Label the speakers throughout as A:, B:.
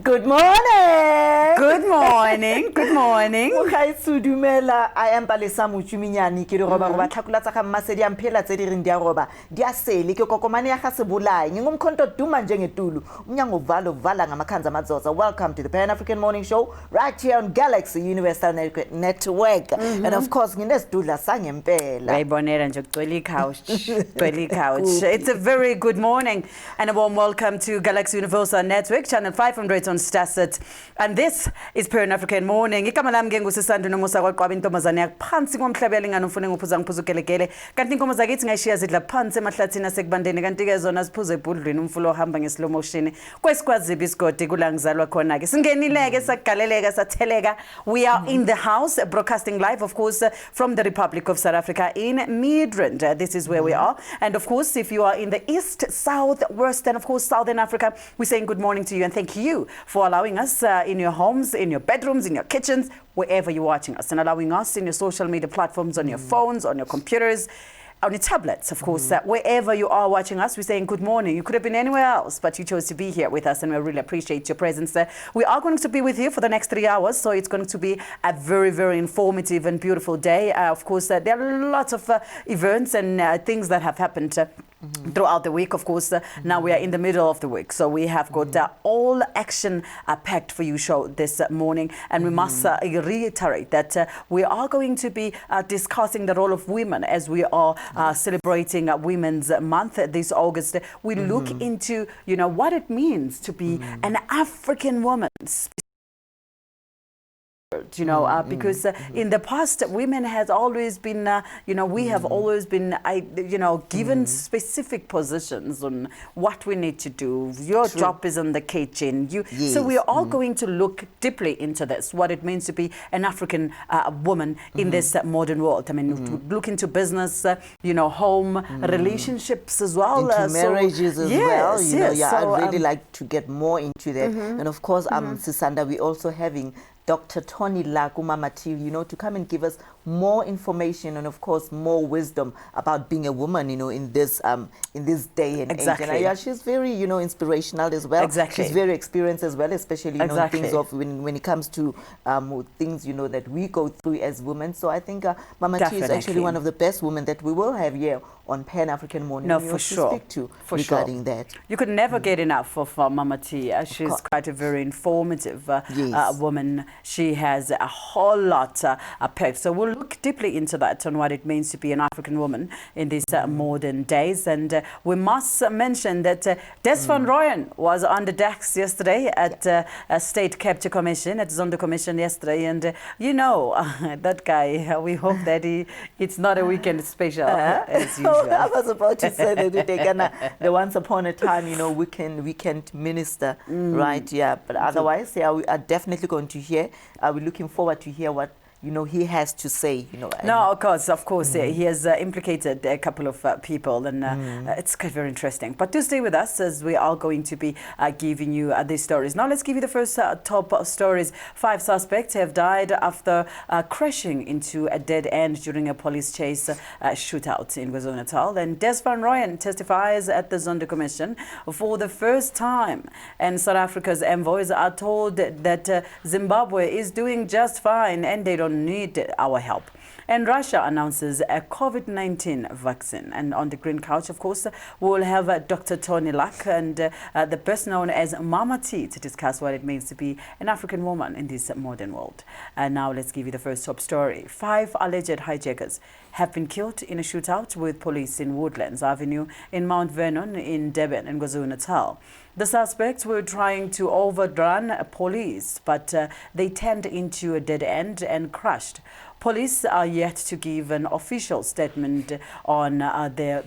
A: Good morning.
B: Good morning. Good morning.
A: Mogaetso dumela I am Palesa Mochuminyani ke re roba go ba tlhakula tsa ga mmasedi a mphela tse di reng di a roba di a sele ke kokomane ya ga sebolayi ngingumkhonto duma njengetulu umnyango vala uvala ngamakhanza amadzoza. Welcome to the Pan African Morning Show right here on Galaxy Universal Network. And of course nginesidudla sangempela.
B: Bayibonela nje kugcwele couch. Kugcwele couch. It's a very good morning and a warm welcome to Galaxy Universal Network channel 500 on Staset. And this is Pan African Morning. Igama lami ke ngusisando nomusa kwaqwaba intombazane yakuphansi komhlabeli ngani ufune ngiphuza ngiphuzukelekele kanti inkomo zakithi ngayishiya zidla phansi emahlathini asekubandeni kanti ke zona ziphuze ebhudlweni umfulo ohamba ngeslow motion kwesikwazi biskoti kula ngizalwa khona ke singenileke sagaleleka satheleka. We are in the house broadcasting live of course from the Republic of South Africa in Midrand. This is where we are, and of course if you are in the east, south, west and of course southern Africa, we're saying good morning to you and thank you for allowing us in your homes, in your bedrooms, in your kitchens, wherever you're watching us, and allowing us in your social media platforms, on your phones, on your computers, on your tablets, of course, wherever you are watching us, we're saying good morning. You could have been anywhere else, but you chose to be here with us, and we really appreciate your presence. We are going to be with you for the next 3 hours, so it's going to be a very, very informative and beautiful day. Of course, there are lots of events and things that have happened throughout the week. Of course, now we are in the middle of the week, so we have got all action packed for you show this morning, and we must reiterate that we are going to be discussing the role of women as we are celebrating Women's Month this August. We look into, you know, what it means to be an African woman. You know, because in the past, women has always been, you know, we have always been, you know, given specific positions on what we need to do. Your job is in the kitchen. So we are all going to look deeply into this, what it means to be an African woman in this modern world. I mean, look into business, you know, home, relationships as well.
A: Into marriages as well. You know, yeah,
B: so,
A: I'd really like to get more into that. And of course, Sisanda, we're also having Dr. Toni Lakumamati, you know, to come and give us more information and of course more wisdom about being a woman, you know, in this day and age. And yeah, she's very, you know, inspirational as well. She's very experienced as well, especially, you know, things of when it comes to things, you know, that we go through as women. So I think Mama T is actually one of the best women that we will have here on Pan African Morning.
B: No, for sure.
A: Speak to regarding that.
B: You could never get enough of Mama T. She's quite a very informative woman. She has a whole lot packed. So we'll look deeply into that, on what it means to be an African woman in these modern days. And we must mention that Des van Rooyen was on the decks yesterday at a State Capture Commission, at Zondo Commission yesterday. And you know, that guy, we hope that it's not a weekend special as usual.
A: I was about to say that they're gonna the once upon a time, you know, weekend minister, right? Yeah, but otherwise, yeah, we are definitely going to hear. We're looking forward to hear what, you know, he has to say, you know.
B: No, of course, he has implicated a couple of people, and it's quite very interesting. But do stay with us as we are going to be giving you these stories. Now, let's give you the first top stories. 5 suspects have died after crashing into a dead end during a police chase shootout in KwaZulu-Natal. And Des van Rooyen testifies at the Zondo Commission for the first time. And South Africa's envoys are told that Zimbabwe is doing just fine and they don't need our help. And Russia announces a COVID-19 vaccine. And on the green couch, of course, we'll have Dr. Toni Lak and the person known as Mama T to discuss what it means to be an African woman in this modern world. And now let's give you the first top story. 5 alleged hijackers have been killed in a shootout with police in Woodlands Avenue in Mount Vernon in Durban and KwaZulu-Natal. The suspects were trying to overrun police, but they turned into a dead end and crashed. Police are yet to give an official statement on the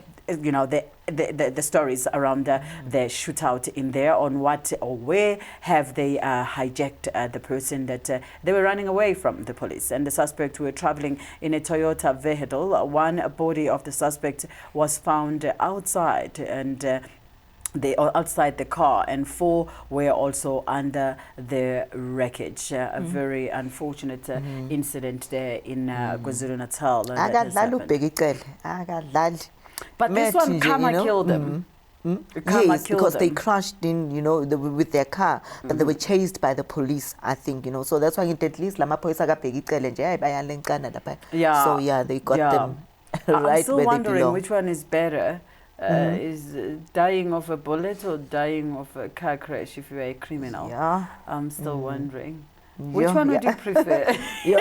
B: stories around the shootout in there, on what or where have they hijacked the person that they were running away from the police. And the suspect were traveling in a Toyota vehicle. One body of the suspect was found outside and outside the car, and 4 were also under the wreckage. A very unfortunate incident there in KwaZulu-Natal.
A: But this one,
B: Kama killed them.
A: Yes, because they crashed in, with their car, but they were chased by the police, I think, So that's why at least
B: Yeah.
A: So yeah, they got them
B: I'm
A: right
B: still
A: where they
B: wondering
A: belong.
B: which one is better. Is dying of a bullet or dying of a car crash if you're a criminal?
A: Yeah.
B: I'm still wondering. Which one would you prefer?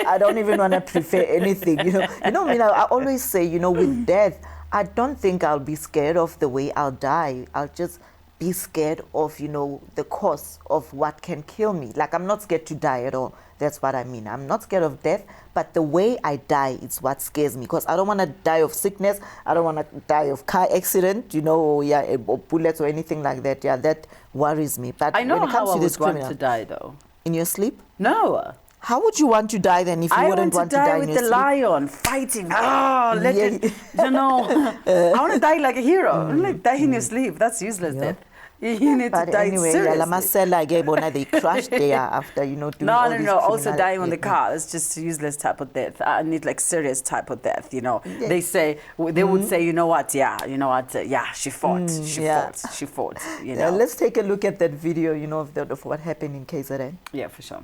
A: I don't even want to prefer anything. I always say, with death, I don't think I'll be scared of the way I'll die. I'll just be scared of, the cause of what can kill me. Like, I'm not scared to die at all. That's what I mean. I'm not scared of death, but the way I die is what scares me, because I don't want to die of sickness. I don't want to die of car accident, or bullets or anything like that. Yeah, that worries me. But
B: I know
A: when it comes
B: how
A: to
B: I
A: this
B: would want to die, though.
A: In your sleep?
B: No.
A: How would you want to die then if you wouldn't want to die in
B: with
A: your
B: the
A: sleep?
B: lion fighting. I want to die like a hero. Like die in your sleep. That's useless death. You need to die
A: anyway,
B: seriously.
A: they crashed there after, doing all this
B: No. Also dying on the car. It's just a useless type of death. I need like serious type of death, They say, they would say, yeah, she fought. She fought,
A: Let's take a look at that video, of what happened in KZN.
B: Yeah, for sure.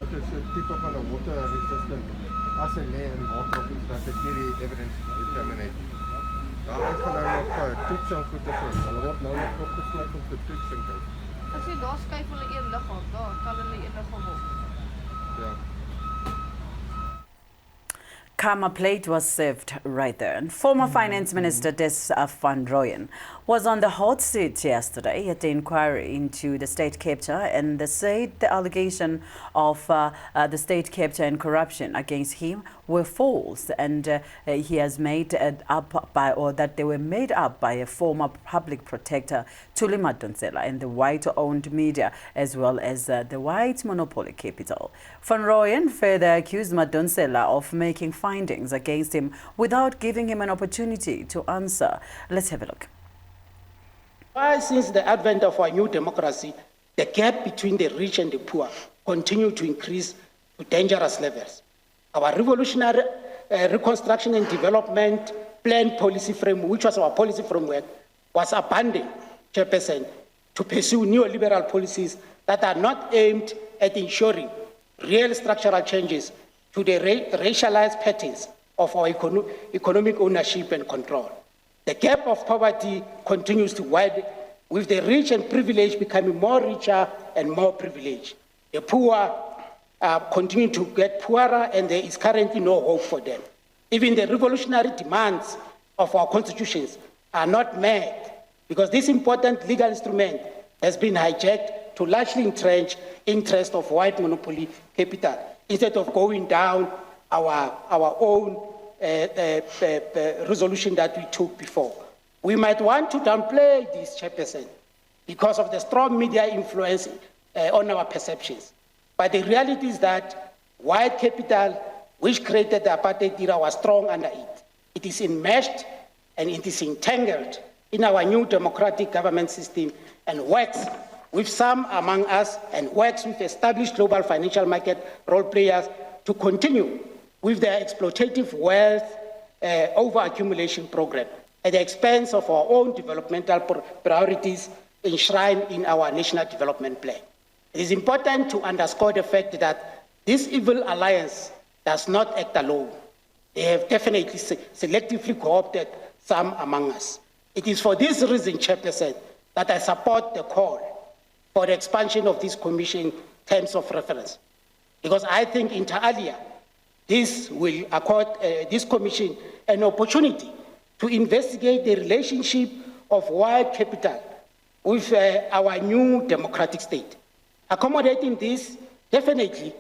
C: It is a type of a water resistant as a layer in water that is really evidence determinate. Daar is nou nog toets en goede vir. Hulle word nou nog opgesluit om te toets en kyk.
D: As jy daar skuif hulle een liggaam, daar kan hulle een liggaam op.
C: Ja.
B: Karma plate was served right there. And former Finance Minister Des van Rooyen was on the hot seat yesterday at the inquiry into the state capture, and they said the allegation of the state capture and corruption against him were false, and he has made that they were made up by a former public protector, Thuli Madonsela, and the white-owned media, as well as the white monopoly capital. Van Rooyen further accused Madonsela of making findings against him without giving him an opportunity to answer. Let's have a look.
E: Why, since the advent of our new democracy, the gap between the rich and the poor continued to increase to dangerous levels? Our revolutionary reconstruction and development plan policy framework, which was our policy framework, was abandoned, Chairperson, to pursue neoliberal policies that are not aimed at ensuring real structural changes to the racialized patterns of our economic ownership and control. The gap of poverty continues to widen, with the rich and privileged becoming more richer and more privileged. The poor continue to get poorer, and there is currently no hope for them. Even the revolutionary demands of our constitutions are not met, because this important legal instrument has been hijacked to largely entrench interests of white monopoly capital, instead of going down our own resolution that we took before. We might want to downplay this, Chairperson, because of the strong media influence on our perceptions. But the reality is that white capital, which created the apartheid era, was strong under it. It is enmeshed and it is entangled in our new democratic government system, and works with some among us, and works with established global financial market role players to continue with their exploitative wealth over-accumulation program at the expense of our own developmental priorities enshrined in our National Development Plan. It is important to underscore the fact that this evil alliance does not act alone. They have definitely selectively co-opted some among us. It is for this reason, Chairperson, that I support the call for the expansion of this commission terms of reference, because I think inter alia, this will accord this commission an opportunity to investigate the relationship of white capital with our new democratic state. Accommodating this definitely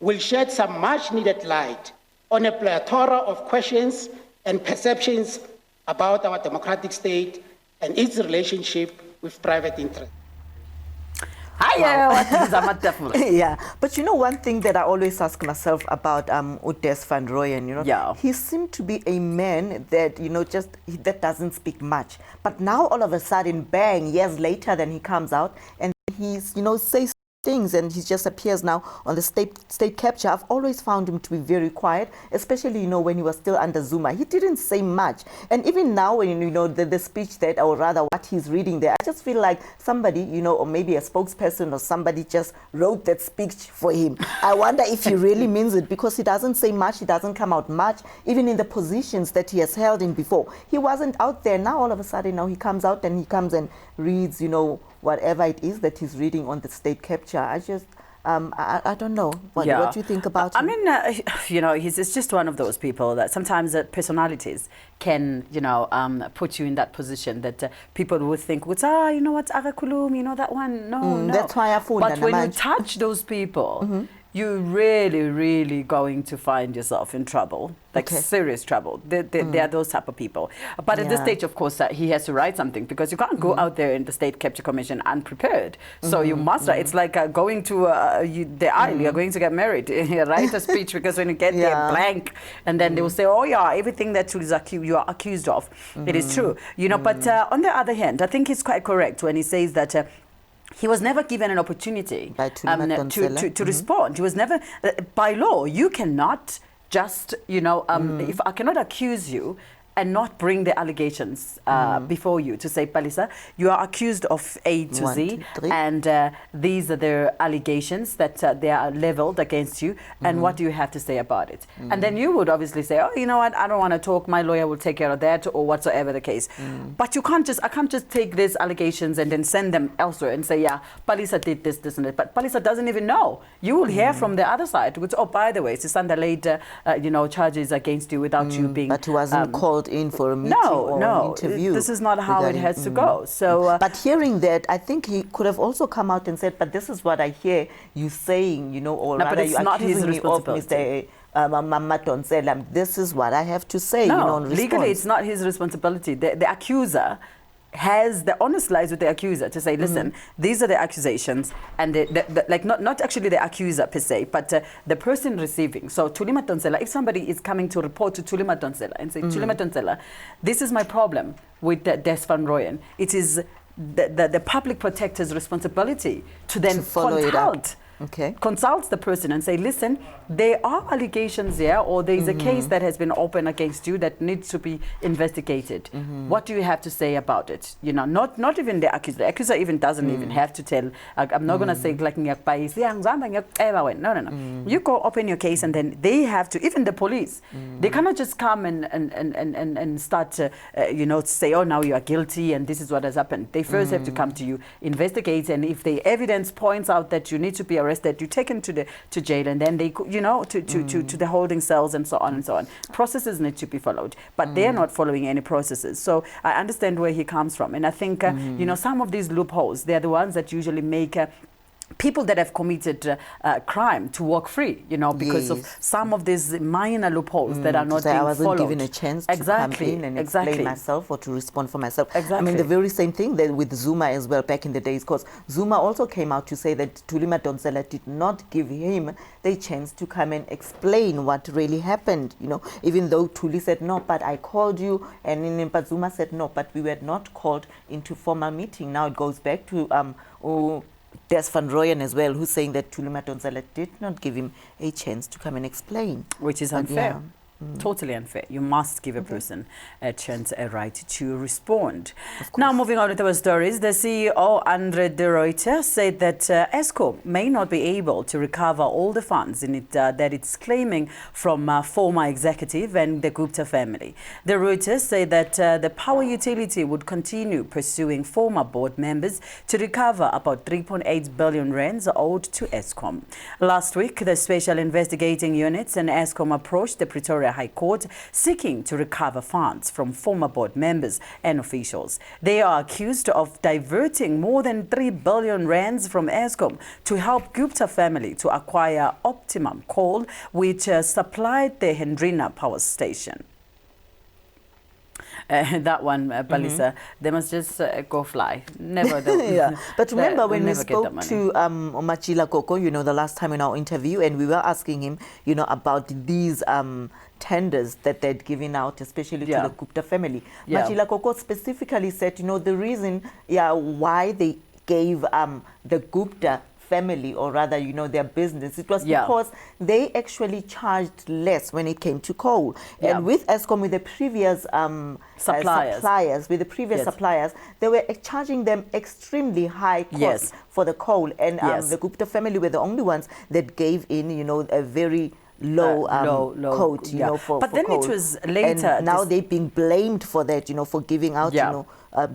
E: will shed some much needed light on a plethora of questions and perceptions about our democratic state and its relationship with private interest.
A: Yeah, but one thing that I always ask myself about Des van Rooyen, he seemed to be a man that, that doesn't speak much. But now all of a sudden, bang, years later, then he comes out and he's, says things, and he just appears now on the state capture. I've always found him to be very quiet, especially when he was still under Zuma. He didn't say much, and even now when the speech that, or rather what he's reading there, I just feel like somebody or maybe a spokesperson or somebody just wrote that speech for him. I wonder if he really means it, because he doesn't say much, he doesn't come out much, even in the positions that he has held in before. He wasn't out there. Now all of a sudden now he comes out and he comes and reads whatever it is that he's reading on the state capture. I just, I don't know. What do you think about him?
B: I mean, he's just one of those people that sometimes personalities can, put you in that position that people would think, you know what, Agakulum, that one. No.
A: That's why I phoned.
B: But when you touch those people, you're really, really going to find yourself in trouble, like serious trouble. They are those type of people. But at this stage, of course, he has to write something, because you can't go out there in the State Capture Commission unprepared. So you must write. It's like going to the aisle. You're going to get married. You write a speech, because when you get there blank, and then they will say, oh yeah, everything that you are accused of, it is true. But on the other hand, I think he's quite correct when he says that he was never given an opportunity to respond. He was never, by law, you cannot just, if I cannot accuse you and not bring the allegations before you to say, Palisa, you are accused of A to Z, and these are the allegations that they are leveled against you, and what do you have to say about it? And then you would obviously say, oh, you know what, I don't want to talk, my lawyer will take care of that, or whatsoever the case. But I can't just take these allegations and then send them elsewhere and say, yeah, Palisa did this, and that. But Palisa doesn't even know. You will hear from the other side, which, oh, by the way, Sisanda laid, charges against you without you being...
A: But he wasn't called in for a meeting or an interview.
B: This is not how it has to go. So,
A: but hearing that, I think he could have also come out and said, but this is what I hear you saying, or rather you accusing me of, Mr. Mama Tonsela. This is what I have to say, in response.
B: Legally it's not his responsibility. The accuser has the honest lies with the accuser to say, listen, these are the accusations, and not actually the accuser per se, but the person receiving. So Tulima Tonsela, if somebody is coming to report to Tulima Tonsela and say, Tulima Tonsela, this is my problem with Des van Rooyen, it is the public protector's responsibility to then consult the person and say, listen, there are allegations here, or there is a case that has been opened against you that needs to be investigated. What do you have to say about it? Not even the accuser. The accuser even doesn't even have to tell. I'm not going to say like no. You go open your case, and then they have to, even the police, they cannot just come and start say, oh, now you are guilty and this is what has happened. They first have to come to you, investigate, and if the evidence points out that you need to be arrested, you're taken to jail, and then they to the holding cells, and so on and so on. Processes need to be followed, but they're not following any processes. So I understand where he comes from, and I think some of these loopholes, they're the ones that usually make people that have committed crime to walk free, because of some of these minor loopholes that are not being followed. I wasn't given
A: a chance to come in and explain myself or to respond for myself. I mean, the very same thing that with Zuma as well back in the days, because Zuma also came out to say that Tulima Tonsela did not give him the chance to come and explain what really happened, even though Tuli said, no, but I called you, and but Zuma said, no, but we were not called into formal meeting. Now it goes back to Des van Rooyen as well, who's saying that Tulima Tonsela did not give him a chance to come and explain.
B: Which is unfair. Totally unfair. You must give a person a chance, a right to respond. Now, moving on with our stories, the CEO, Andre de Ruyter, said that Eskom may not be able to recover all the funds in it that it's claiming from former executive and the Gupta family. De Ruyter said that the power utility would continue pursuing former board members to recover about 3.8 billion rands owed to Eskom. Last week, the Special Investigating Units and Eskom approached the Pretoria High Court seeking to recover funds from former board members and officials. They are accused of diverting more than 3 billion rands from Eskom to help Gupta family to acquire Optimum Coal, which supplied the Hendrina power station. That one, Palisa, they must just go fly. Never.
A: But remember when we spoke to Machila Koko, the last time in our interview, and we were asking him, about these tenders that they'd given out, especially to the Gupta family. Machila Koko specifically said, the reason why they gave the Gupta family, or rather, their business, it was because they actually charged less when it came to coal. And with Eskom, with the previous suppliers, they were charging them extremely high costs for the coal. And the Gupta family were the only ones that gave in, a very low quote, for
B: But then
A: coal.
B: it was later.
A: And now they're being blamed for that, for giving out,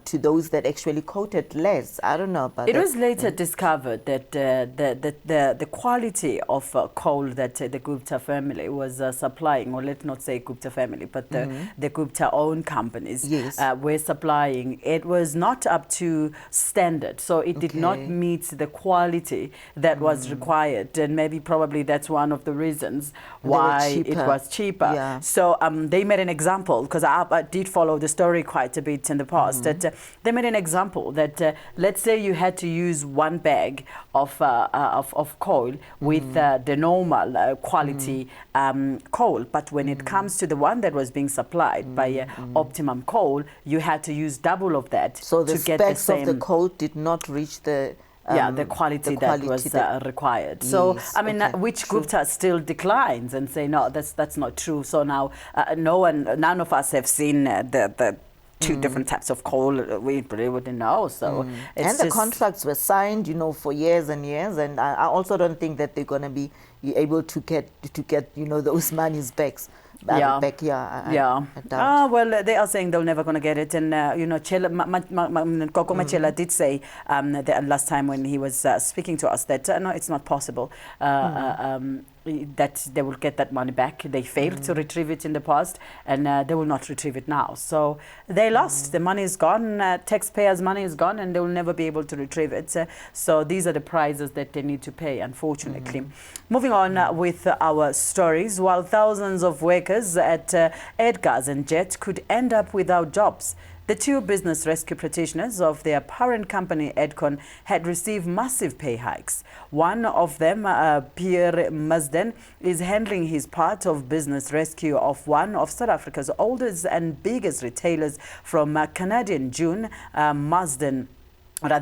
A: to those that actually quoted less. I don't know about
B: it. It was later discovered that the quality of coal that the Gupta family was supplying, or let's not say Gupta family, but the Gupta-owned companies were supplying, it was not up to standard. So it did not meet the quality that was required. And maybe probably that's one of the reasons why it was cheaper.
A: Yeah.
B: So they made an example, because I did follow the story quite a bit in the past, that they made an example that let's say you had to use one bag of coal with the normal quality coal, but when it comes to the one that was being supplied by Optimum Coal, you had to use double of that.
A: So the
B: to get the
A: specs
B: same,
A: of the coal did not reach the
B: the quality that was required. So,
A: Yes,
B: I mean, which Gupta still declines and say, no, that's not true. So now none of us have seen the two different types of coal. We really wouldn't know. So it's
A: and the contracts were signed, for years and years. And I also don't think that they're going to be able to get those monies back.
B: Well, they are saying they're never going to get it. And, Koko Machela did say the last time when he was speaking to us that, no, it's not possible. That they will get that money back. They failed to retrieve it in the past, and they will not retrieve it now. So they lost. The money is gone. Taxpayers' money is gone, and they will never be able to retrieve it. So these are the prices that they need to pay, unfortunately. Moving on with our stories, while thousands of workers at Edgar's and Jet could end up without jobs, the two business rescue practitioners of their parent company, Edcon, had received massive pay hikes. One of them, Pierre Mazden, is handling his part of business rescue of one of South Africa's oldest and biggest retailers from Canadian June Marsden, and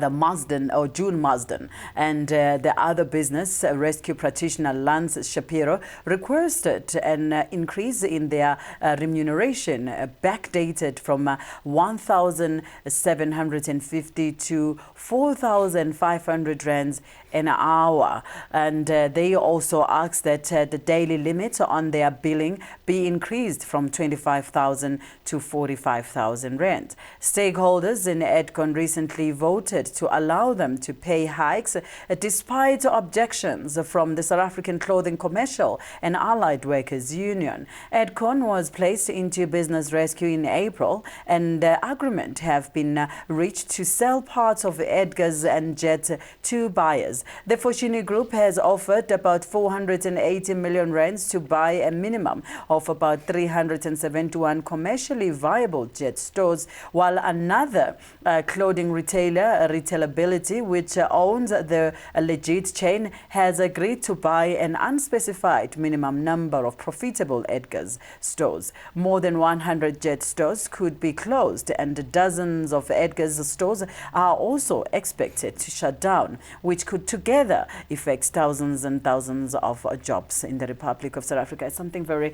B: the other business rescue practitioner, Lance Shapiro, requested an increase in their remuneration, backdated from 1,750 to 4,500 rands an hour. And they also asked that the daily limit on their billing be increased from 25,000 to 45,000 rand. Stakeholders in Edcon recently voted to allow them to pay hikes despite objections from the South African Clothing Commercial and Allied Workers Union. Edcon was placed into business rescue in April, and agreement have been reached to sell parts of Edgar's and Jet to buyers. The Foschini Group has offered about 480 million rands to buy a minimum of about 371 commercially viable Jet stores, while another clothing retailer, Retailability, which owns the legit chain, has agreed to buy an unspecified minimum number of profitable Edgar's stores. More than 100 Jet stores could be closed, and dozens of Edgar's stores are also expected to shut down, which could together affect thousands and thousands of jobs in the Republic of South Africa. It's something very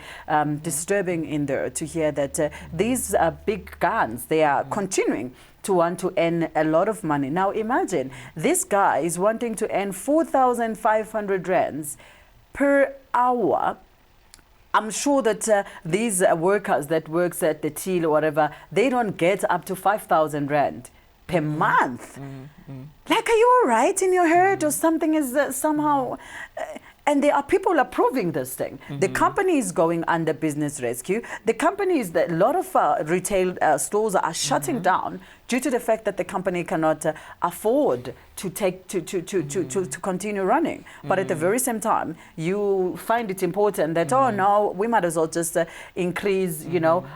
B: disturbing in there to hear that these big guns, they are continuing to want to earn a lot of money. Now imagine, this guy is wanting to earn 4,500 rands per hour. I'm sure that these workers that works at the till or whatever, they don't get up to 5,000 rand per month. Like, are you all right in your head, or something is somehow... And there are people approving this thing. The company is going under business rescue. The company is that a lot of retail stores are shutting down due to the fact that the company cannot afford to continue running. But at the very same time, you find it important that, oh no, we might as well just increase,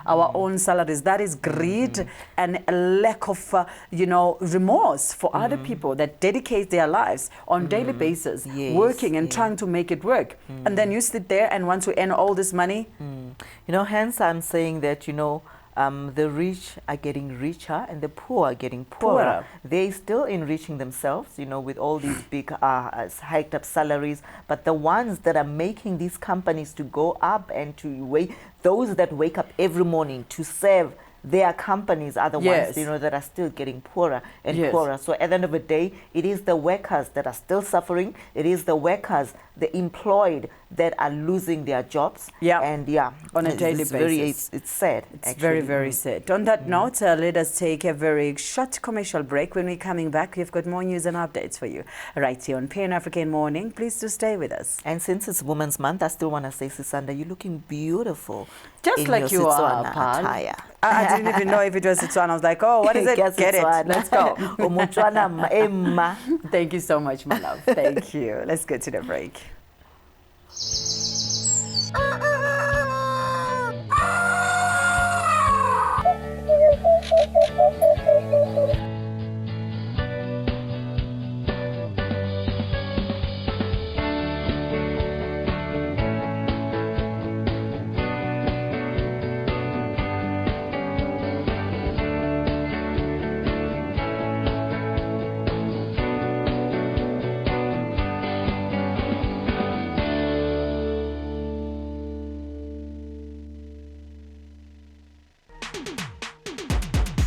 B: our own salaries. That is greed and a lack of, remorse for other people that dedicate their lives on daily basis, working and trying to make it work. And then you sit there and want to earn all this money.
A: Hence I'm saying that, the rich are getting richer and the poor are getting poorer. They're still enriching themselves, with all these big hiked up salaries. But the ones that are making these companies to go up and to those that wake up every morning to serve their companies are the ones, that are still getting poorer and poorer. So at the end of the day, it is the workers that are still suffering. It is the workers, the employed, that are losing their jobs. And
B: on a daily basis.
A: It's sad.
B: It's actually very, very sad. On that note, let us take a very short commercial break. When we're coming back, we've got more news and updates for you right here on Pan African Morning. Please do stay with us.
A: And since it's Women's Month, I still want to say, Sisanda, you're looking beautiful.
B: Just like you are,
A: attire.
B: I didn't even know if it was Setswana. I was like, oh, what is it? Get it. Let's go. Thank you so much, my love. Thank you. Let's go to the break.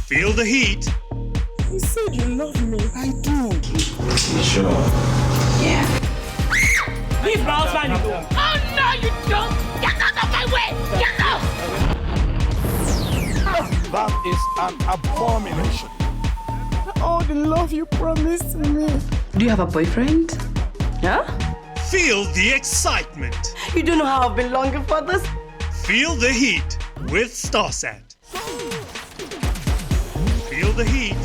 F: Feel the heat.
G: You said you love me. I do.
H: Sure. Yeah.
G: Leave my house and you go.
I: Oh, no, you don't. Get out of my way. Get out.
G: That is an abomination. Oh, the love you promised me.
J: Do you have a boyfriend? Yeah?
F: Feel the excitement.
J: You don't know how I've been longing for this.
F: Feel the heat with StarSat. Feel the heat.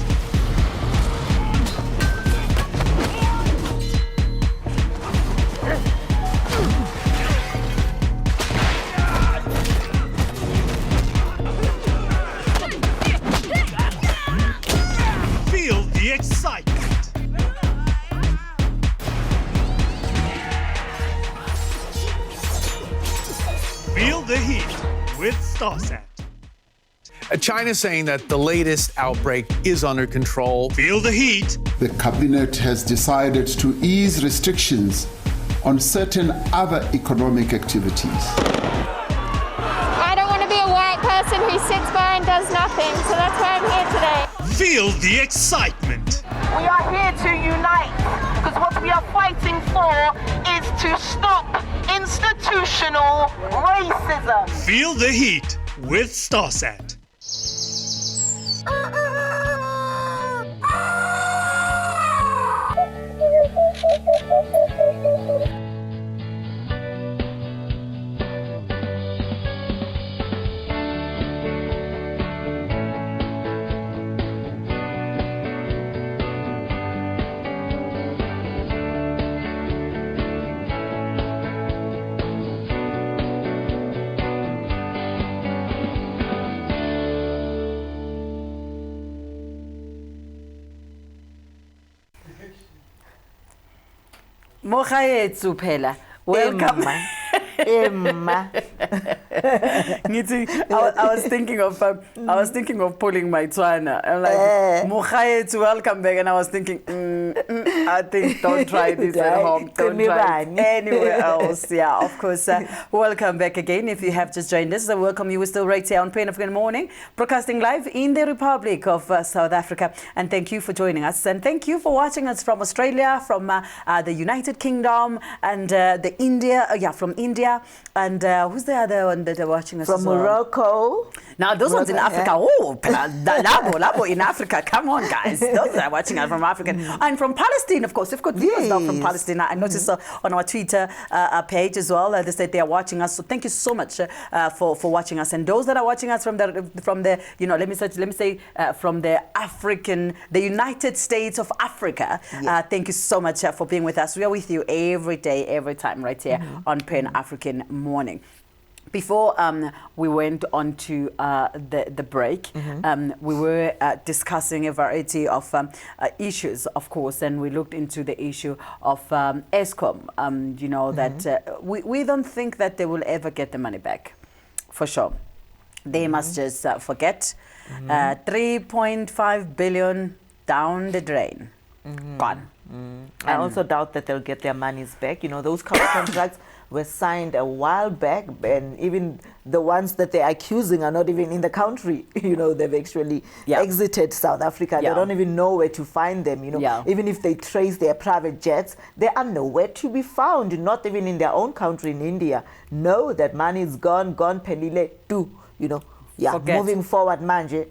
F: Feel the excitement. Feel the heat with StarSat.
K: China's saying that the latest outbreak is under control.
F: Feel the heat.
L: The cabinet has decided to ease restrictions on certain other economic activities.
M: I don't want to be a white person who sits by and does nothing, so that's why I'm here today.
F: Feel the excitement.
I: We are here to unite, because what we are fighting for is to stop institutional racism.
F: Feel the heat with StarSat.
B: Mogaetsu phela. Welcome.
A: Emma.
B: I was thinking of pulling my Tswana. I'm like, Mogaetsu, welcome back. And I was thinking, I think don't try this at home. Don't try it anywhere else. Yeah, of course. Welcome back again. If you have just joined us, I welcome you. We're still right here on Pan African Morning, broadcasting live in the Republic of South Africa. And thank you for joining us. And thank you for watching us from Australia, from the United Kingdom, and the India. From India. And who's the other one that are watching us?
A: From Morocco.
B: Now, those ones in Africa. Oh, Labo in Africa. Come on, guys. Those are watching us from Africa. And from Palestine, of course. We've got viewers now from Palestine. I noticed on our Twitter page as well. They said they are watching us. So thank you so much for watching us. And those that are watching us from the let me say from the United States of Africa. Thank you so much for being with us. We are with you every day, every time, right here on Pan African Morning. Before we went on to the break, we were discussing a variety of issues, of course, and we looked into the issue of Eskom. That we don't think that they will ever get the money back, for sure. They must just forget. 3.5 billion down the drain. Gone.
A: I also doubt that they'll get their monies back. You know, those contracts were signed a while back, and even the ones that they're accusing are not even in the country. You know, they've actually exited South Africa. They don't even know where to find them. You know, even if they trace their private jets, they are nowhere to be found, not even in their own country in India. Know that money is gone, pelile, too. You know, moving forward, manje,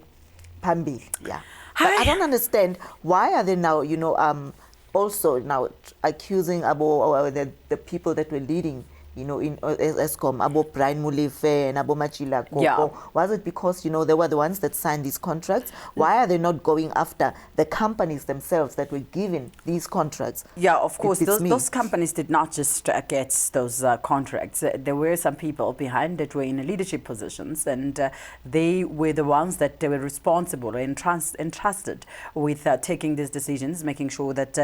A: pambili. Yeah. But I don't understand, why are they now, you know, also now accusing the people that were leading, you know, in Eskom, Abo Brian Mulefe and Abo Machila Koko. Was it because, you know, they were the ones that signed these contracts? Why are they not going after the companies themselves that were given these contracts?
B: Yeah, of course, those companies did not just get those contracts. There were some people behind that were in leadership positions, and they were the ones that they were responsible and entrusted with taking these decisions, making sure that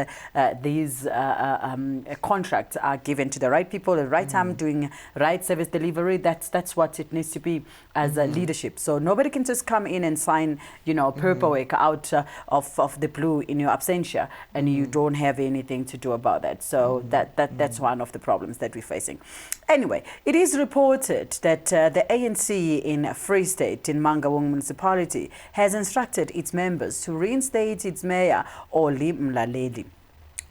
B: these contracts are given to the right people at the right time, doing right service delivery. That's what it needs to be as a leadership. So nobody can just come in and sign, you know, paperwork out of the blue in your absentia, and you don't have anything to do about that. So that's one of the problems that we're facing. Anyway, it is reported that the ANC in Free State, in Mangaung municipality, has instructed its members to reinstate its mayor, Oli Mlaleli.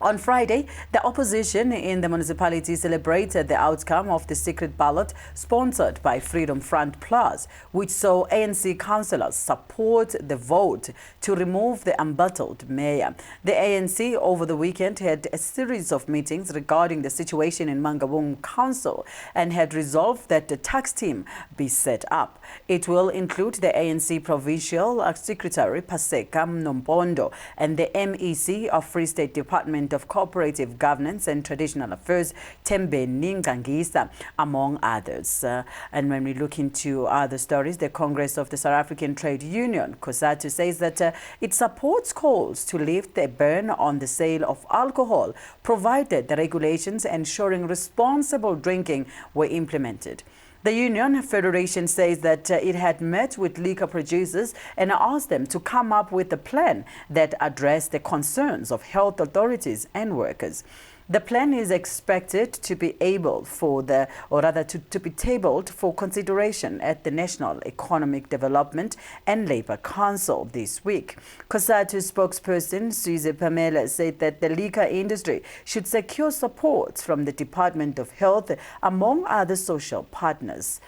B: On Friday, the opposition in the municipality celebrated the outcome of the secret ballot sponsored by Freedom Front Plus, which saw ANC councillors support the vote to remove the embattled mayor. The ANC over the weekend had a series of meetings regarding the situation in Mangaung Council and had resolved that the tax team be set up. It will include the ANC Provincial Secretary Paseka Mnompondo and the MEC of Free State Department of Cooperative Governance and Traditional Affairs, Tembe Ningangisa, among others. And when we look into other stories, the Congress of the South African Trade Union, COSATU, says that it supports calls to lift the ban on the sale of alcohol, provided the regulations ensuring responsible drinking were implemented. The Union Federation says that it had met with liquor producers and asked them to come up with a plan that addressed the concerns of health authorities and workers. The plan is expected to be able to be tabled for consideration at the National Economic Development and Labour Council this week. COSATU spokesperson Suze Pamela said that the liquor industry should secure support from the Department of Health, among other social partners.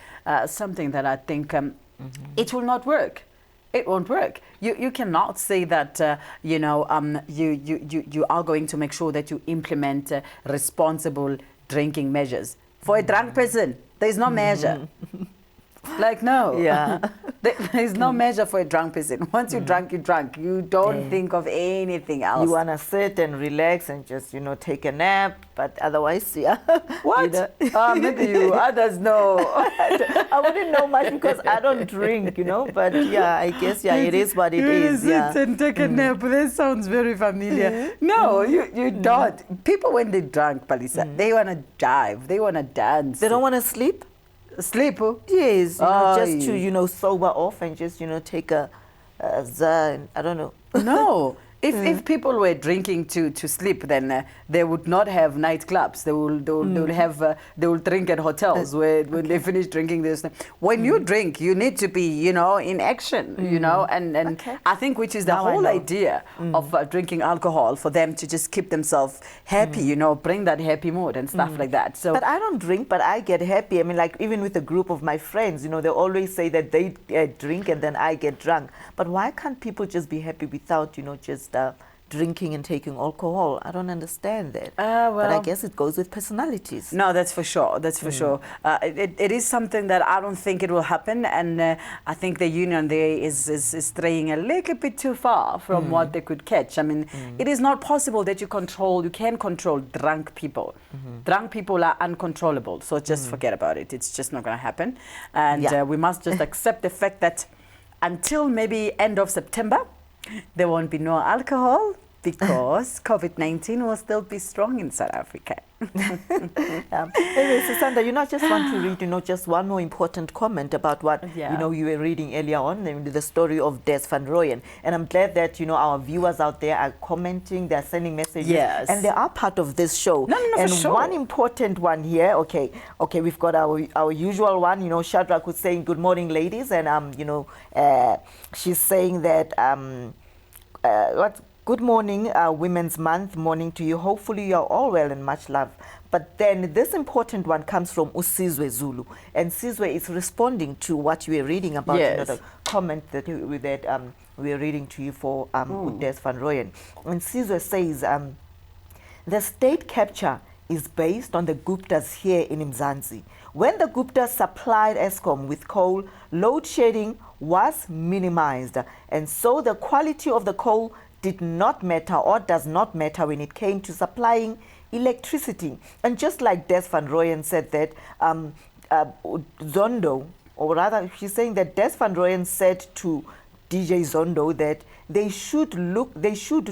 B: Something that I think it will not work. It won't work. You cannot say that, you are going to make sure that you implement responsible drinking measures. For a drunk person, there is no measure. Like, no. Yeah. There is no measure for a drunk person. Once you're drunk, you're drunk. You don't think of anything else.
A: You want to sit and relax and just, take a nap, but otherwise,
B: What? Maybe you, others know.
A: I wouldn't know much because I don't drink, but I guess, it is what it is.
B: Sit and take a nap. That sounds very familiar. No, you don't. People, when they're drunk, Palisa, they want to dive. They want to dance.
A: They don't want to sleep?
B: Sleep?
A: Yes, just to, sober off and just, take a I don't know.
B: No. If people were drinking to sleep, then they would not have nightclubs. They will drink at hotels when they finish drinking this. When you drink, you need to be, in action, and I think which is the whole idea of drinking alcohol, for them to just keep themselves happy, bring that happy mood and stuff like that. So,
A: but I don't drink, but I get happy. I mean, like even with a group of my friends, they always say that they drink and then I get drunk. But why can't people just be happy without, just drinking and taking alcohol? I don't understand that. But I guess it goes with personalities.
B: No, that's for sure. That's for sure. It is something that I don't think it will happen, and I think the union there is straying a little bit too far from what they could catch. I mean, it is not possible that you can control drunk people. Drunk people are uncontrollable, so just forget about it. It's just not going to happen, and we must just accept the fact that until maybe end of September, there won't be no alcohol because COVID-19 will still be strong in South Africa.
A: Anyway, Susanda, I just want to read, just one more important comment about what, you were reading earlier on, the story of Des van Rooyen. And I'm glad that, our viewers out there are commenting, they're sending messages.
B: Yes.
A: And they are part of this show.
B: No,
A: and
B: for sure.
A: one important one here, okay, we've got our usual one, Shadrach was saying, good morning, ladies. And, she's saying that, good morning, Women's Month, morning to you. Hopefully you're all well and much love. But then this important one comes from Usizwe Zulu. And Sizwe is responding to what you were reading about, the comment that we were reading to you for Des van Rooyen. And Sizwe says, the state capture is based on the Guptas here in Mzansi. When the Guptas supplied Eskom with coal, load shedding was minimized. And so the quality of the coal did not matter or does not matter when it came to supplying electricity. And just like Des van Rooyen said that Zondo, or rather she's saying that Des van Rooyen said to DJ Zondo that they should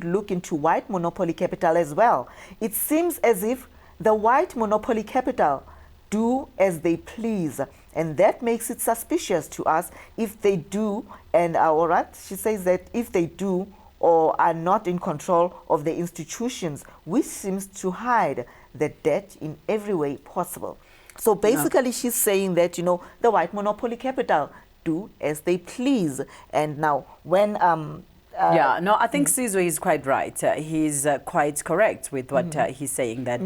A: look into white monopoly capital as well. It seems as if the white monopoly capital do as they please, and that makes it suspicious to us if they do. And all right, she says that if they do or are not in control of the institutions, which seems to hide the debt in every way possible. So basically she's saying that, the white monopoly capital do as they please. And now when
B: I think Sizwe is quite right. He's quite correct with what he's saying, that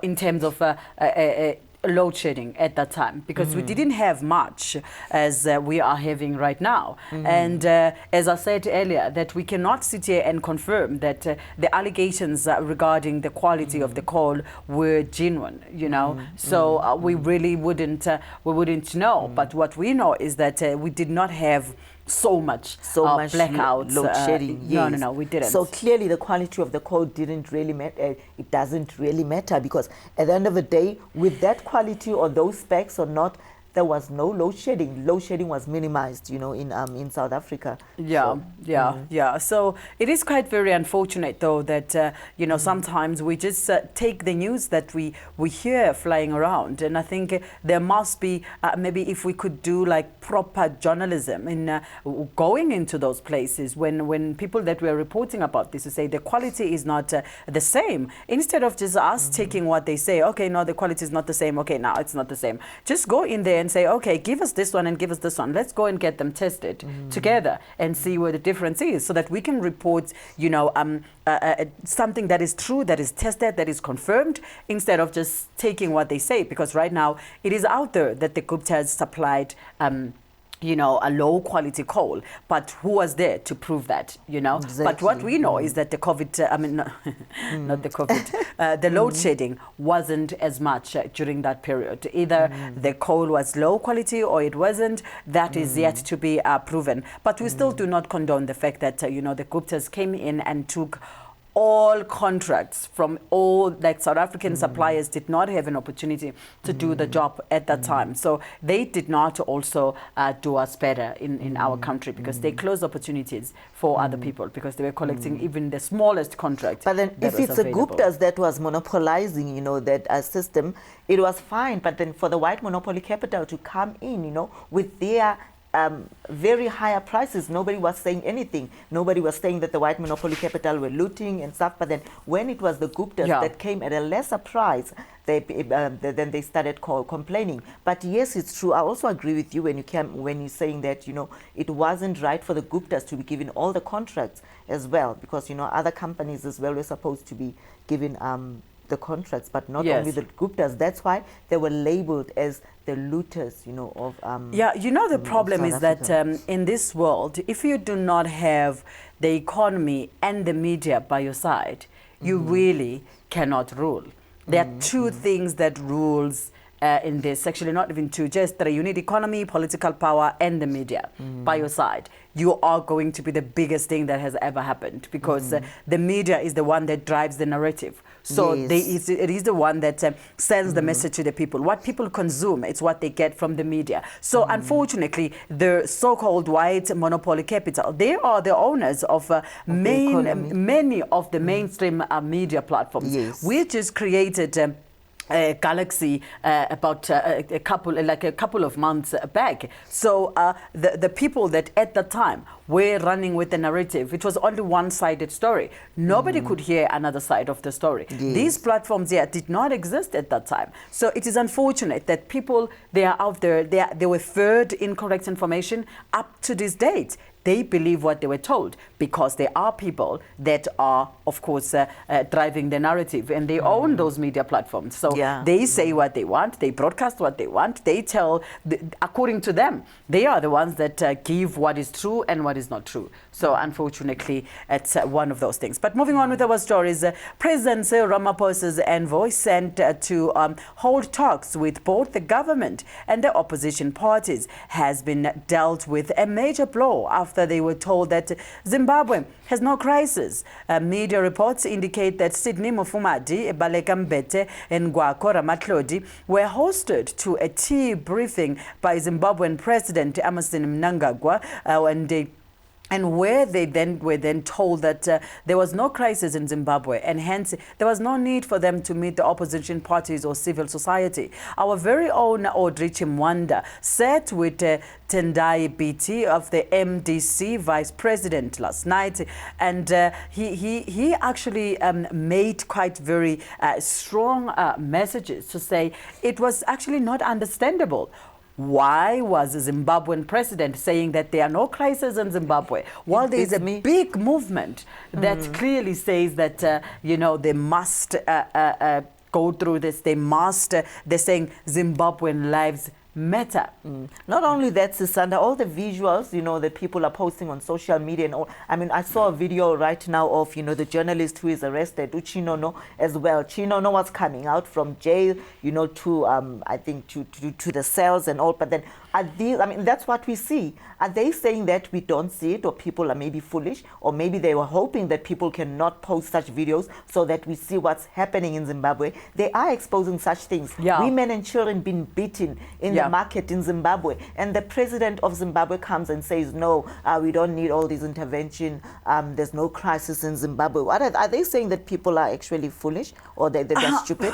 B: in terms of load shedding at that time, because we didn't have much as we are having right now. And as I said earlier, that we cannot sit here and confirm that the allegations regarding the quality of the coal were genuine, So we really wouldn't know. But what we know is that we did not have so much blackouts,
A: load shedding. Yes.
B: No, we didn't.
A: So clearly the quality of the coal didn't really matter. It doesn't really matter, because at the end of the day, with that quality or those specs or not, there was no load shedding. Load shedding was minimized, in South Africa. So it is quite very unfortunate, though, that sometimes we just take the news that we hear flying around, and I think there must be maybe if we could do like proper journalism in going into those places when people that we are reporting about this to say the quality is not the same, instead of just us taking what they say. Okay, no, the quality is not the same. Okay, now it's not the same. Just go in there and say, okay, give us this one and give us this one. Let's go and get them tested together and see where the difference is, so that we can report, something that is true, that is tested, that is confirmed, instead of just taking what they say. Because right now it is out there that the Guptas supplied a low quality coal, but who was there to prove that, Exactly. But what we know is that the COVID, not the COVID, the load shedding wasn't as much during that period. Either the coal was low quality or it wasn't. That is yet to be proven. But we still do not condone the fact that, the Guptas came in and took all contracts from all, like South African suppliers did not have an opportunity to do the job at that time. So they did not also do us better in our country, because they closed opportunities for other people, because they were collecting even the smallest contract. But then if it's the Guptas that was monopolizing, that system, it was fine. But then for the white monopoly capital to come in, with their very higher prices, nobody was saying anything. Nobody was saying that the white monopoly capital were looting and stuff. But then when it was the Guptas that came at a lesser price, then they started complaining. But yes, it's true. I also agree with you when you're saying that it wasn't right for the Guptas to be given all the contracts as well, because other companies as well were supposed to be given the contracts, but not only the Guptas. That's why they were labeled as the looters, of
B: the problem is that in this world, if you do not have the economy and the media by your side, you really cannot rule. There are two things that rules in this, actually not even two, just three. You need economy, political power, and the media by your side. you are going to be the biggest thing that has ever happened, because the media is the one that drives the narrative. So
A: Yes.
B: it is the one that sends the message to the people. What people consume, it's what they get from the media. So unfortunately, the so-called white monopoly capital, they are the owners of many of the mainstream media platforms.
A: Yes.
B: We just created Galaxy about a couple of months back. So the people that at the time were running with the narrative, it was only one-sided story. Nobody could hear another side of the story.
A: Yes.
B: These platforms here did not exist at that time. So it is unfortunate that people, they are out there, they were fed incorrect information up to this date. They believe what they were told, because there are people that are, of course, driving the narrative, and they own those media platforms. So they say what they want, they broadcast what they want, they tell, according to them, they are the ones that give what is true and what is not true. So unfortunately, it's one of those things. But moving on with our stories, President Cyril Ramaphosa's envoy sent to hold talks with both the government and the opposition parties has been dealt with a major blow after they were told that Zimbabwe has no crisis. Media reports indicate that Sydney Mufumadi, Baleka Mbete, and Gwako Ramatlodi were hosted to a tea briefing by Zimbabwean President Emmerson Mnangagwa, and where they were then told that there was no crisis in Zimbabwe, and hence there was no need for them to meet the opposition parties or civil society. Our very own Audrey Chimwanda sat with Tendai Biti of the MDC vice president last night, and he actually made quite very strong messages to say it was actually not understandable. Why was the Zimbabwean president saying that there are no crises in Zimbabwe? Well, there is a big movement that clearly says that, you know, they must go through this. They must, they're saying Zimbabwean lives matter.
A: Not only that, Sisanda, all the visuals, you know, that people are posting on social media and all. I mean, I saw a video right now of, you know, the journalist who is arrested, Uchinono, as well. Chinono was coming out from jail, you know, to, I think, to the cells and all. But then, are these, I mean, that's what we see. Are they saying that we don't see it, or people are maybe foolish, or maybe they were hoping that people cannot post such videos so that we see what's happening in Zimbabwe? They are exposing such things. Women and children being beaten in the market in Zimbabwe, and the president of Zimbabwe comes and says, no, we don't need all this intervention, there's no crisis in Zimbabwe. What are they saying, that people are actually foolish, or they're stupid?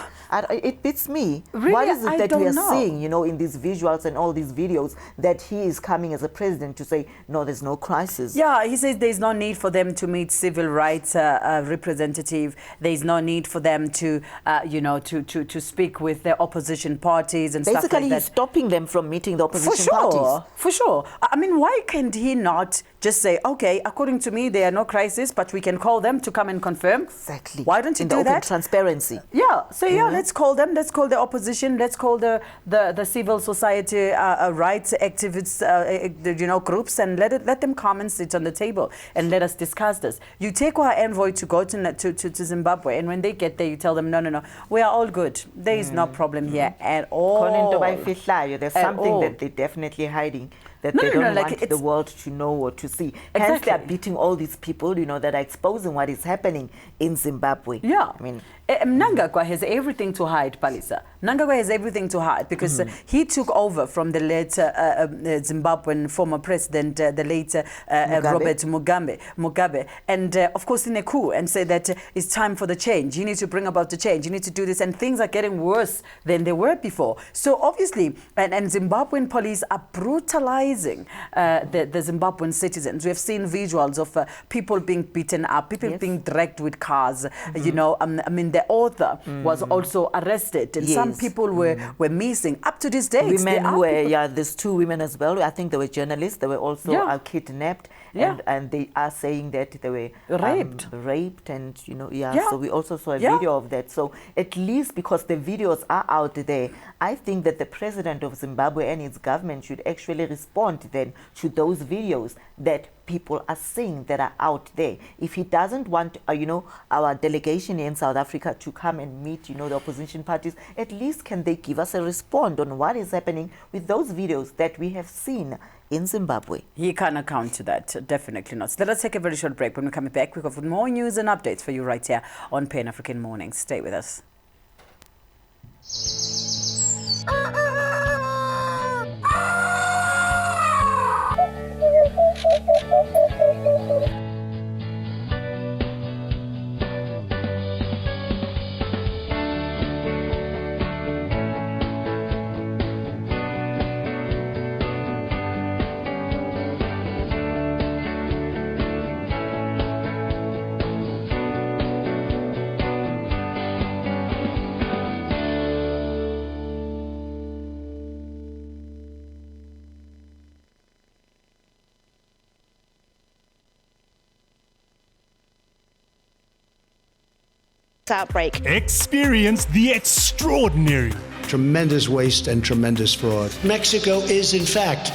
A: It beats me.
B: Really,
A: what is it that we are
B: know.
A: seeing, you know, in these visuals and all these videos, that he is coming as a president to say, no, there's no crisis?
B: Yeah, he says there's no need for them to meet civil rights representative. There's no need for them to, you know, to speak with the opposition parties and
A: Basically,
B: stuff like that.
A: he's stopping them from meeting the opposition parties.
B: For sure. I mean, why can't he not just say, okay, according to me, there are no crisis, but we can call them to come and confirm?
A: Exactly.
B: Why don't you do that?
A: Transparency.
B: Yeah. So yeah, let's call them. Let's call the opposition. Let's call the civil society rights activists, you know, groups, and let them come and sit on the table and let us discuss this. You take our envoy to go to Zimbabwe, and when they get there, you tell them, no, we are all good. There is no problem here at all.
A: There's something that they're definitely hiding, that they don't want the world to know or to see. Hence, they are beating all these people, you know, that are exposing what is happening in Zimbabwe.
B: Yeah.
A: I mean,
B: Mnangagwa has everything to hide, Palisa. Mnangagwa has everything to hide because he took over from the late Zimbabwean former president, the late Robert Mugabe, and of course in a coup, and said that it's time for the change. You need to bring about the change. You need to do this, and things are getting worse than they were before. So obviously, and Zimbabwean police are brutalizing the Zimbabwean citizens. We have seen visuals of people being beaten up, people being dragged with cars. You know, I mean, the author was also arrested, and some people were missing up to this day.
A: Women who were, there's 2 women as well. I think they were journalists. They were also kidnapped, and they are saying that they were raped, and you know, so we also saw a video of that. So at least because the videos are out there, I think that the president of Zimbabwe and its government should actually respond then to those videos that people are seeing that are out there. If he doesn't want, you know, our delegation in South Africa to come and meet, you know, the opposition parties, at least can they give us a response on what is happening with those videos that we have seen in Zimbabwe.
B: He can't account to that, definitely not. So let us take a very short break. When we come back, we've got more news and updates for you right here on Pan African Morning. Stay with us.
N: Outbreak.
F: Experience the extraordinary.
O: Tremendous waste and tremendous fraud. Mexico is, in fact,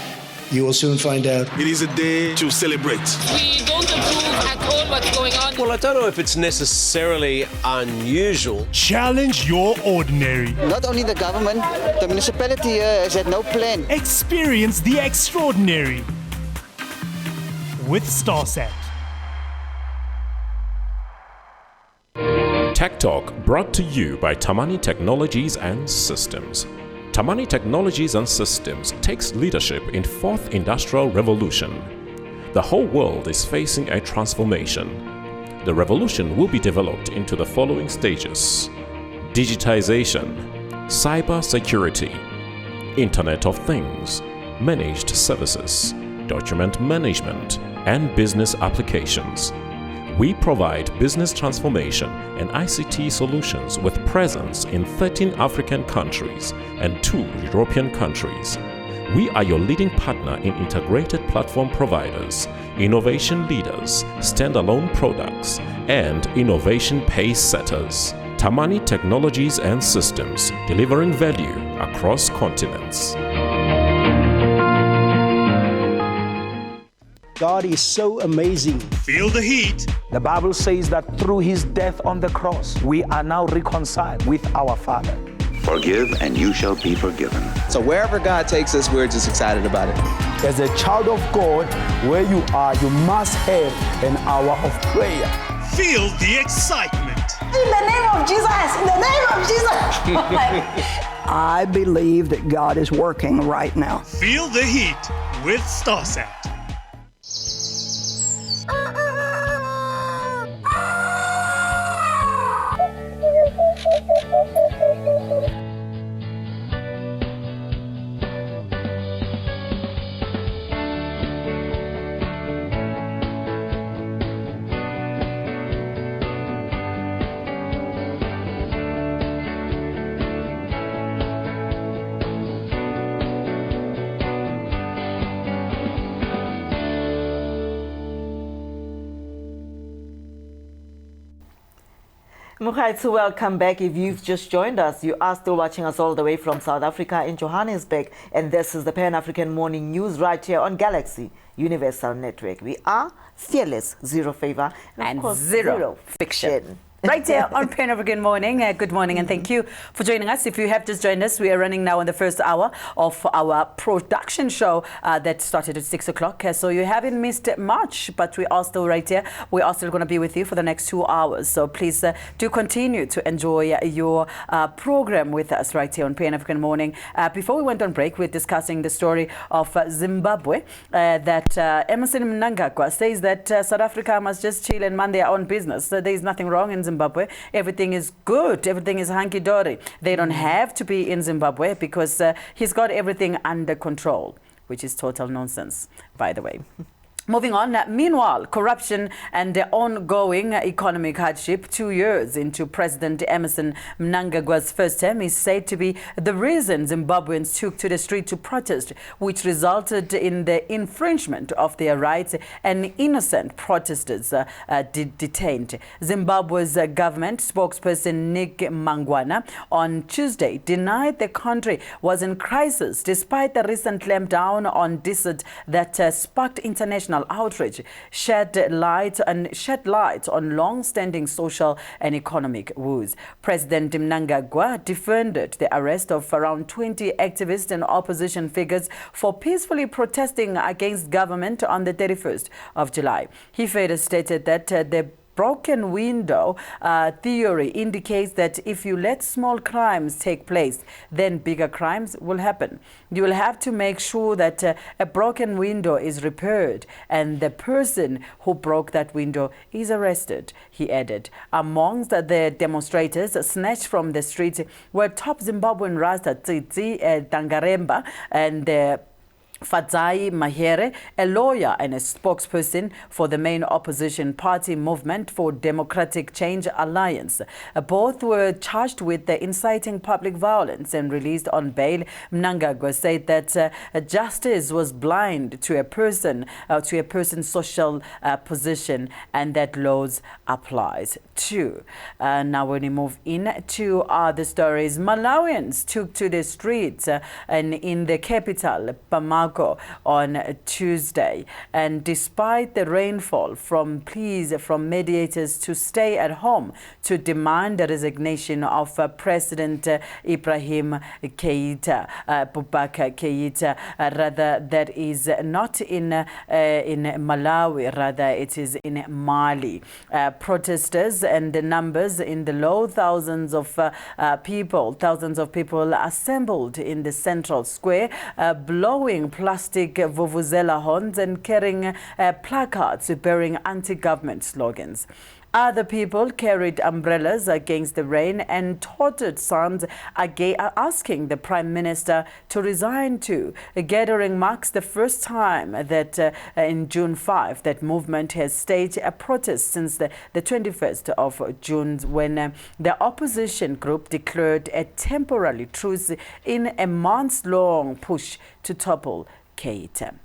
O: you will soon find out.
P: It is a day to celebrate.
Q: We don't approve at all what's going on.
R: Well, I don't know if it's necessarily unusual.
F: Challenge your ordinary.
S: Not only the government, the municipality here has had no plan.
F: Experience the extraordinary with StarSat.
T: Tech Talk brought to you by Tamani Technologies and Systems. Tamani Technologies and Systems takes leadership in fourth industrial revolution. The whole world is facing a transformation. The revolution will be developed into the following stages: digitization, cyber security, Internet of Things, managed services, document management, and business applications. We provide business transformation and ICT solutions with presence in 13 African countries and 2 European countries. We are your leading partner in integrated platform providers, innovation leaders, standalone products, and innovation pace setters. Tamani Technologies and Systems, delivering value across continents.
U: God is so amazing.
F: Feel the heat.
U: The Bible says that through his death on the cross, we are now reconciled with our Father.
V: Forgive and you shall be forgiven.
W: So wherever God takes us, we're just excited about it.
U: As a child of God, where you are, you must have an hour of prayer.
F: Feel the excitement.
X: In the name of Jesus, in the name of Jesus.
Y: I believe that God is working right now.
F: Feel the heat with StarSat.
A: Mukhai, welcome back. If you've just joined us, you are still watching us all the way from South Africa in Johannesburg, and this is the Pan-African Morning News right here on Galaxy Universal Network. We are fearless, zero favor,
B: and
A: of course,
B: zero fiction. Right here on Pan African Morning. Good morning and thank you for joining us. If you have just joined us, we are running now in the first hour of our production show that started at 6 o'clock. So you haven't missed much, but we are still right here. We are still going to be with you for the next 2 hours. So please do continue to enjoy your program with us right here on Pan African Morning. Before we went on break, we're discussing the story of Zimbabwe, that Emmerson Mnangagwa says that South Africa must just chill and mind their own business. So there is nothing wrong in Zimbabwe. Everything is good. Everything is hunky-dory. They don't have to be in Zimbabwe because he's got everything under control, which is total nonsense, by the way. Moving on, meanwhile, corruption and the ongoing economic hardship 2 years into President Emmerson Mnangagwa's first term is said to be the reason Zimbabweans took to the street to protest, which resulted in the infringement of their rights and innocent protesters detained. Zimbabwe's government spokesperson Nick Mangwana on Tuesday denied the country was in crisis despite the recent clampdown on dissent that sparked international national outrage shed light on long-standing social and economic woes. President Mnangagwa defended the arrest of around 20 activists and opposition figures for peacefully protesting against government on the 31st of July. He further stated that the broken window theory indicates that if you let small crimes take place, then bigger crimes will happen. You will have to make sure that a broken window is repaired and the person who broke that window is arrested, he added. Amongst the demonstrators snatched from the streets were top Zimbabwean Rasta Tsitsi Dangaremba and Fadzai Mahere, a lawyer and a spokesperson for the main opposition party Movement for Democratic Change Alliance. Both were charged with inciting public violence and released on bail. Mnangagwa said that justice was blind to a person's social position and that laws applies too. Now when we move into other stories, Malawians took to the streets and in the capital, Bamako, on Tuesday, and despite the rainfall, from pleas from mediators to stay at home to demand the resignation of President Ibrahim Keita, Boubacar Keita, rather that is not in Malawi, rather it is in Mali. Protesters and the numbers in the low thousands of people assembled in the central square, blowing plastic vuvuzela horns and carrying placards bearing anti-government slogans. Other people carried umbrellas against the rain and touted signs asking the Prime Minister to resign too. A gathering marks the first time that in June 5 that movement has staged a protest since the 21st of June when the opposition group declared a temporary truce in a months-long push to topple Keita.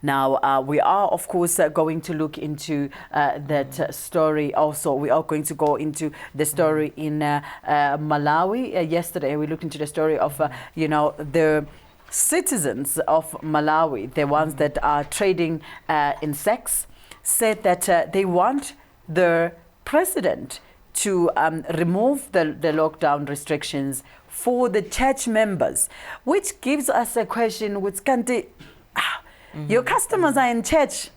B: Now, we are, of course, going to look into that story also. We are going to go into the story in Malawi. Yesterday, we looked into the story of, the citizens of Malawi, the ones that are trading in sex, said that they want the president to remove the lockdown restrictions for the church members, which gives us a question, which can't your customers are in church.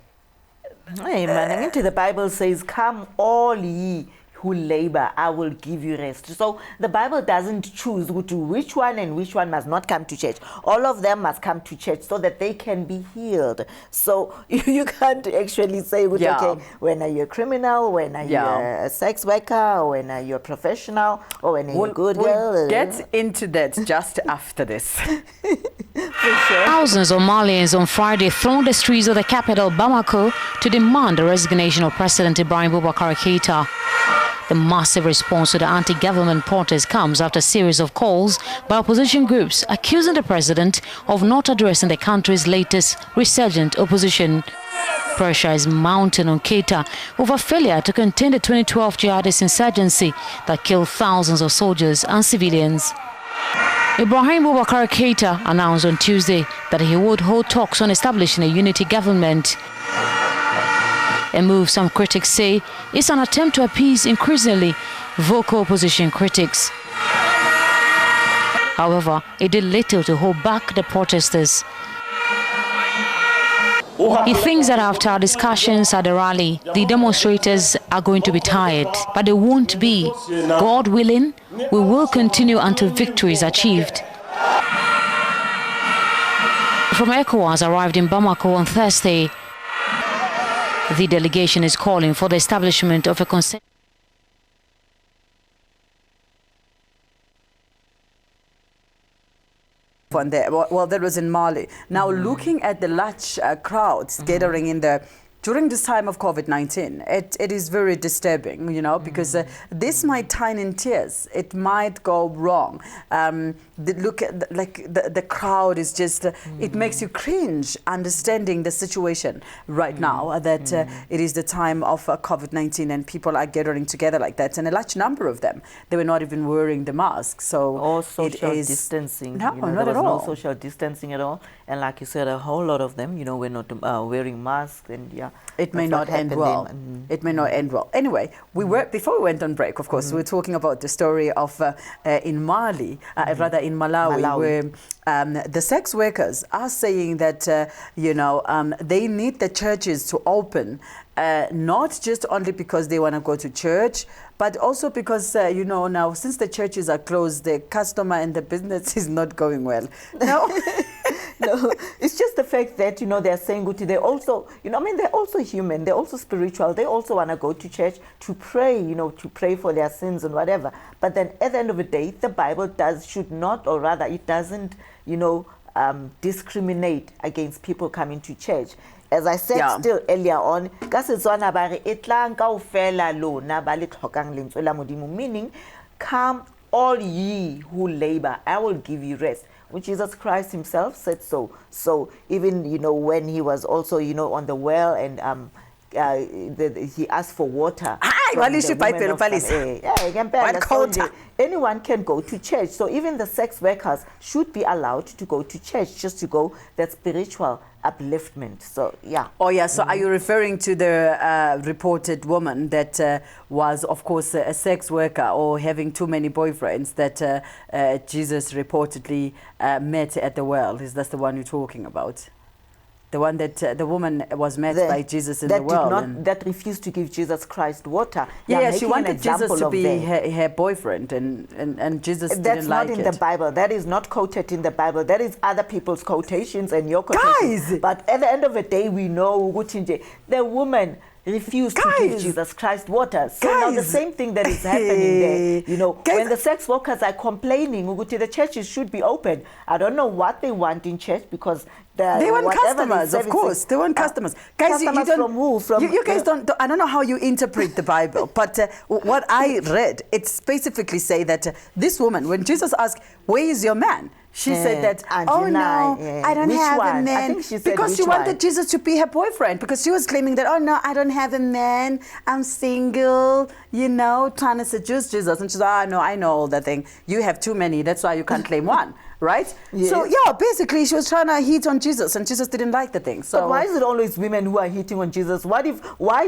A: Hey, man, the Bible says, come all ye who labor, I will give you rest. So the Bible doesn't choose which one and which one must not come to church. All of them must come to church so that they can be healed. So you can't actually say, okay, when are you a criminal, when are you a sex worker, or when are you a professional, or when are you a good girl?
B: We'll get into that just after this.
C: Thousands of Malians on Friday thronged the streets of the capital, Bamako, to demand the resignation of President Ibrahim Boubacar Keita. The massive response to the anti-government protest comes after a series of calls by opposition groups accusing the president of not addressing the country's latest resurgent opposition. Pressure is mounting on Keita over failure to contain the 2012 jihadist insurgency that killed thousands of soldiers and civilians. Ibrahim Boubacar Keita announced on Tuesday that he would hold talks on establishing a unity government. A move some critics say is an attempt to appease increasingly vocal opposition critics. However, it did little to hold back the protesters. He thinks that after discussions at the rally, the demonstrators are going to be tired, but they won't be. God willing, we will continue until victory is achieved. From ECOWAS arrived in Bamako on Thursday. The delegation is calling for the establishment of a consent.
B: Well, that was in Mali. Now, looking at the large crowds gathering in the during this time of COVID-19, it is very disturbing, you know, because this might turn in tears. It might go wrong. Look at the crowd is just, it makes you cringe understanding the situation right now, that it is the time of COVID-19 and people are gathering together like that. And a large number of them, they were not even wearing the mask. So
A: or social distancing.
B: No,
A: you know,
B: not
A: there
B: at
A: was
B: all.
A: no social distancing at all. And like you said, a whole lot of them, you know, were not wearing masks, and
B: it may not end well. It may not end well. Anyway, we were, before we went on break, of course, we were talking about the story of in Mali, rather in Malawi, where the sex workers are saying that, you know, they need the churches to open, not just only because they want to go to church, but also because, you know, now since the churches are closed, the customer and the business is not going well. No.
A: No, it's just the fact that, you know, they're saying good. They also, you know, I mean, they're also human. They're also spiritual. They also want to go to church to pray, you know, to pray for their sins and whatever. But then at the end of the day, the Bible should not, or rather it doesn't, you know, discriminate against people coming to church. As I said still earlier on, meaning, come all ye who labor, I will give you rest. When Jesus Christ himself said so. So even, you know, when he was also, you know, on the well and he asked for water. Anyone can go to church. So even the sex workers should be allowed to go to church, just to go that spiritual upliftment. So yeah.
B: Oh yeah. So are you referring to the reported woman that was, of course, a sex worker or having too many boyfriends that Jesus reportedly met at the well? Is that the one you're talking about? The one that the woman was met by Jesus in the well.
A: That refused to give Jesus Christ water.
B: Yeah, she wanted Jesus to be her boyfriend, and Jesus didn't like it.
A: That's not in the Bible. That is not quoted in the Bible. That is other people's quotations and your quotations. Guys! But at the end of the day, we know the woman refused to give Jesus Christ water. So now the same thing that is happening there, you know, when the sex workers are complaining, the churches should be open. I don't know what they want in church, because they want customers,
B: of course. They want customers. Guys,
A: customers
B: you don't,
A: from who? From
B: you guys don't, I don't know how you interpret the Bible, but what I read, it specifically say that this woman, when Jesus asked, where is your man? She said that, oh no, I don't have a man.
A: I think she said
B: because she wanted Jesus to be her boyfriend, because she was claiming that, oh no, I don't have a man, I'm single, you know, trying to seduce Jesus. And she's like, oh no, I know all that thing. You have too many, that's why you can't claim one. Right? Yes. So yeah, basically she was trying to hit on Jesus, and Jesus didn't like the thing. So
A: but why is it always women who are hitting on Jesus? Why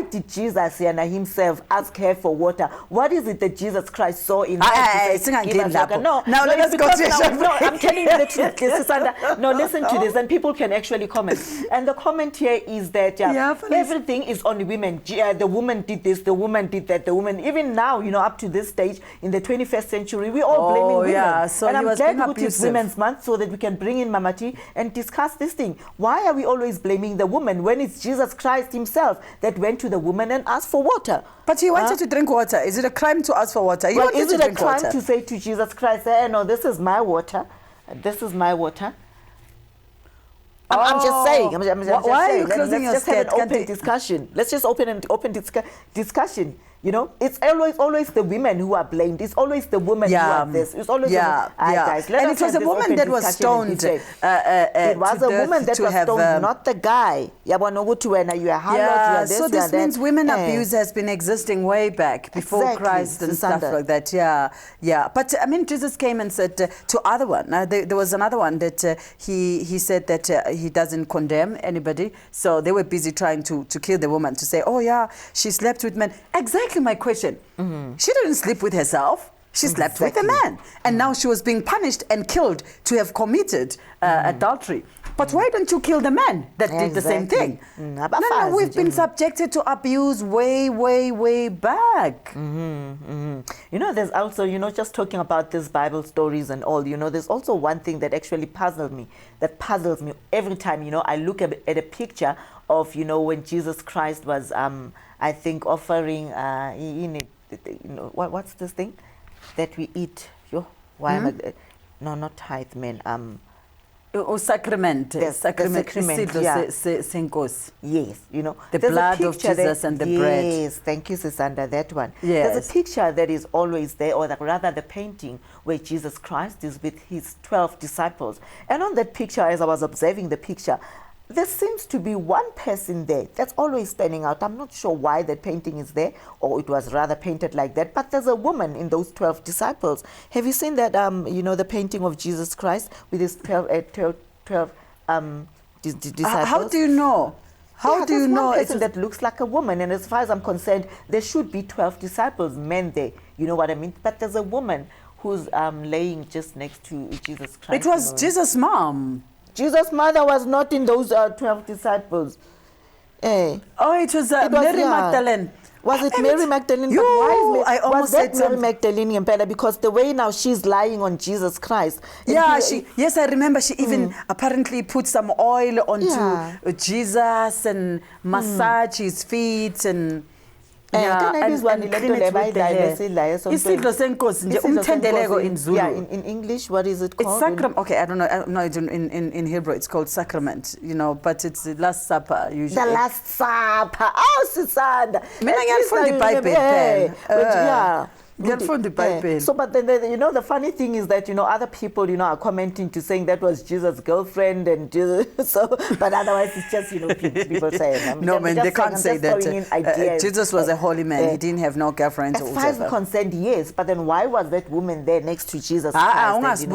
A: did Jesus himself ask her for water? What is it that Jesus Christ saw in her?
B: No, let's go to
A: no, I'm telling you the truth, Susanna. No, listen to this, and people can actually comment. And the comment here is that everything is on women. The woman did this, the woman did that, the woman. Even now, you know, up to this stage in the 21st century, we're all blaming women.
B: Yeah, so
A: and I'm glad
B: it's
A: Women's Month, so that we can bring in Mama T and discuss this thing. Why are we always blaming the woman when it's Jesus Christ himself that went to the woman and asked for water?
B: But he wanted to drink water. Is it a crime to ask for water?
A: Is it a crime to say to Jesus Christ, hey, no, this is my water. This is my water. I'm just saying. I'm just
B: why
A: saying.
B: Are you closing your
A: Let's just have an open discussion. Let's just open discussion. You know, it's always the women who are blamed. It's always the women who are this. It's always guys.
B: And it was a woman that was stoned.
A: It was a woman that was stoned, not the guy.
B: So this means women abuse has been existing way back before Christ and stuff like that. Yeah. But I mean, Jesus came and said to other one. There was another one that he said that he doesn't condemn anybody. So they were busy trying to kill the woman, to say, oh yeah, she slept with men. Exactly my question. She didn't sleep with herself. She slept with a man. And now she was being punished and killed to have committed adultery. But why don't you kill the man that did the same thing? No, we've been subjected to abuse way back.
A: You know, there's also, you know, just talking about these Bible stories and all, you know, there's also one thing that actually puzzles me every time, you know, I look at a picture of, you know, when Jesus Christ was, I think, offering, you know, what's this thing that we eat? Why am I, no, not tithe, man.
B: Sacrament. Sacrament.
A: Yeah. Yes, you know.
B: The blood of Jesus and the bread.
A: Yes, thank you, Sisanda, that one.
B: Yes.
A: There's a picture that is always there, or rather the painting where Jesus Christ is with his 12 disciples. And on that picture, as I was observing the picture, there seems to be one person there that's always standing out. I'm not sure why that painting is there, or it was rather painted like that, but there's a woman in those 12 disciples. Have you seen that, you know, the painting of Jesus Christ with his 12 disciples?
B: How do you know? How do you know?
A: It's that looks like a woman, and as far as I'm concerned, there should be 12 disciples, men there. You know what I mean? But there's a woman who's laying just next to Jesus Christ.
B: It was Jesus' mom.
A: Jesus' mother was not in those 12 disciples.
B: Oh, it was Mary Magdalene.
A: Was it Mary Magdalene? But why is was that Mary Magdalene in Pella? Because the way now she's lying on Jesus Christ.
B: Yeah, yes, I remember she even apparently put some oil onto Jesus and massage his feet and...
A: Yeah, in English, what is it called?
B: It's sacrament. Okay, I don't know. No, in Hebrew, it's called sacrament, you know, but it's the Last Supper usually.
A: The Last Supper. Oh, Susanda. So, but then, you know, the funny thing is that, you know, other people, you know, are commenting to saying that was Jesus' girlfriend and Jesus, so, but otherwise it's just, you know, people saying.
B: No, man, they can't say that. Jesus was a holy man. He didn't have no girlfriends.
A: As far as I'm concerned, yes, but then why was that woman there next to Jesus Christ?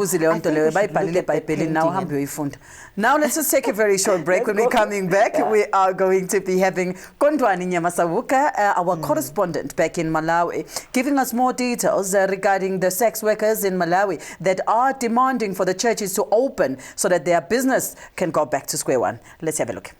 B: Now let's just take a very short break. When we're coming back, we are going to be having Kondwani Nyamasawuka, our correspondent back in Malawi, giving us more details regarding the sex workers in Malawi that are demanding for the churches to open so that their business can go back to square one. Let's have a look.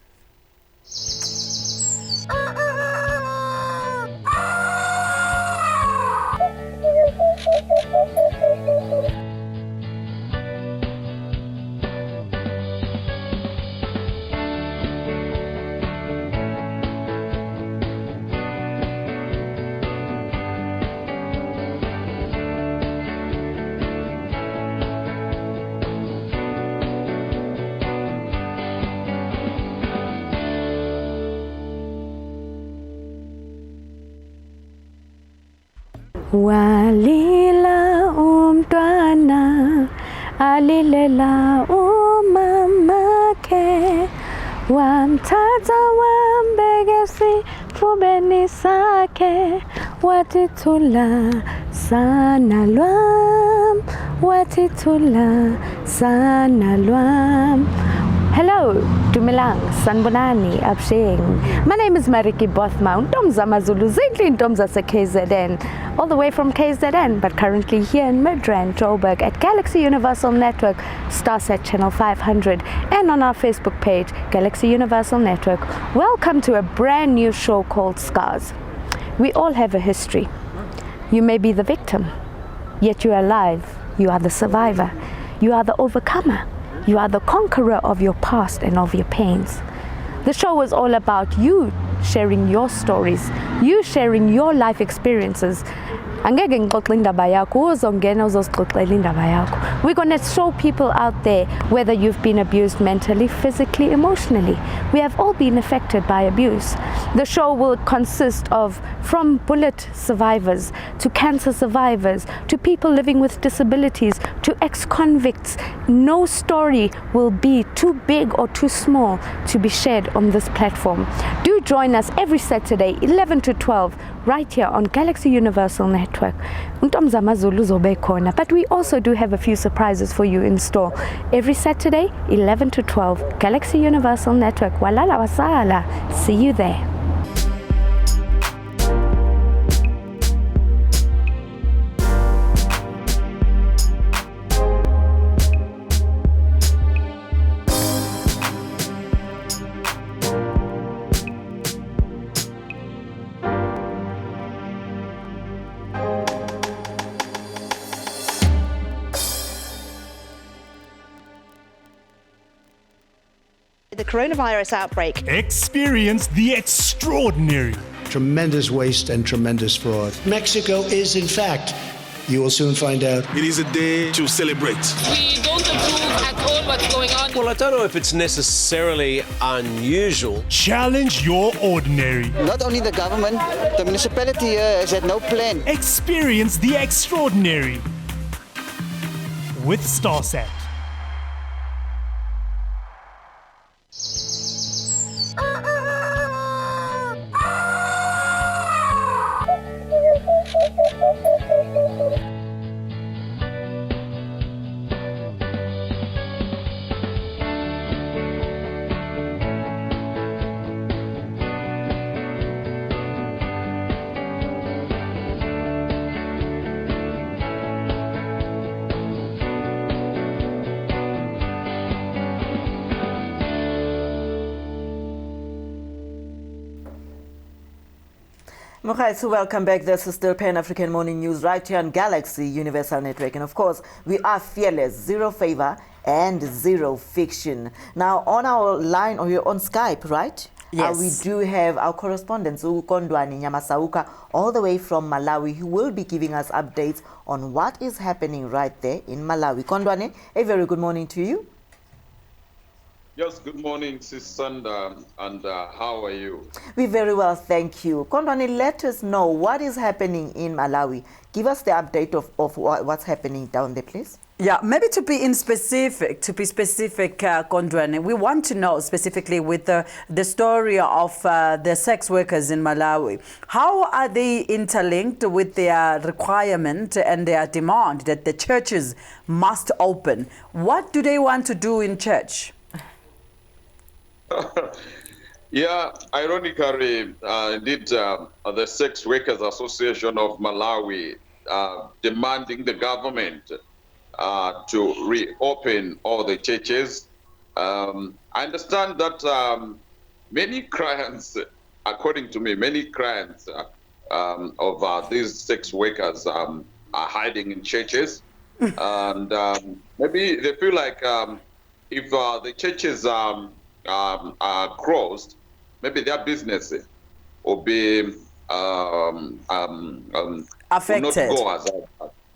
D: Walila umntwana alilela umamake wamthatha wambeka esifubeni sakhe wathi thula sana lwam wathi thula sana lwam. Hello, Dumilang, Sanbonani, Absheng. My name is Mariki Bothma, Ntomza Mazulu, Zindli Ntomza se KZN, all the way from KZN, but currently here in Midrand, Joburg, at Galaxy Universal Network, Starset Channel 500, and on our Facebook page, Galaxy Universal Network. Welcome to a brand new show called Scars. We all have a history. You may be the victim, yet you are alive. You are the survivor. You are the overcomer. You are the conqueror of your past and of your pains. The show is all about you sharing your stories, you sharing your life experiences. We're going to show people out there whether you've been abused mentally, physically, emotionally. We have all been affected by abuse. The show will consist of from bullet survivors to cancer survivors to people living with disabilities to ex-convicts. No story will be too big or too small to be shared on this platform. Do join us every Saturday 11 to 12 right here on Galaxy Universal Network. But we also do have a few surprises for you in store. Every Saturday 11 to 12 Galaxy Universal Network. Walala wasala. See you there.
E: The coronavirus outbreak.
F: Experience the extraordinary.
O: Tremendous waste and tremendous fraud. Mexico is, in fact, you will soon find out.
P: It is a day to celebrate.
Q: We don't approve at all what's going on.
R: Well, I don't know if it's necessarily unusual.
F: Challenge your ordinary.
S: Not only the government, the municipality here has had no plan.
F: Experience the extraordinary with StarSat.
A: So welcome back. This is still Pan-African Morning News right here on Galaxy Universal Network. And of course, we are fearless, zero favor and zero fiction. Now, on our line, or you're on Skype, right?
B: Yes.
A: We do have our correspondent, Kondwani Nyamasauka, all the way from Malawi, who will be giving us updates on what is happening right there in Malawi. Kondwani, a very good morning to you.
G: Yes, good morning, Sis Sanda, and how are you?
A: We're very well, thank you. Kondwani, let us know what is happening in Malawi. Give us the update of what's happening down there, please.
B: Yeah, maybe to be specific, Kondwani, we want to know specifically with the story of the sex workers in Malawi. How are they interlinked with their requirement and their demand that the churches must open? What do they want to do in church?
G: Yeah, ironically, indeed, the Sex Workers Association of Malawi demanding the government to reopen all the churches. I understand that many clients, according to me, many clients of these sex workers are hiding in churches. And maybe they feel like if the churches are closed, maybe their business will be
B: affected.
G: Will not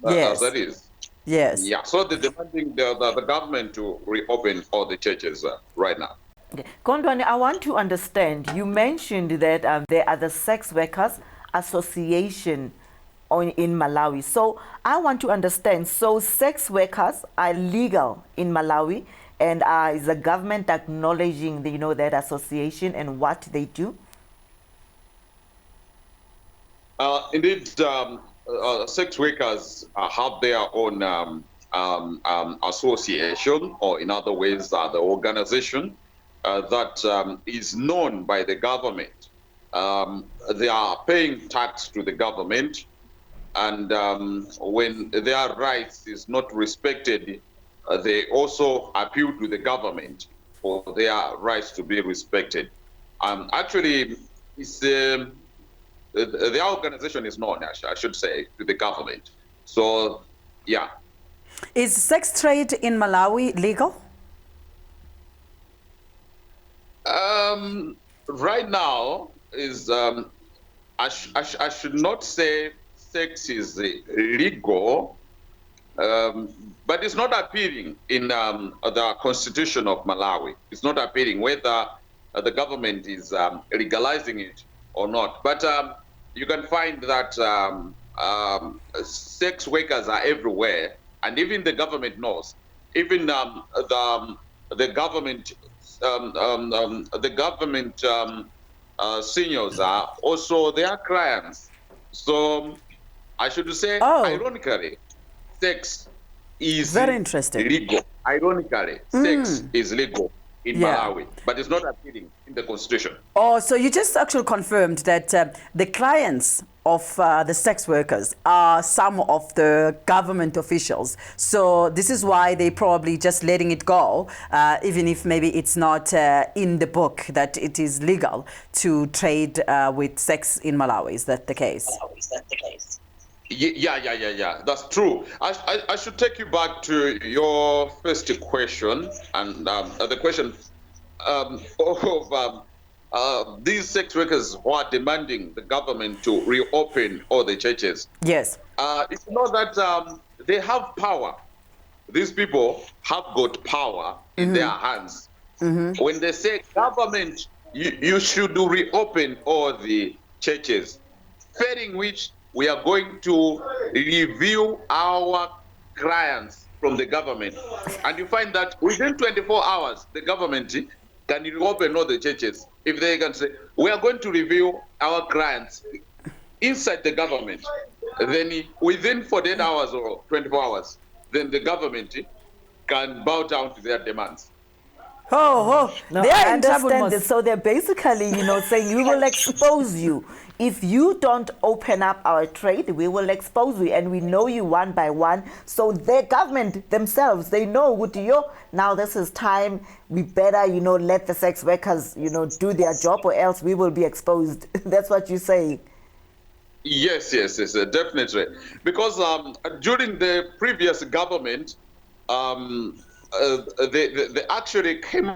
G: go as it is.
B: Yes.
G: Yeah. So they're demanding the government to reopen all the churches right now.
A: Okay. Kondwani, I want to understand. You mentioned that there are the Sex Workers Association in Malawi. So I want to understand. So sex workers are legal in Malawi, and is the government acknowledging that association and what they do?
G: Indeed, sex workers have their own association, or in other ways, the organization that is known by the government. They are paying tax to the government, and when their rights is not respected, they also appeal to the government for their rights to be respected. Actually, it's the organization is known, I should say, to the government. So, yeah.
B: Is sex trade in Malawi legal?
G: Right now, is I should not say sex is legal, but it's not appearing in the constitution of Malawi. It's not appearing whether the government is legalizing it or not. But you can find that sex workers are everywhere, and even the government knows. Even the government seniors are also their clients. So I should say, ironically, sex is
B: very interesting.
G: Legal. Ironically, sex is legal in Malawi, but it's not appearing in the constitution.
B: Oh, so you just actually confirmed that the clients of the sex workers are some of the government officials. So this is why they probably just letting it go, even if maybe it's not in the book that it is legal to trade with sex in Malawi. Is that the case?
G: Yeah. That's true. I should take you back to your first question, and the question of these sex workers who are demanding the government to reopen all the churches.
B: Yes.
G: You know that they have power these people have got power in their hands. When they say government, you should reopen all the churches, failing which we are going to review our clients from the government. And you find that within 24 hours, the government can reopen all the churches. If they can say, we are going to review our clients inside the government, then within 48 hours or 24 hours, then the government can bow down to their demands.
B: No,
A: they are I understand this. So they're basically, saying we will expose you. If you don't open up our trade, we will expose you, and we know you one by one. So the government themselves, they know, now this is time. We better, let the sex workers, do their job, or else we will be exposed. That's what you're saying.
G: Yes, definitely. Because during the previous government, they actually came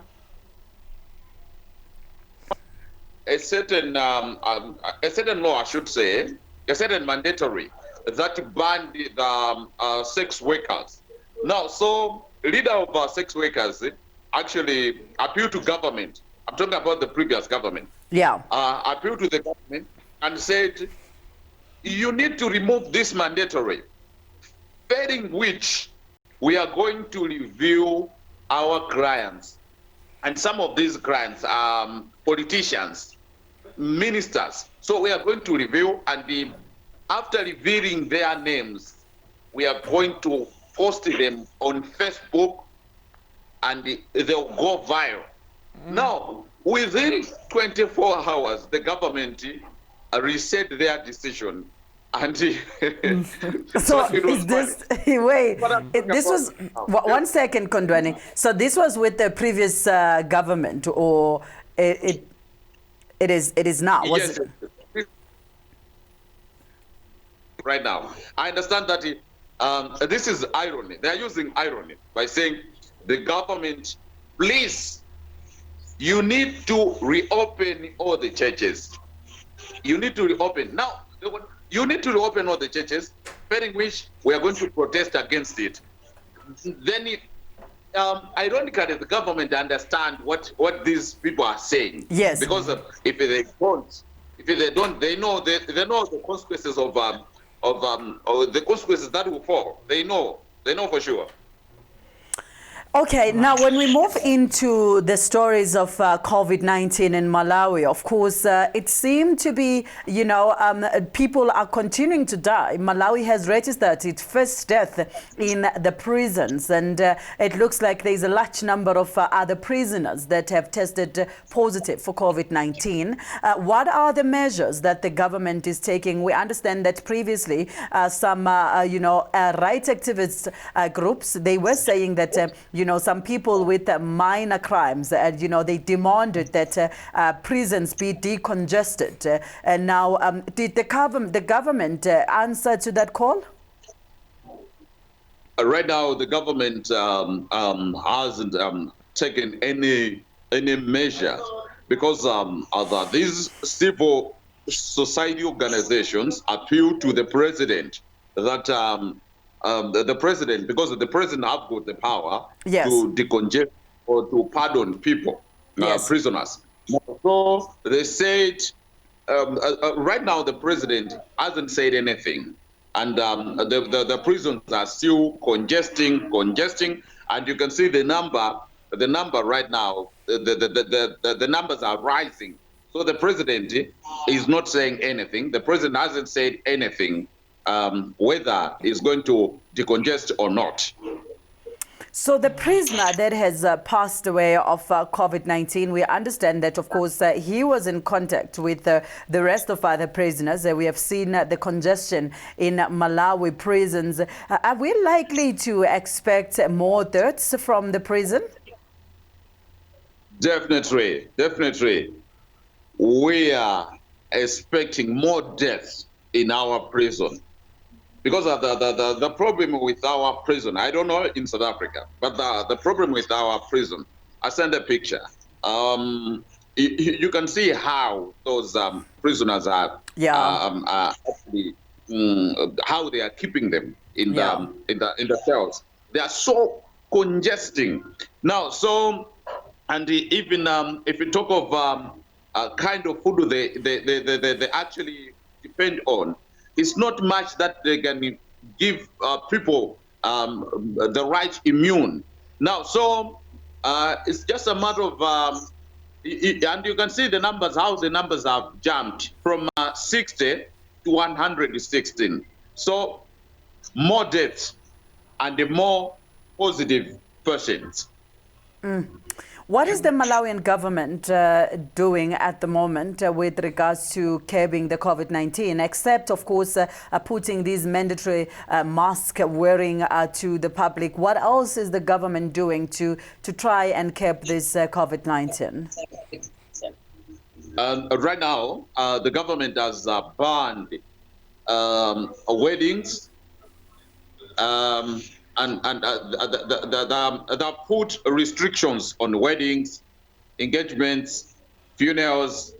G: a certain law, I should say, a certain mandatory that banned the sex workers. Now, so leader of sex workers actually appealed to government. I'm talking about the previous government.
B: Yeah.
G: Appealed to the government and said, you need to remove this mandatory, failing which we are going to review our clients. And some of these clients are politicians, ministers. So we are going to review, and after revealing their names, we are going to post them on Facebook, and they'll go viral. Now, within 24 hours, the government reset their decision. And
B: so is this wait? This was 1 second, Kondwani. So this was with the previous government, or it is now?
G: Yes, right now. I understand that this is irony. They are using irony by saying the government, please, you need to reopen all the churches. You need to reopen now. You need to reopen all the churches, failing which we are going to protest against it. Then, ironically, the government understand what these people are saying.
B: Yes.
G: Because if they don't, they know the consequences of the consequences that will fall. They know for sure.
B: Okay, now when we move into the stories of COVID-19 in Malawi, of course, it seemed to be, people are continuing to die. Malawi has registered its first death in the prisons, and it looks like there's a large number of other prisoners that have tested positive for COVID-19. What are the measures that the government is taking? We understand that previously some, rights activist groups, they were saying that, some people with minor crimes, they demanded that prisons be decongested. And now, did the government answer to that call?
G: Right now, the government hasn't taken any measure, because these civil society organizations appeal to the president that the president, because the president have got the power to decongest or to pardon people, prisoners. So they said, right now the president hasn't said anything, and the prisons are still congesting, and you can see the number right now. The numbers are rising. So the president is not saying anything. The president hasn't said anything. Whether it's going to decongest or not.
B: So the prisoner that has passed away of COVID-19, we understand that, of course, he was in contact with the rest of other prisoners. We have seen the congestion in Malawi prisons. Are we likely to expect more deaths from the prison?
G: Definitely. We are expecting more deaths in our prison. Because of the problem with our prison, I don't know in South Africa, but the problem with our prison, I sent a picture. You can see how those prisoners are actually how they are keeping them in the cells. They are so congesting. Now, so, and even if you talk of kind of food they actually depend on, it's not much that they can give people the right immune. Now, so it's just a matter of, and you can see the numbers, how the numbers have jumped from 60 to 116. So more deaths and the more positive patients.
B: What is the Malawian government doing at the moment with regards to curbing the COVID-19, except, of course, putting these mandatory mask wearing to the public? What else is the government doing to try and curb this COVID-19?
G: Right now, the government has banned weddings, and they put restrictions on weddings, engagements, funerals,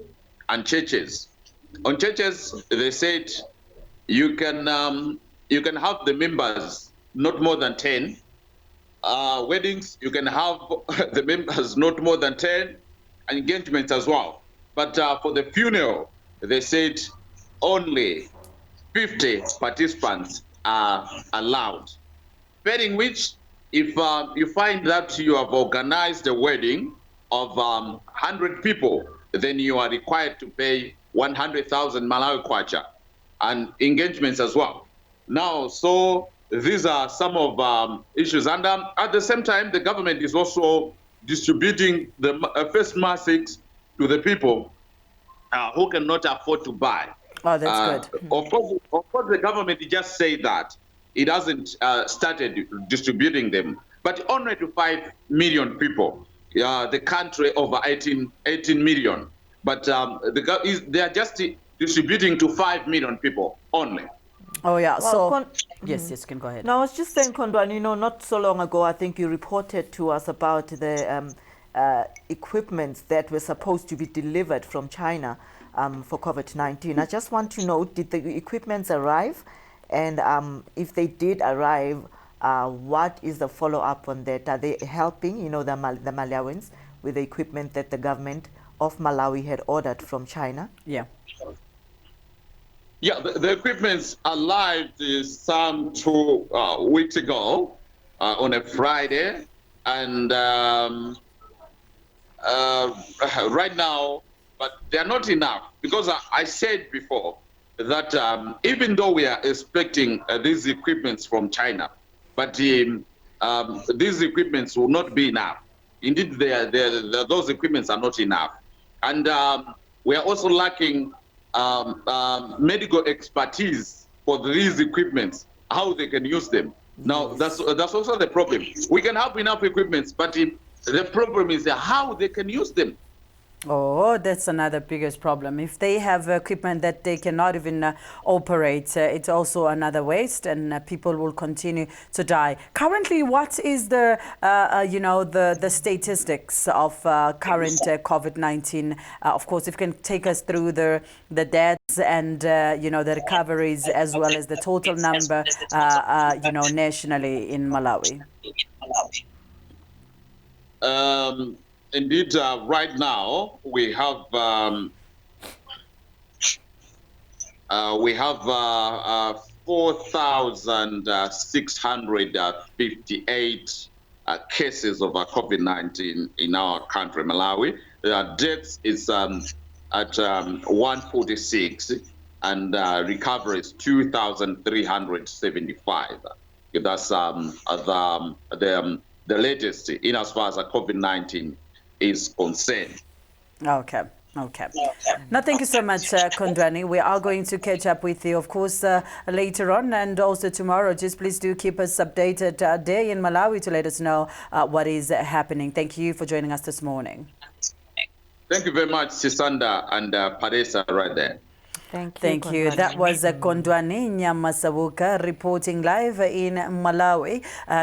G: and churches. On churches, they said you can have the members not more than 10. Weddings, you can have the members not more than 10, and engagements as well. But for the funeral, they said only 50 participants are allowed. Pairing which, if you find that you have organized a wedding of 100 people, then you are required to pay 100,000 Malawi kwacha, and engagements as well. Now, so these are some of issues. And at the same time, the government is also distributing the face masks to the people who cannot afford to buy.
B: Oh, that's good.
G: Of course, the government just say that. It hasn't started distributing them, but only to 5 million people. The country over 18 million, but they are just distributing to 5 million people only.
B: Oh yeah.
A: Well,
B: so yes, you can go ahead.
A: No, I was just saying, Kondwani, you know, not so long ago, I think you reported to us about the equipments that were supposed to be delivered from China for COVID-19. I just want to know, did the equipments arrive? And if they did arrive, what is the follow-up on that? Are they helping, you know, the Malawians with the equipment that the government of Malawi had ordered from China?
B: Yeah.
G: Yeah, the equipments arrived some 2 weeks ago on a Friday, and right now, but they're not enough, because I said before that even though we are expecting these equipments from China, but these equipments will not be enough. Indeed, those equipments are not enough. And we are also lacking medical expertise for these equipments, how they can use them. Now, that's also the problem. We can have enough equipments, but the problem is how they can use them.
B: Oh, that's another biggest problem. If they have equipment that they cannot even operate, it's also another waste, and people will continue to die. Currently, what is the the statistics of current COVID-19? Of course, if you can take us through the deaths and the recoveries, as well as the total number nationally in Malawi.
G: Indeed, right now we have 4,658 cases of COVID-19 in our country, Malawi. Deaths is at 146, and recovery is 2,375. That's the latest in as far as COVID-19 is concerned.
B: Okay. Now, thank you so much, Kondwani. We are going to catch up with you, of course, later on, and also tomorrow. Just please do keep us updated day in Malawi to let us know what is happening. Thank you for joining us this morning.
G: Thank you very much, Sisanda and Padesa right there.
B: Thank you. That was Kondwani Nyamasabuka reporting live in Malawi,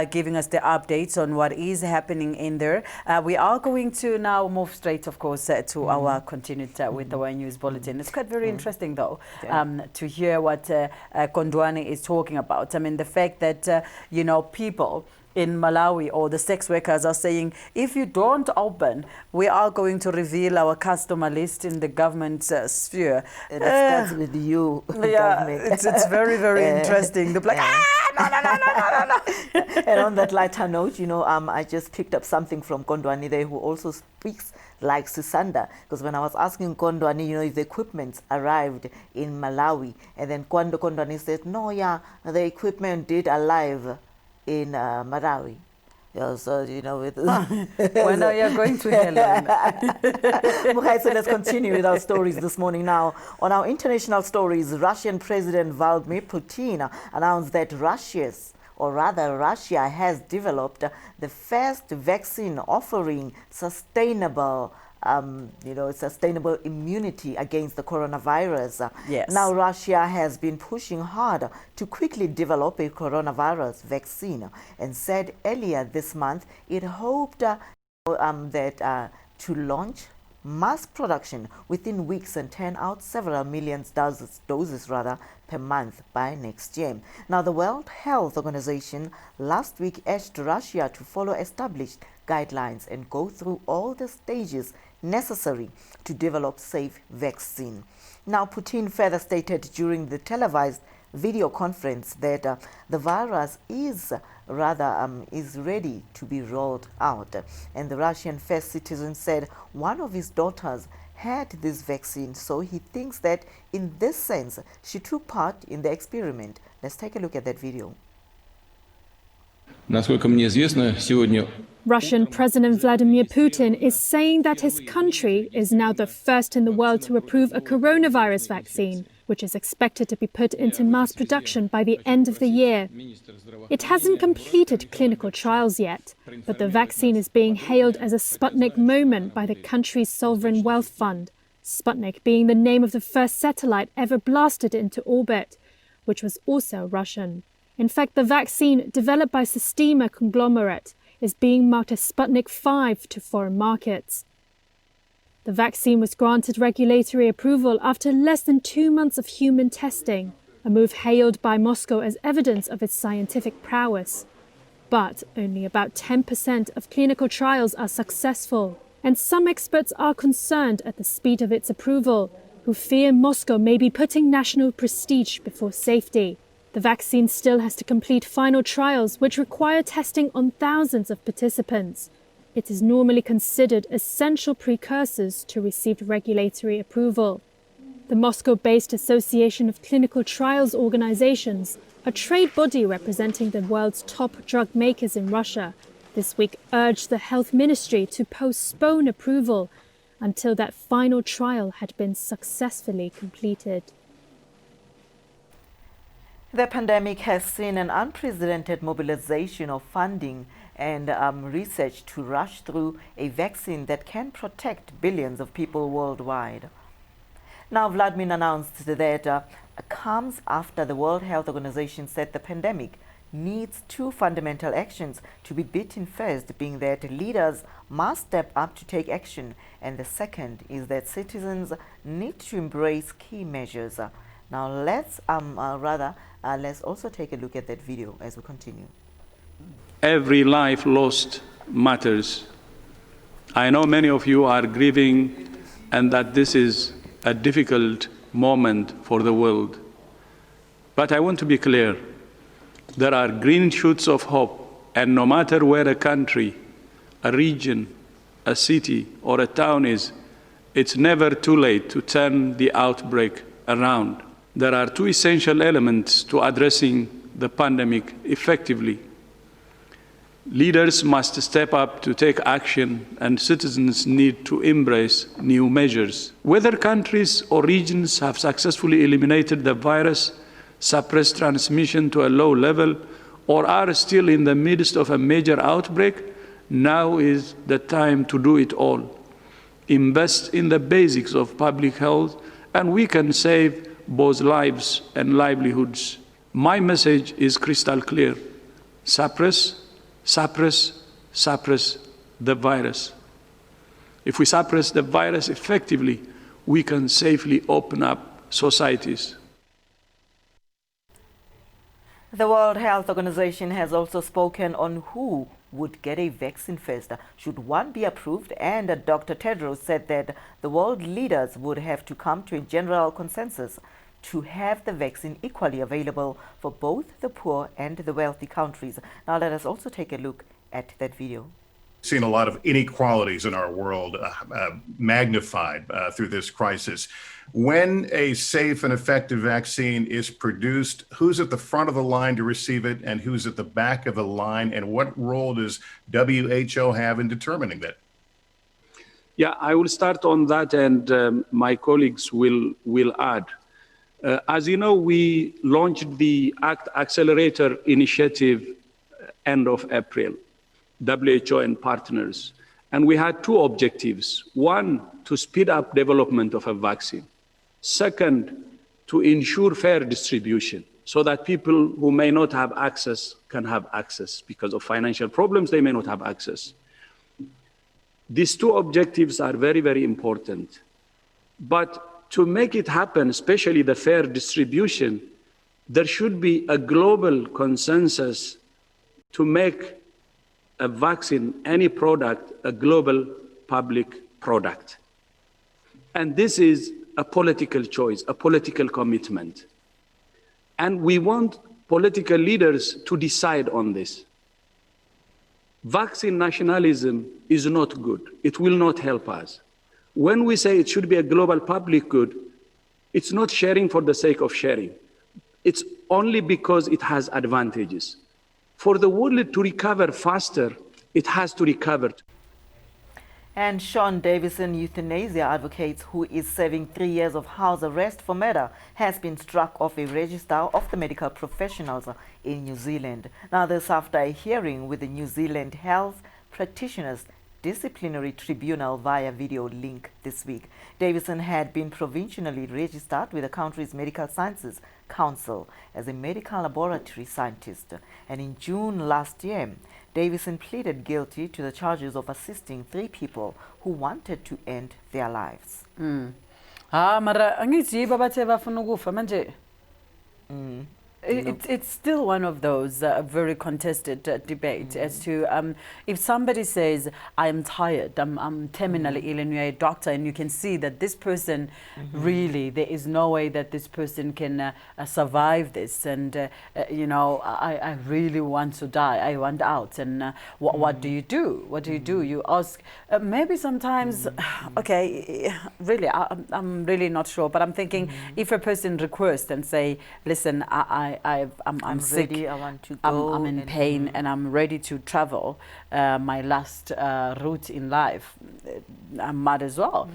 B: giving us the updates on what is happening in there. We are going to now move straight, of course, to our continued with our news bulletin. It's quite very interesting, though, to hear what Kondwani is talking about. I mean, the fact that, people in Malawi, or the sex workers are saying, if you don't open, we are going to reveal our customer list in the government sphere.
A: And it starts with you, government.
B: It's very, very interesting. They're like, no.
A: And on that lighter note, I just picked up something from Kondwani there, who also speaks like Susanda, because when I was asking Kondwani, if the equipment arrived in Malawi, and then Kondwani said, no, the equipment did arrive in Malawi. So, with
B: when are you going to Helen?
A: Okay, so let's continue with our stories this morning. Now, on our international stories, Russian President Vladimir Putin announced that Russia has developed the first vaccine offering sustainable immunity against the coronavirus.
B: Yes.
A: Now, Russia has been pushing hard to quickly develop a coronavirus vaccine, and said earlier this month it hoped to launch mass production within weeks and turn out several million doses per month by next year. Now, the World Health Organization last week urged Russia to follow established guidelines and go through all the stages necessary to develop safe vaccine. Now, Putin further stated during the televised video conference that the virus is ready to be rolled out. And the Russian first citizen said one of his daughters had this vaccine, so he thinks that in this sense she took part in the experiment. Let's take a look at that video.
H: Russian President Vladimir Putin is saying that his country is now the first in the world to approve a coronavirus vaccine, which is expected to be put into mass production by the end of the year. It hasn't completed clinical trials yet, but the vaccine is being hailed as a Sputnik moment by the country's sovereign wealth fund, Sputnik being the name of the first satellite ever blasted into orbit, which was also Russian. In fact, the vaccine, developed by Sistema conglomerate, is being marked as Sputnik 5 to foreign markets. The vaccine was granted regulatory approval after less than 2 months of human testing, a move hailed by Moscow as evidence of its scientific prowess. But only about 10% of clinical trials are successful, and some experts are concerned at the speed of its approval, who fear Moscow may be putting national prestige before safety. The vaccine still has to complete final trials, which require testing on thousands of participants. It is normally considered essential precursors to receive regulatory approval. The Moscow-based Association of Clinical Trials Organizations, a trade body representing the world's top drug makers in Russia, this week urged the health ministry to postpone approval until that final trial had been successfully completed.
A: The pandemic has seen an unprecedented mobilization of funding and research to rush through a vaccine that can protect billions of people worldwide. Now, Vladimir announced that comes after the World Health Organization said the pandemic needs two fundamental actions to be beaten. First being that leaders must step up to take action, and the second is that citizens need to embrace key measures. Now, let's also take a look at that video as we continue.
J: Every life lost matters. I know many of you are grieving and that this is a difficult moment for the world. But I want to be clear. There are green shoots of hope, and no matter where a country, a region, a city, or a town is, it's never too late to turn the outbreak around. There are two essential elements to addressing the pandemic effectively. Leaders must step up to take action, and citizens need to embrace new measures. Whether countries or regions have successfully eliminated the virus, suppressed transmission to a low level, or are still in the midst of a major outbreak, now is the time to do it all. Invest in the basics of public health, and we can save both lives and livelihoods. My message is crystal clear. Suppress the virus. If we suppress the virus effectively, we can safely open up societies.
A: The World Health Organization has also spoken on who would get a vaccine first, should one be approved, and Dr. Tedros said that the world leaders would have to come to a general consensus to have the vaccine equally available for both the poor and the wealthy countries. Now let us also take a look at that video.
I: Seen a lot of inequalities in our world magnified through this crisis. When a safe and effective vaccine is produced, who's at the front of the line to receive it and who's at the back of the line, and what role does WHO have in determining that?
J: Yeah, I will start on that, and my colleagues will add. As you know, we launched the ACT Accelerator initiative end of April, WHO and partners. And we had two objectives. One, to speed up development of a vaccine. Second, to ensure fair distribution so that people who may not have access can have access. Because of financial problems, they may not have access. These two objectives are very, very important. But to make it happen, especially the fair distribution, there should be a global consensus to make a vaccine, any product, a global public product. And this is a political choice, a political commitment. And we want political leaders to decide on this. Vaccine nationalism is not good. It will not help us. When we say it should be a global public good, it's not sharing for the sake of sharing. It's only because it has advantages. For the world to recover faster, it has to recover.
A: And Sean Davison, euthanasia advocate who is serving 3 years of house arrest for murder, has been struck off a register of the medical professionals in New Zealand. Now this after a hearing with the New Zealand Health Practitioners Disciplinary Tribunal via video link this week. Davison had been provisionally registered with the country's Medical Sciences Council as a medical laboratory scientist. And in June last year, Davison pleaded guilty to the charges of assisting 3 people who wanted to end their lives.
B: Mara angithi bathe bafuna ukufa manje. It's still one of those very contested debates as to if somebody says, I'm tired, I'm terminally ill, and you're a doctor and you can see that this person really, there is no way that this person can survive this, and you know, I really want to die, I want out, and what do you do? What do you do? You ask, maybe sometimes, okay, really, I'm really not sure, but I'm thinking if a person requests and say, listen, I'm sick,
A: ready, I want to go,
B: I'm in pain, and I'm ready to travel my last route in life, I might as well.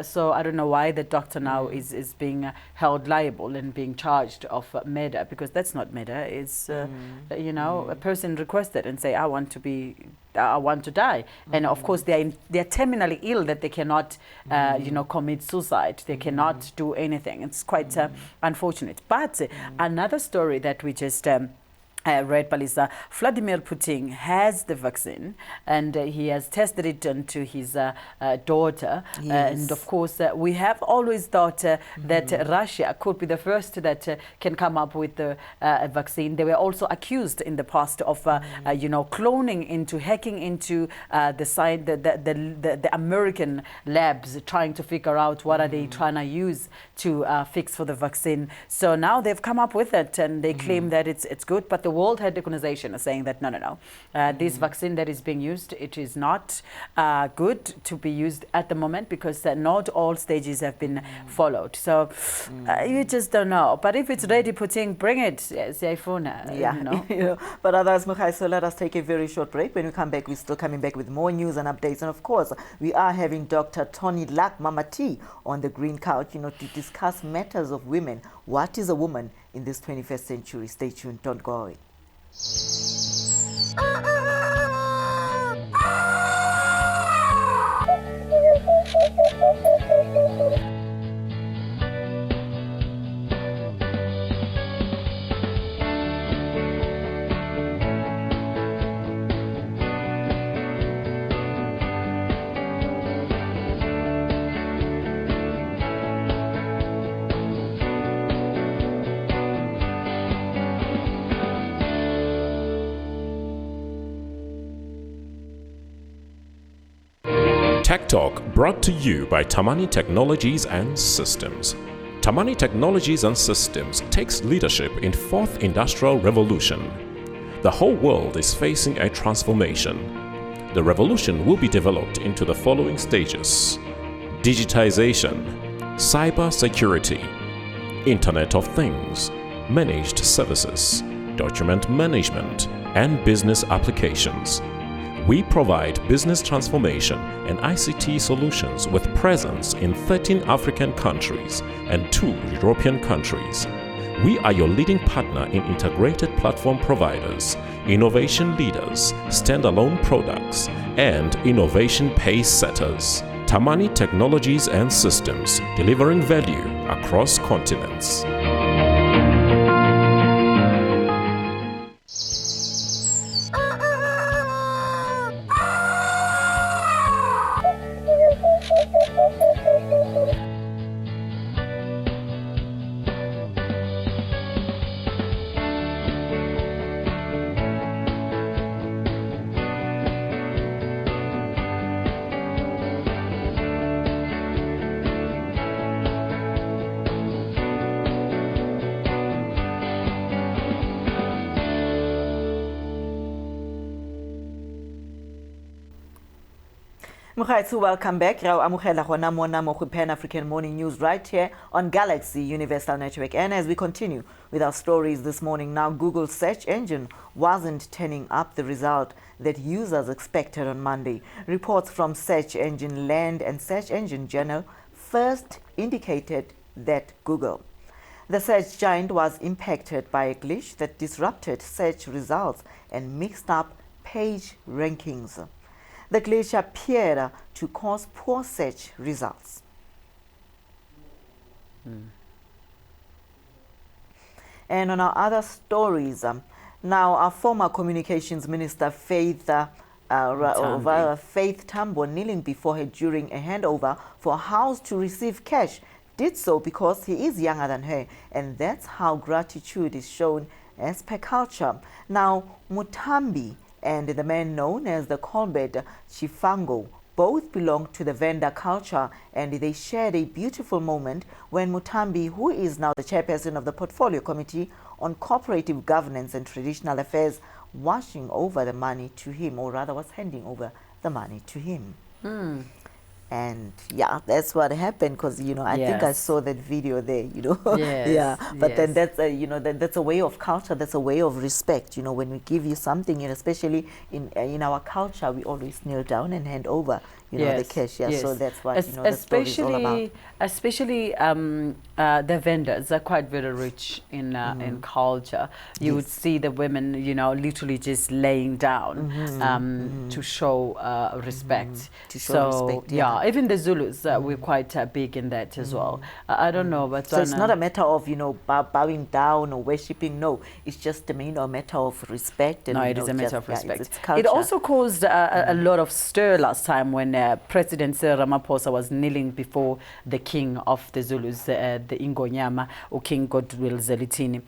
B: So I don't know why the doctor now is being held liable and being charged of murder, because that's not murder. It's you know, a person requested and say, I want to die, and of course they're terminally ill that they cannot you know, commit suicide. They cannot do anything. It's quite unfortunate. But another story that we just read, Palisa, Vladimir Putin has the vaccine, and he has tested it onto his daughter. And of course, we have always thought that Russia could be the first that can come up with a vaccine. They were also accused in the past of, you know, cloning into, hacking into the American labs, trying to figure out what are they trying to use to fix for the vaccine. So now they've come up with it, and they claim that it's good, but the World Health Organization is saying that no. This vaccine that is being used, it is not good to be used at the moment, because not all stages have been followed. So you just don't know. But if it's ready, Putin, bring it.
A: Yeah,
B: you know.
A: You know. But otherwise, Mukhai, so let us take a very short break. When we come back, we're still coming back with more news and updates. And of course, we are having Dr. Toni Mamati on the green couch, you know, to discuss matters of women. What is a woman in this 21st century? Stay tuned. Don't go away.
K: Tech Talk brought to you by Tamani Technologies and Systems. Tamani Technologies and Systems takes leadership in fourth industrial revolution. The whole world is facing a transformation. The revolution will be developed into the following stages: digitization, cyber security, Internet of Things, managed services, document management, and business applications. We provide business transformation and ICT solutions with presence in 13 African countries and 2 European countries. We are your leading partner in integrated platform providers, innovation leaders, standalone products, and innovation pace setters. Tamani Technologies and Systems, delivering value across continents.
A: Welcome back. Pan African Morning News right here on Galaxy Universal Network. And as we continue with our stories this morning, now Google's search engine wasn't turning up the result that users expected on Monday. Reports from Search Engine Land and Search Engine Journal first indicated that Google, the search giant, was impacted by a glitch that disrupted search results and mixed up page rankings. The glitch appeared to cause poor search results. And on our other stories, now our former Communications Minister Faith Tambo, kneeling before her during a handover for a house to receive cash, did so because he is younger than her, and that's how gratitude is shown as per culture. Now, Mutambi and the man known as the Colbert Chifango both belong to the Venda culture, and they shared a beautiful moment when Mutambi, who is now the chairperson of the Portfolio Committee on Cooperative Governance and Traditional Affairs, washing over the money to him, or rather was handing over the money to him. And yeah, that's what happened, because I think I saw that video there. But then that's that's a way of culture, that's a way of respect. When we give you something, especially in our culture, we always kneel down and hand over the cash. So that's what the story is all about.
B: Especially the vendors are quite very rich in culture. You would see the women literally just laying down to show respect.
A: To show respect,
B: even the Zulus, we're quite big in that as well. I don't know, but
A: so it's not a matter of bowing down or worshipping. No, it's just a matter of respect. And,
B: it is a matter of respect.
A: It's culture.
B: It also caused a lot of stir last time when President Ramaphosa was kneeling before the king of the Zulus, the Ingonyama, or King Godwill Zelitini,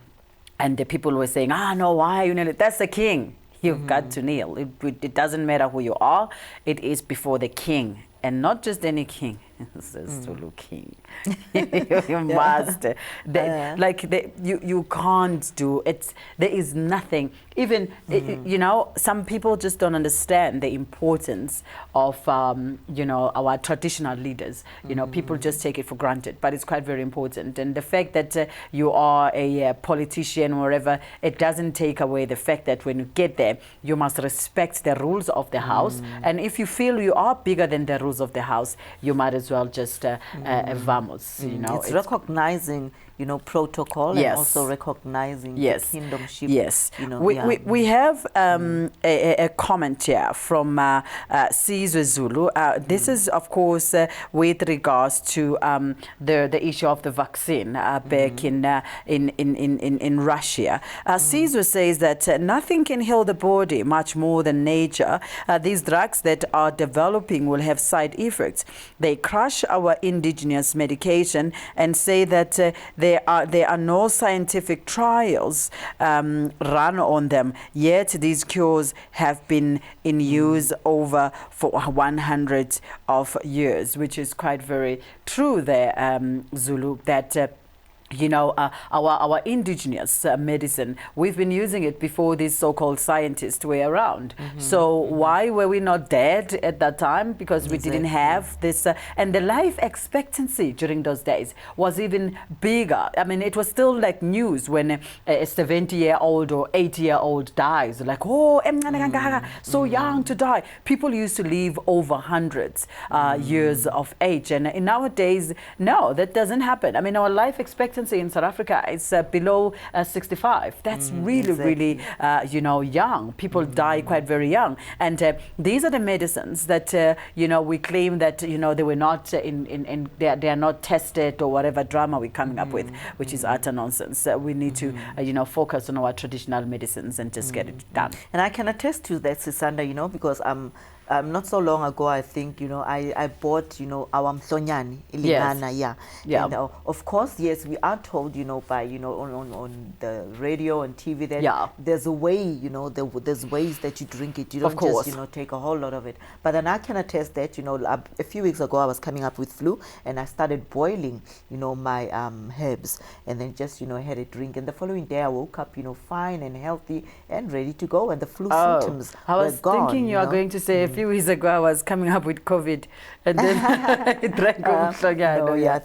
B: and the people were saying, no, why you kneel? That's the king. You've got to kneel. It doesn't matter who you are. It is before the king, and not just any king. It's the Zulu king. You must. You can't do it. There is nothing. Even some people just don't understand the importance of our traditional leaders. People just take it for granted, but it's quite very important. And the fact that you are a politician or whatever, it doesn't take away the fact that when you get there, you must respect the rules of the house. And if you feel you are bigger than the rules of the house, you might as well just vamos.
A: It's recognizing protocol, and also recognizing the kingdomship.
B: We have a comment here from Sizwe Zulu. This is, of course, with regards to the issue of the vaccine back in Russia. Sizwe says that nothing can heal the body much more than nature. These drugs that are developing will have side effects. They crush our indigenous medication and say that there are no scientific trials run on them, yet these cures have been in use over for 100 of years, which is quite very true there, Zulu, that you know, our indigenous medicine, we've been using it before these so-called scientists were around. So why were we not dead at that time? Because we didn't have this. And the life expectancy during those days was even bigger. I mean, it was still like news when a 70-year-old or 80-year-old dies. Like, oh, so young to die. People used to live over hundreds years of age. And nowadays, no, that doesn't happen. I mean, our life expectancy in South Africa is below 65. That's really, you know, young. People die quite very young. And these are the medicines that, you know, we claim that, you know, they were not they are not tested or whatever drama we're coming up with, which is utter nonsense. We need to, you know, focus on our traditional medicines and just get it done.
A: And I can attest to that, Sisanda, you know, because not so long ago, I think, you know, I bought, you know, our mhlonyani, ilingana, yeah. And of course, yes, we are told, you know, by, you know, on the radio and TV that there's a way, you know, there's ways that you drink it. You don't just, you know, take a whole lot of it. But then I can attest that, you know, a few weeks ago, I was coming up with flu and I started boiling, you know, my herbs and then just, you know, had a drink. And the following day, I woke up, you know, fine and healthy and ready to go. And the flu symptoms
B: I was
A: were
B: thinking
A: gone,
B: you are going to say a few weeks ago I was coming up with COVID and then I drank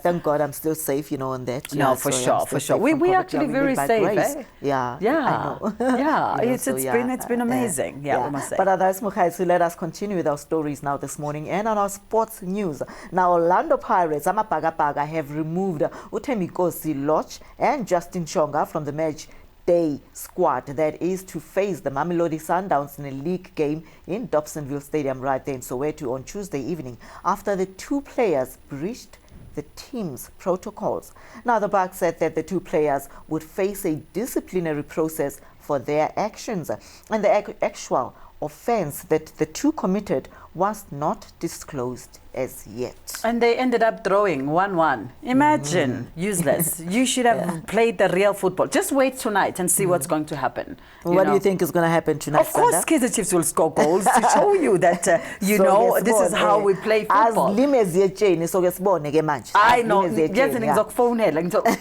A: thank God I'm still safe, you know, on that.
B: No, for sure. We actually very safe, eh?
A: Yeah, I know.
B: Yeah, you know, it's been amazing. Yeah, we must say.
A: But otherwise, Mukhaisi, let us continue with our stories now this morning and on our sports news. Now, Orlando Pirates, Amapagapaga, have removed Uthembinkosi Loch and Justin Chonga from the match day squad that is to face the Mamelodi Sundowns in a league game in Dobsonville Stadium right there in Soweto on Tuesday evening after the two players breached the team's protocols. Now, the Bucks said that the two players would face a disciplinary process for their actions, and the actual offense that the two committed was not disclosed as yet.
B: And they ended up drawing 1-1. Imagine, useless. You should have played the real football. Just wait tonight and see what's going to happen.
A: What do you think is going to happen tonight,
B: Of course, Kaizer Chiefs will score goals to show you that, you know, this is how we play football. I know.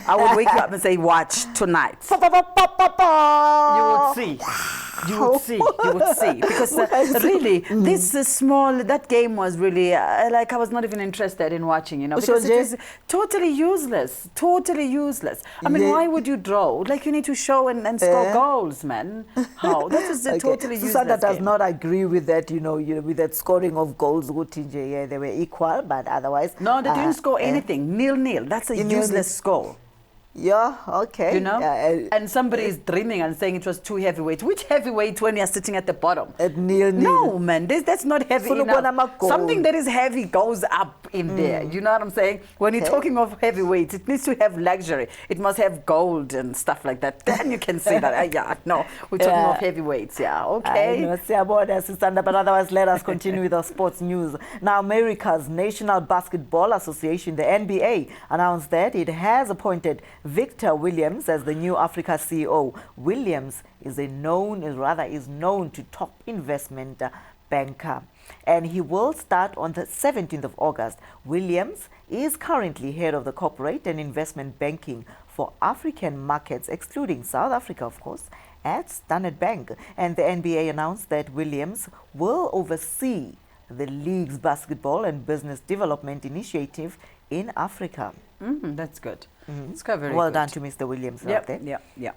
B: I will wake you up and say, watch tonight. You would see. You would see. You would see. Because really, this small, that game was really, like I was not even interested in watching, you know, because it was totally useless. Totally useless. I mean, why would you draw? Like, you need to show and score goals, man. How? That is totally useless.
A: Susana does not agree with that, you know, with that scoring of goals. Yeah, they were equal, but otherwise.
B: No, they didn't score anything. 0-0. That's a useless score.
A: Yeah, okay.
B: You know? And somebody is dreaming and saying it was too heavyweight. Which heavyweight when you're sitting at the bottom?
A: At 0-0.
B: No, man, that's not heavy enough. Something that is heavy goes up in there. You know what I'm saying? When you're talking of heavyweights, it needs to have luxury. It must have gold and stuff like that. Then you can say that. No, we're talking of heavyweights. Yeah, okay.
A: But otherwise, let us continue with our sports news. Now, America's National Basketball Association, the NBA, announced that it has appointed Victor Williams as the new Africa CEO. Williams is known to top investment banker, and he will start on the 17th of August. Williams is currently head of the corporate and investment banking for African markets, excluding South Africa, of course, at Standard Bank. And the NBA announced that Williams will oversee the league's basketball and business development initiative in Africa.
B: That's good. It's quite very
A: well
B: good.
A: done to Mr. Williams right there.
B: Yeah.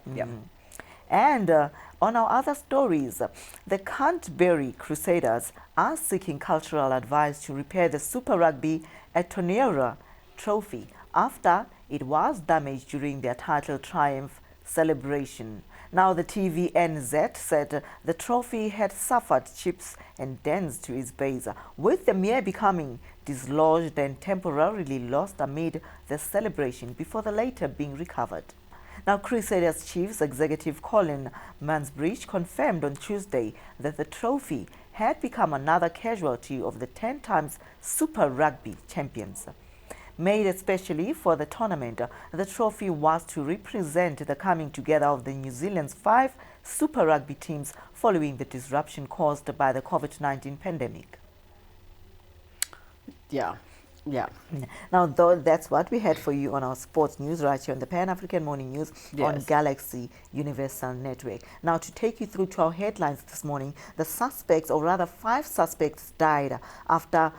A: And on our other stories, the Canterbury Crusaders are seeking cultural advice to repair the Super Rugby Etoniera trophy after it was damaged during their title triumph celebration. Now, the TVNZ said the trophy had suffered chips and dents to its base, with the mirror becoming dislodged and temporarily lost amid the celebration before the later being recovered. Now, Crusaders Chiefs Executive Colin Mansbridge confirmed on Tuesday that the trophy had become another casualty of the 10 times Super Rugby champions. made especially for the tournament. The trophy was to represent the coming together of the New Zealand's 5 Super Rugby teams following the disruption caused by the COVID-19 pandemic.
B: Yeah.
A: Now, though, that's what we had for you on our sports news right here on the Pan-African Morning News on Galaxy Universal Network. Now, to take you through to our headlines this morning, the suspects, or rather 5 suspects, died after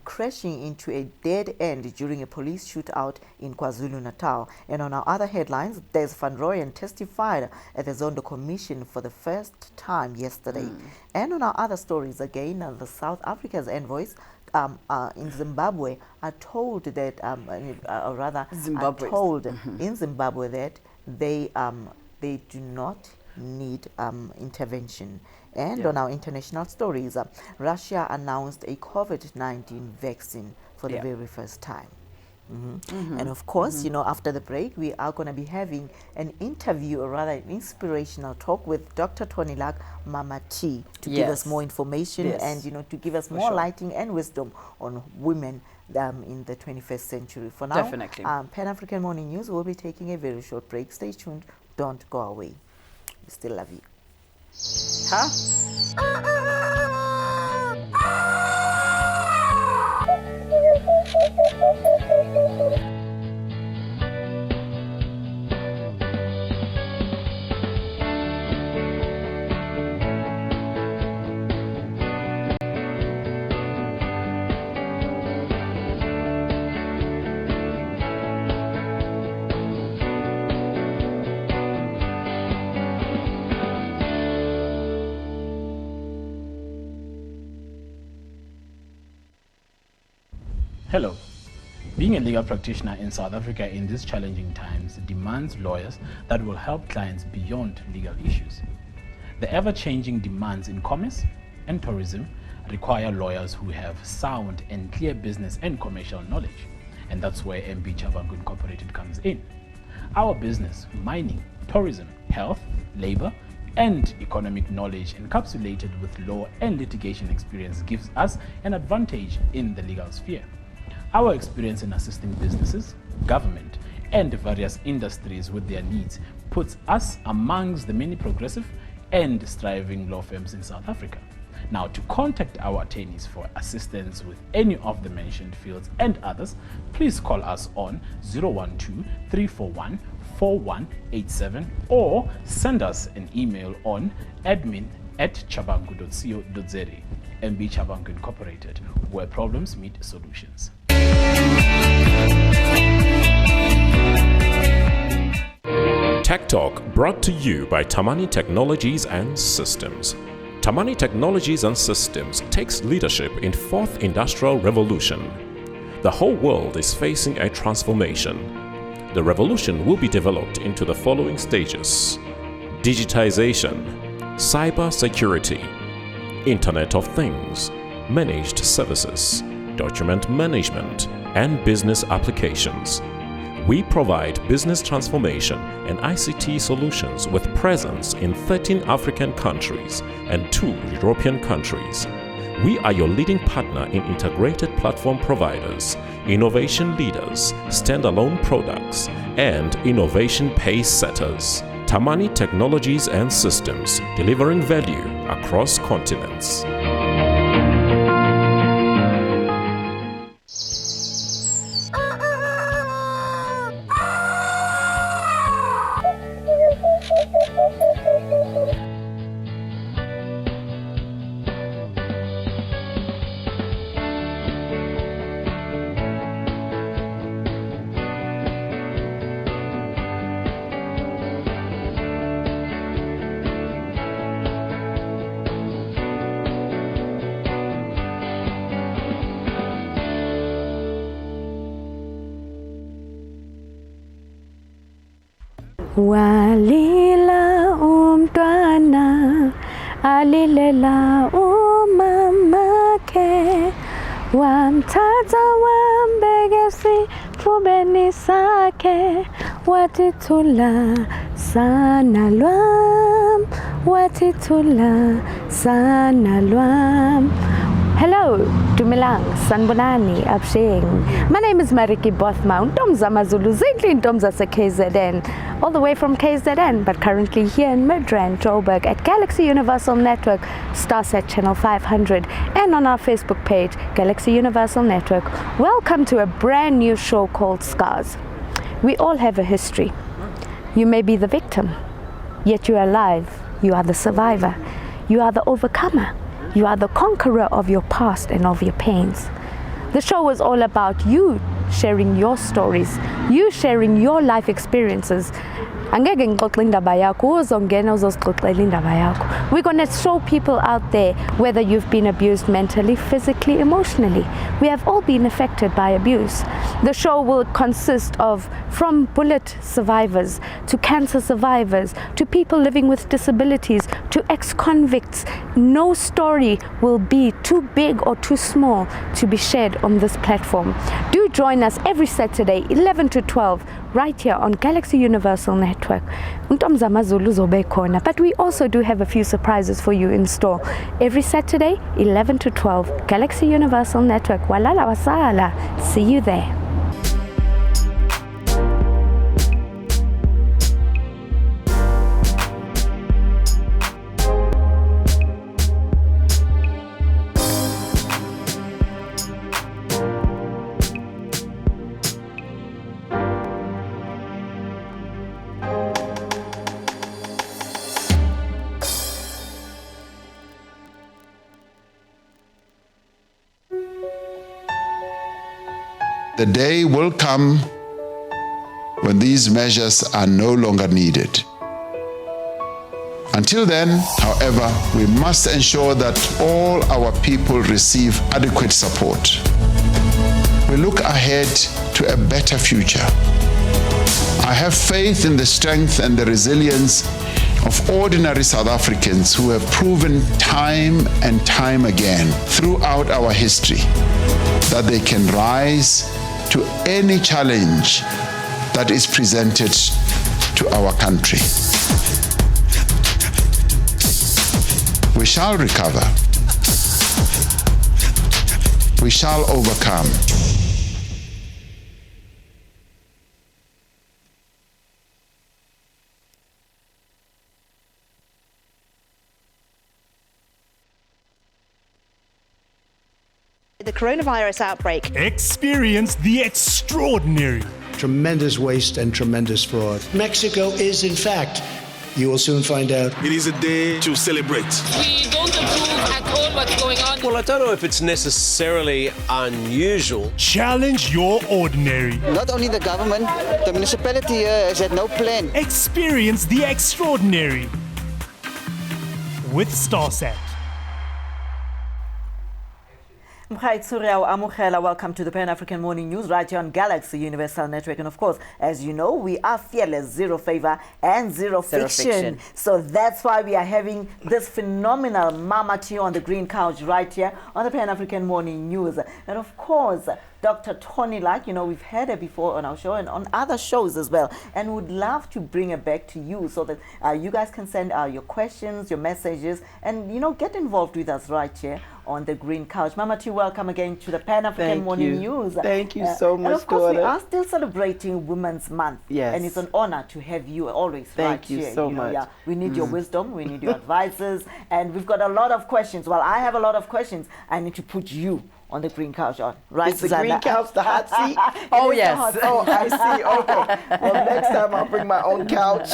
A: crashing into a dead end during a police shootout in KwaZulu-Natal. And on our other headlines, Des Van Rooyen testified at the Zondo Commission for the first time yesterday. And on our other stories, again, the South Africa's envoys in Zimbabwe are told that, in Zimbabwe that they do not need intervention. And on our international stories, Russia announced a COVID-19 vaccine for the very first time. And of course, you know, after the break, we are going to be having an interview, or rather an inspirational talk with Dr. Toni Mama T to give us more information and, you know, to give us more lighting and wisdom on women in the 21st century. For now, Pan-African Morning News will be taking a very short break. Stay tuned. Don't go away. We still love you.
L: Hello. Being a legal practitioner in South Africa in these challenging times demands lawyers that will help clients beyond legal issues. The ever-changing demands in commerce and tourism require lawyers who have sound and clear business and commercial knowledge, and that's where MB Chabangu Incorporated comes in. Our business, mining, tourism, health, labor, and economic knowledge encapsulated with law and litigation experience gives us an advantage in the legal sphere. Our experience in assisting businesses, government, and various industries with their needs puts us amongst the many progressive and striving law firms in South Africa. Now, to contact our attorneys for assistance with any of the mentioned fields and others, please call us on 012-341-4187 or send us an email on admin@chabangu.co.za. MB Chabangu Incorporated, where problems meet solutions.
K: Tech Talk brought to you by Tamani Technologies and Systems. Tamani Technologies and Systems takes leadership in 4th Industrial Revolution. The whole world is facing a transformation. The revolution will be developed into the following stages: digitization, cyber security, Internet of Things, managed services, document management, and business applications. We provide business transformation and ICT solutions with presence in 13 African countries and 2 European countries. We are your leading partner in integrated platform providers, innovation leaders, standalone products, and innovation pace setters. Tamani Technologies and Systems, delivering value across continents.
D: Walila umntwana alilela umamake wamthatha wambeka esifubeni sakhe wathi thula sana lwam wathi thula sana lwam. Hello, Dumilang, Sanbonani, Absheng. My name is Mariki Bothma, Ntomza Mazulu, Zindli Ntomza se KZN, all the way from KZN, but currently here in Midrand, Joburg, at Galaxy Universal Network, Starset Channel 500, and on our Facebook page, Galaxy Universal Network. Welcome to a brand new show called Scars. We all have a history. You may be the victim, yet you are alive. You are the survivor. You are the overcomer. You are the conqueror of your past and of your pains. The show is all about you sharing your stories, you sharing your life experiences. We're going to show people out there whether you've been abused mentally, physically, emotionally. We have all been affected by abuse. The show will consist of from bullet survivors to cancer survivors to people living with disabilities to ex-convicts. No story will be too big or too small to be shared on this platform. Do join us every Saturday, 11 to 12, right here on Galaxy Universal Network. But we also do have a few surprises for you in store. Every Saturday, 11 to 12, Galaxy Universal Network. Walala wasala. See you there.
M: The day will come when these measures are no longer needed. Until then, however, we must ensure that all our people receive adequate support. We look ahead to a better future. I have faith in the strength and the resilience of ordinary South Africans who have proven time and time again throughout our history that they can rise to any challenge that is presented to our country. We shall recover. We shall overcome.
E: The coronavirus outbreak.
F: Experience the extraordinary.
O: Tremendous waste and tremendous fraud. Mexico is, in fact, you will soon find out.
P: It is a day to celebrate.
Q: We don't approve at all what's going on.
R: Well, I don't know if it's necessarily unusual.
F: Challenge your ordinary.
S: Not only the government, the municipality here has had no plan.
F: Experience the extraordinary with Starset.
A: Welcome to the Pan-African Morning News right here on Galaxy Universal Network. And of course, as you know, we are fearless, zero favor and zero fiction. So that's why we are having this phenomenal Mama T on the green couch right here on the Pan-African Morning News. And of course, Dr. Toni, we've had her before on our show and on other shows as well. And would love to bring her back to you so that you guys can send your questions, your messages, and, get involved with us right here on the green couch. Mama T, welcome again to the Pan-African Morning News.
N: Thank you so much,
A: and of course, we are still celebrating Women's Month.
N: Yes.
A: And it's an honor to have you always
N: Thank you
A: here.
N: so much.
A: Yeah, we need your wisdom, we need your advices, and we've got a lot of questions. Well, I have a lot of questions. I need to put you on the green couch on, right?
N: Is the green couch the hot seat?
B: Oh, yes.
N: Oh, I see. Okay. Well, next time I'll bring my own couch.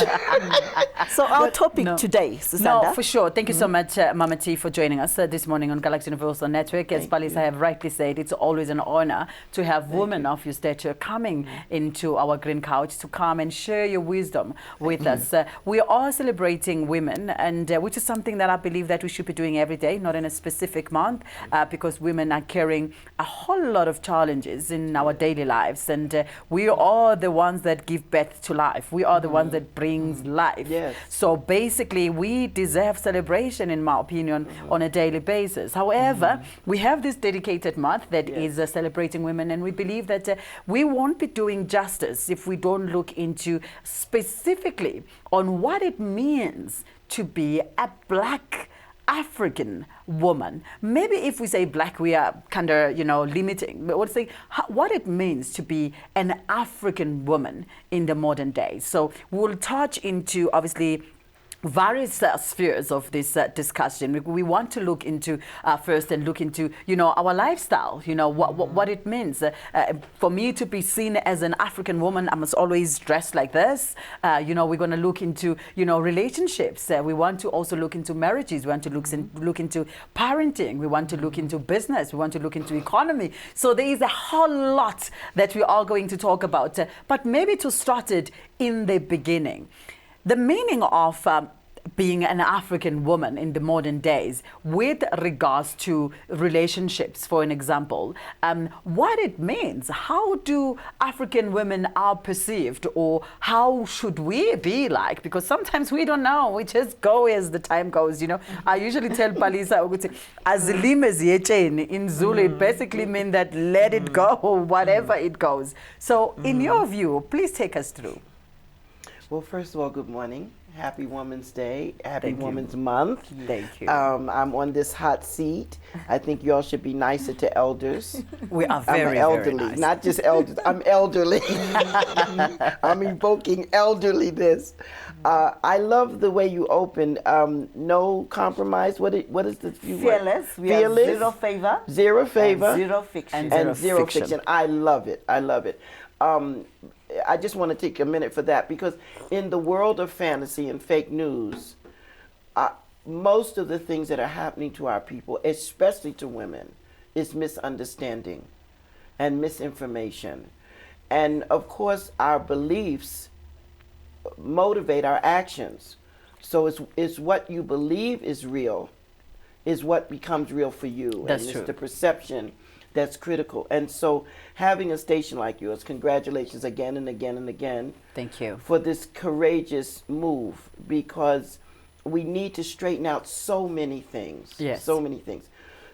A: So our topic today, Susanda.
B: No, for sure. Thank you so much, Mama T, for joining us this morning on Galaxy Universal Network. As Palisa have rightly said, it's always an honor to have women of your stature coming into our green couch to come and share your wisdom with us. We are celebrating women, and which is something that I believe that we should be doing every day, not in a specific month, because women are carrying a whole lot of challenges in our daily lives, and we are the ones that give birth to life. We are the ones that brings life.
N: Yes.
B: So basically, we deserve celebration, in my opinion, on a daily basis. However, we have this dedicated month that is celebrating women, and we believe that we won't be doing justice if we don't look into specifically on what it means to be a black African woman. Maybe if we say black, we are kind of, limiting. But what it means to be an African woman in the modern day. So we'll touch into, obviously, various spheres of this discussion. We want to look into first and look into our lifestyle, what it means for me to be seen as an African woman. I must always dress like this. We're going to look into relationships. We want to also look into marriages. We want to look into parenting. We want to look into business. We want to look into economy. So there is a whole lot that we are going to talk about, but maybe to start it in the beginning. The meaning of being an African woman in the modern days with regards to relationships, for an example, what it means, how do African women are perceived, or how should we be like? Because sometimes we don't know, we just go as the time goes, I usually tell Palisa, in Zulu, it basically means that let it go, whatever it goes. So in your view, please take us through.
N: Well, first of all, good morning. Happy Women's Day. Happy Women's Month.
B: Thank you.
N: I'm on this hot seat. I think y'all should be nicer to elders.
B: We are very
N: elderly,
B: very nice.
N: Not just elders. I'm elderly. I'm evoking elderliness. I love the way you opened. No compromise. What is the
A: fearless?
N: Fearless.
A: Zero favor.
N: Zero favor.
A: And zero fiction.
N: And zero fiction. I love it. I love it. I just want to take a minute for that, because in the world of fantasy and fake news, most of the things that are happening to our people, especially to women, is misunderstanding and misinformation. And of course, our beliefs motivate our actions. So it's what you believe is real is what becomes real for you.
B: That's
N: and
B: true.
N: It's the perception that's critical. And so having a station like yours, congratulations again and again and again.
B: Thank you.
N: For this courageous move, because we need to straighten out so many things.
B: Yes.
N: So many things.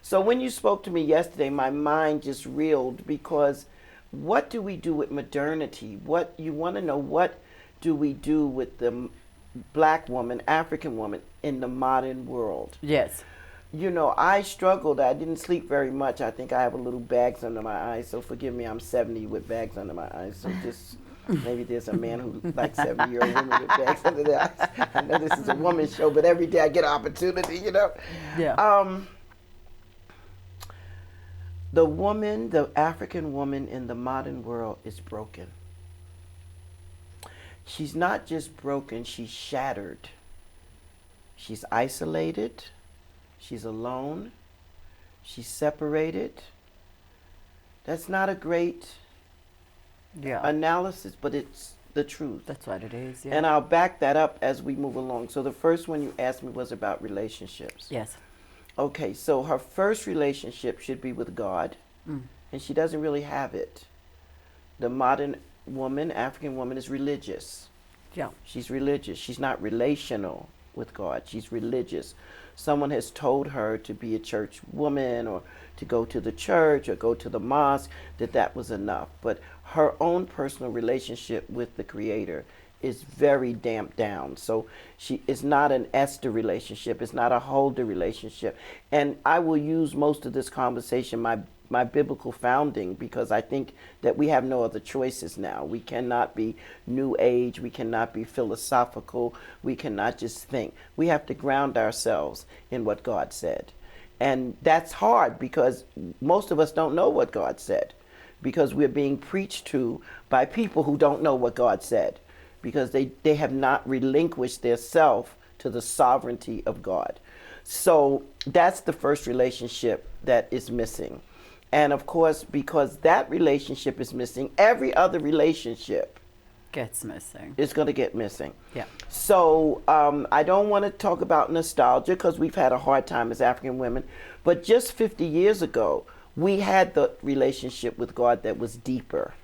N: So when you spoke to me yesterday, my mind just reeled, because what do we do with modernity? What you want to know, what do we do with the black woman, African woman in the modern world?
B: Yes.
N: I struggled. I didn't sleep very much. I think I have a little bags under my eyes, so forgive me. I'm 70 with bags under my eyes, so just maybe there's a man who likes 70-year-old women with bags under their eyes. I know this is a woman's show, but every day I get an opportunity,
B: Yeah.
N: The African woman in the modern world is broken. She's not just broken, she's shattered. She's isolated. She's alone. She's separated. That's not a great analysis, but it's the truth.
B: That's what it is. Yeah.
N: And I'll back that up as we move along. So the first one you asked me was about relationships.
B: Yes.
N: Okay, so her first relationship should be with God, and she doesn't really have it. The modern woman, African woman, is religious.
B: Yeah.
N: She's religious. She's not relational with God. She's religious. Someone has told her to be a church woman, or to go to the church or go to the mosque, that was enough. But her own personal relationship with the Creator is very damped down. So it's not an Esther relationship. It's not a Huldah relationship. And I will use most of this conversation, my biblical founding, because I think that we have no other choices now. We cannot be new age. We cannot be philosophical. We cannot just think. We have to ground ourselves in what God said. And that's hard, because most of us don't know what God said, because we're being preached to by people who don't know what God said, because they have not relinquished their self to the sovereignty of God. So that's the first relationship that is missing. And of course, because that relationship is missing, every other relationship
B: gets missing.
N: It's going to get missing.
B: Yeah.
N: So I don't want to talk about nostalgia, because we've had a hard time as African women. But just 50 years ago, we had the relationship with God that was deeper.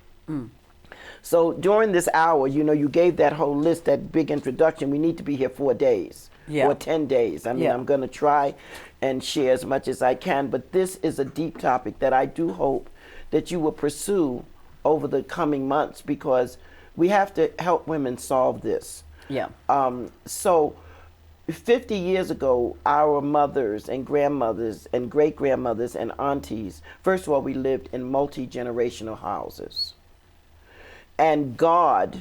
N: So during this hour, you gave that whole list, that big introduction. We need to be here 4 days or 10 days. I mean, I'm going to try and share as much as I can. But this is a deep topic that I do hope that you will pursue over the coming months, because we have to help women solve this.
B: Yeah.
N: So 50 years ago, our mothers and grandmothers and great-grandmothers and aunties, first of all, we lived in multi-generational houses. And God,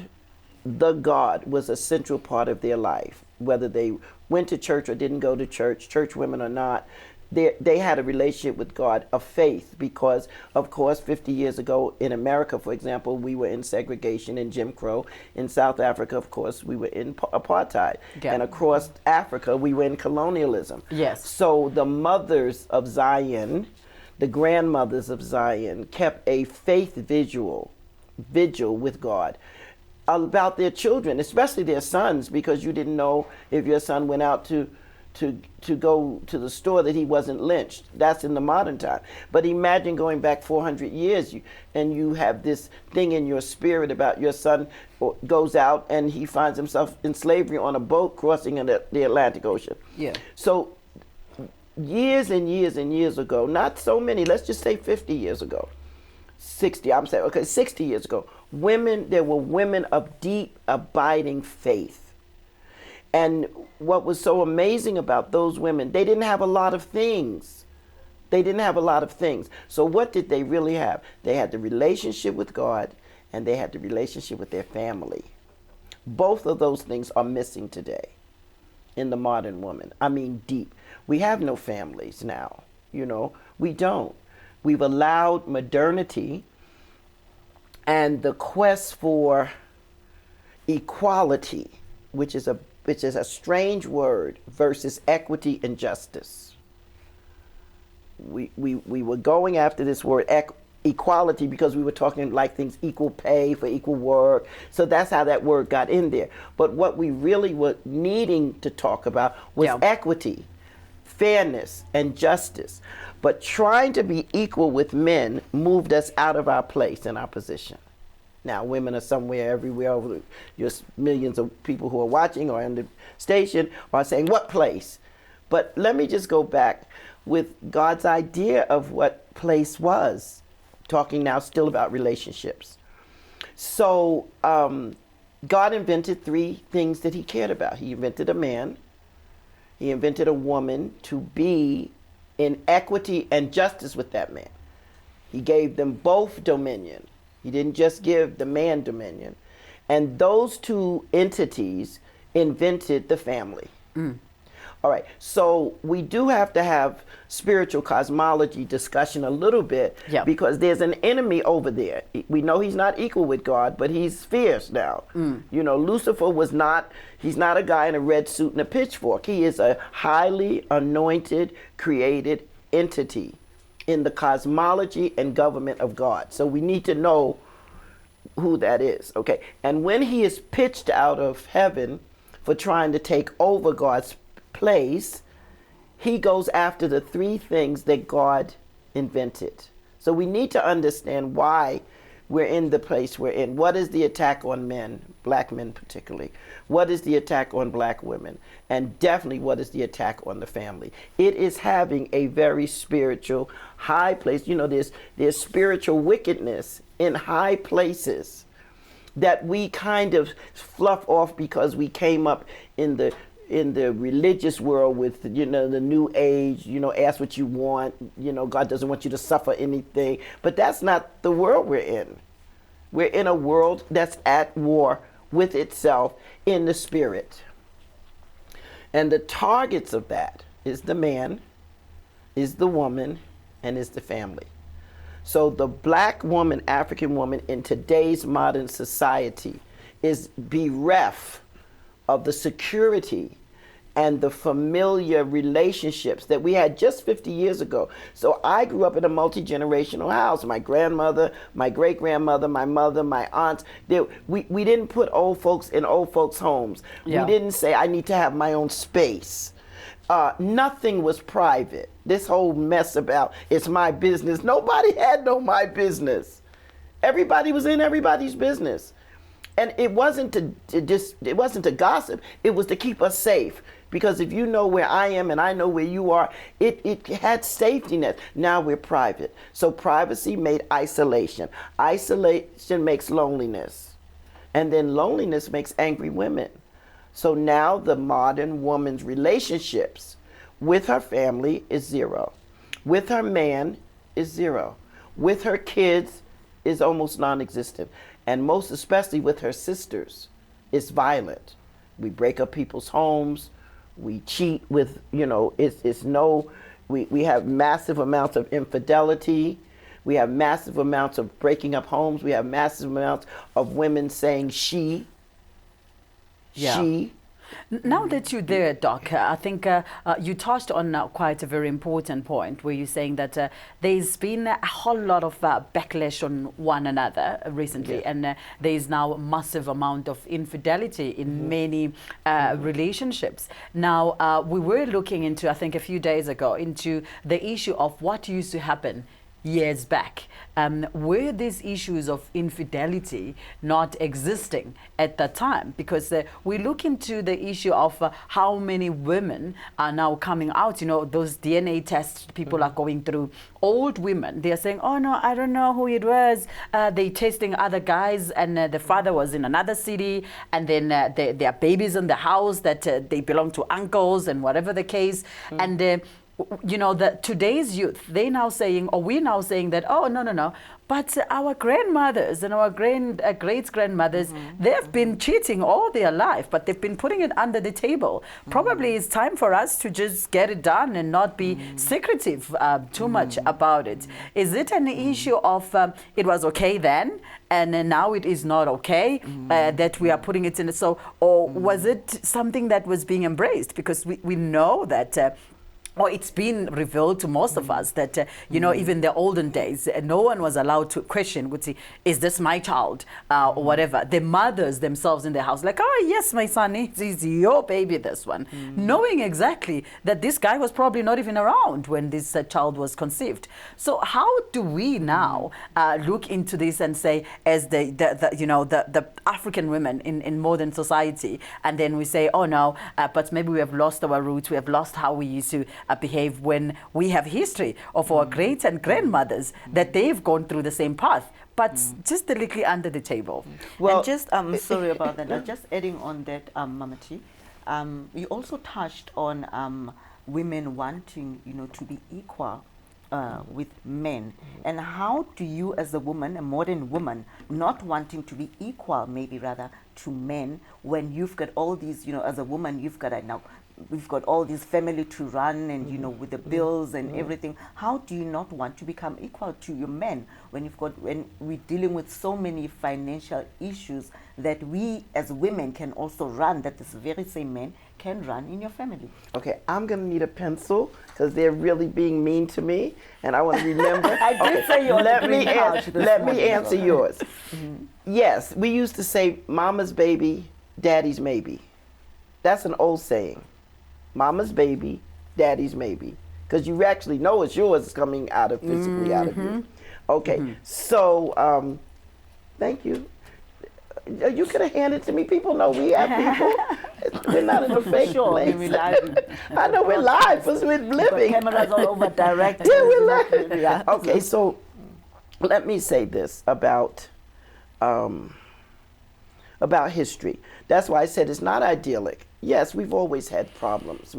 N: the God, was a central part of their life. Whether they went to church or didn't go to church women or not, they had a relationship with God of faith because, of course, 50 years ago in America, for example, we were in segregation and Jim Crow. In South Africa, of course, we were in apartheid.
B: Yeah.
N: And across Africa, we were in colonialism.
B: Yes.
N: So the mothers of Zion, the grandmothers of Zion, kept a faith vigil with God about their children, especially their sons, because you didn't know if your son went out to go to the store that he wasn't lynched. That's in the modern time. But imagine going back 400 years and you have this thing in your spirit about your son goes out and he finds himself in slavery on a boat crossing the Atlantic Ocean.
B: Yeah.
N: So years and years and years ago, not so many, let's just say 50 years ago, 60 years ago, there were women of deep, abiding faith. And what was so amazing about those women, they didn't have a lot of things. So what did they really have? They had the relationship with God and they had the relationship with their family. Both of those things are missing today in the modern woman. I mean, deep. We have no families now, we don't. We've allowed modernity and the quest for equality, which is a strange word, versus equity and justice. We were going after this word equality because we were talking like things equal pay for equal work. So that's how that word got in there. But what we really were needing to talk about was equity, fairness, and justice. But trying to be equal with men moved us out of our place and our position. Now, women are somewhere, everywhere, over just millions of people who are watching or in the station are saying, what place? But let me just go back with God's idea of what place was, talking now still about relationships. So God invented three things that he cared about. He invented a man, he invented a woman to be in equity and justice with that man. He gave them both dominion. He didn't just give the man dominion. And those two entities invented the family. All right, so we do have to have spiritual cosmology discussion a little bit because there's an enemy over there. We know he's not equal with God, but he's fierce now. Lucifer he's not a guy in a red suit and a pitchfork. He is a highly anointed, created entity in the cosmology and government of God. So we need to know who that is, okay? And when he is pitched out of heaven for trying to take over God's place, he goes after the three things that God invented. So we need to understand why we're in the place we're in. What is the attack on men, black men particularly? What is the attack on black women? And definitely what is the attack on the family? It is having a very spiritual high place. There's spiritual wickedness in high places that we kind of fluff off because we came up in the religious world with the new age, ask what you want, God doesn't want you to suffer anything. But that's not the world we're in. We're in a world that's at war with itself in the spirit. And the targets of that is the man, is the woman, and is the family. So the black woman, African woman in today's modern society is bereft of the security and the familiar relationships that we had just 50 years ago. So I grew up in a multi-generational house. My grandmother, my great-grandmother, my mother, my aunts. We didn't put old folks in old folks' homes. We didn't say, I need to have my own space. Nothing was private. This whole mess about it's my business. Nobody had no my business. Everybody was in everybody's business. And it wasn't to gossip. It was to keep us safe. Because if you know where I am and I know where you are, it had safety net. Now we're private. So privacy made isolation. Isolation makes loneliness. And then loneliness makes angry women. So now the modern woman's relationships with her family is 0. With her man is 0. With her kids is almost non-existent. And most especially with her sisters, it's violent. We break up people's homes. We cheat with, we have massive amounts of infidelity. We have massive amounts of breaking up homes. We have massive amounts of women saying she.
B: Now that you're there, Doc, I think you touched on quite a very important point where you're saying that there's been a whole lot of backlash on one another recently, and there's now a massive amount of infidelity in many relationships. Now, we were looking into, I think a few days ago, into the issue of what used to happen years back. Were these issues of infidelity not existing at that time? Because we look into the issue of how many women are now coming out. Those DNA tests people are going through. Old women, they're saying, oh no, I don't know who it was. They testing other guys, and the father was in another city, and then there are babies in the house that they belong to uncles and whatever the case. And today's youth, we're now saying that, oh, no. But our grandmothers and our great-grandmothers, they've been cheating all their life, but they've been putting it under the table. Probably it's time for us to just get it done and not be secretive too much about it. Is it an issue of it was okay then, and now it is not okay that we are putting it in? Or was it something that was being embraced? Because we know that it's been revealed to most of us that, even the olden days, no one was allowed to question, would say, is this my child or whatever. The mothers themselves in the house, like, oh, yes, my son, it's your baby, this one. Knowing exactly that this guy was probably not even around when this child was conceived. So how do we now look into this and say, as the African women in modern society, and then we say, oh, no, but maybe we have lost our roots, we have lost how we used to behave, when we have history of our great and grandmothers that they've gone through the same path, but just a little under the table.
A: Well, and just sorry about that. Just adding on that, Mama T, you also touched on women wanting, to be equal with men. And how do you, as a woman, a modern woman, not wanting to be equal, maybe rather, to men, when you've got all these, as a woman, you've got we've got all this family to run, and with the bills and everything. How do you not want to become equal to your men when we're dealing with so many financial issues that we as women can also run, that this very same men can run in your family?
N: Okay, I'm going to need a pencil because they're really being mean to me, and I want to remember.
A: I did say you want to bring
N: let me answer yours. Yes, we used to say, mama's baby, daddy's maybe. That's an old saying. Mama's baby, daddy's maybe. Because you actually know it's yours, it's coming physically out of you. Okay, so thank you. You could have handed it to me. People know we have people. We're not in a fake place. I know we're live because we're living.
A: Cameras all over direct.
N: Yeah, we're live. Yeah. Okay, so let me say this about history. That's why I said it's not idyllic. Yes, we've always had problems.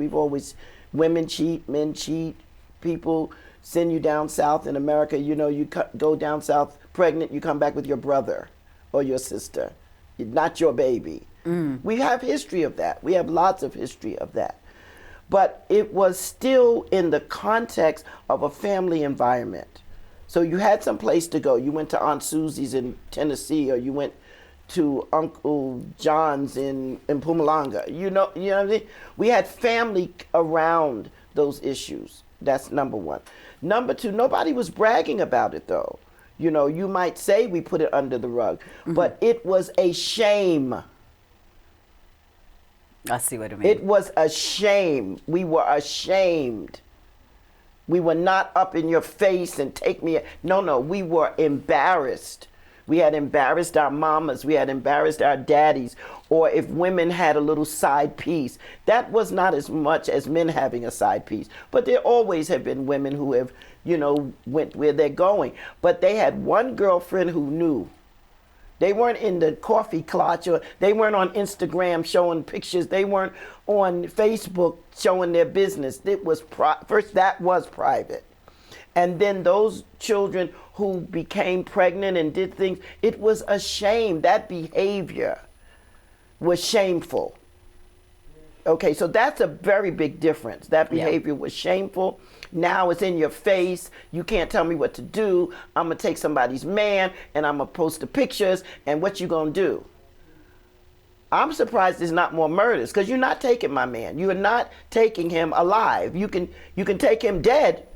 N: Women cheat, men cheat, people send you down south in America. You go down south pregnant, you come back with your brother or your sister, not your baby. We have history of that. We have lots of history of that. But it was still in the context of a family environment. So you had some place to go. You went to Aunt Susie's in Tennessee, or you went to Uncle John's in Mpumalanga. You know what I mean? We had family around those issues. That's number one. Number two, nobody was bragging about it though. You might say we put it under the rug, but it was a shame.
B: I see what you mean.
N: It was a shame. We were ashamed. We were not up in your face and take me. No, we were embarrassed. We had embarrassed our mamas. We had embarrassed our daddies. Or if women had a little side piece, that was not as much as men having a side piece. But there always have been women who have, went where they're going. But they had one girlfriend who knew They weren't in the coffee clutch, or they weren't on Instagram showing pictures. They weren't on Facebook showing their business. It was first, that was private. And then those children who became pregnant and did things, it was a shame. That behavior was shameful. Okay, so that's a very big difference. That behavior was shameful. Now it's in your face. You can't tell me what to do. I'm going to take somebody's man and I'm going to post the pictures, and what you going to do? I'm surprised there's not more murders, because you're not taking my man. You are not taking him alive. You can take him dead,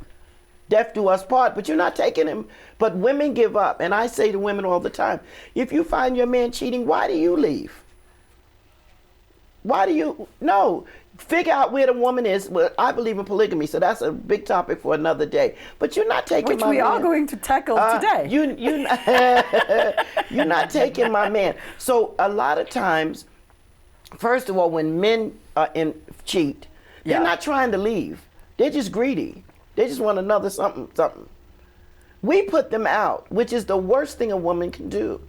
N: death do us part, but you're not taking him. But women give up. And I say to women all the time, if you find your man cheating, why do you leave? Why do you? No. Figure out where the woman is. Well, I believe in polygamy, so that's a big topic for another day. But you're not taking my man.
B: Which we are going to tackle today.
N: You're not taking my man. So a lot of times, first of all, when men cheat, they're not trying to leave. They're just greedy. They just want another something. We put them out, which is the worst thing a woman can do.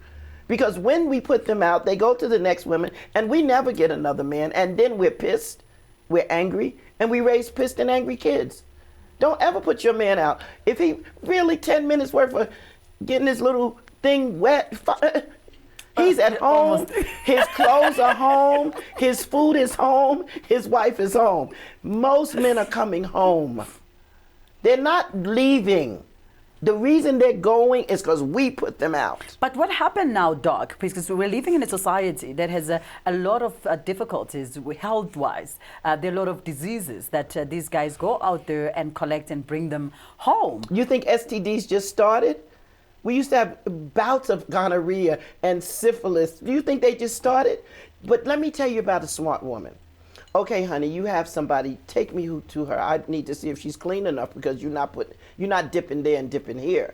N: Because when we put them out, they go to the next woman, and we never get another man. And then we're pissed, we're angry, and we raise pissed and angry kids. Don't ever put your man out. If he really 10 minutes worth of getting his little thing wet, he's at home, his clothes are home, his food is home, his wife is home. Most men are coming home. They're not leaving. The reason they're going is because we put them out.
B: But what happened now, Doc? Because we're living in a society that has a lot of difficulties health-wise. There are a lot of diseases that these guys go out there and collect and bring them home.
N: You think STDs just started? We used to have bouts of gonorrhea and syphilis. Do you think they just started? But let me tell you about a smart woman. Okay, honey, you have somebody, take me to her. I need to see if she's clean enough, because you're not dipping there and dipping here.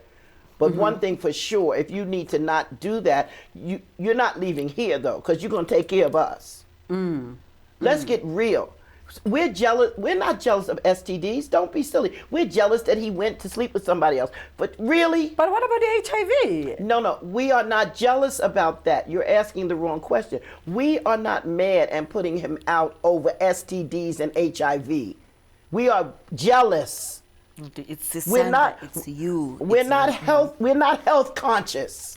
N: But one thing for sure, if you need to not do that, you're not leaving here, though, because you're going to take care of us. Let's get real. We're jealous. We're not jealous of STDs. Don't be silly. We're jealous that he went to sleep with somebody else. But really?
B: But what about the HIV?
N: No. We are not jealous about that. You're asking the wrong question. We are not mad and putting him out over STDs and HIV. We are jealous.
A: It's
N: we're not.
A: It's you.
N: We're not health conscious.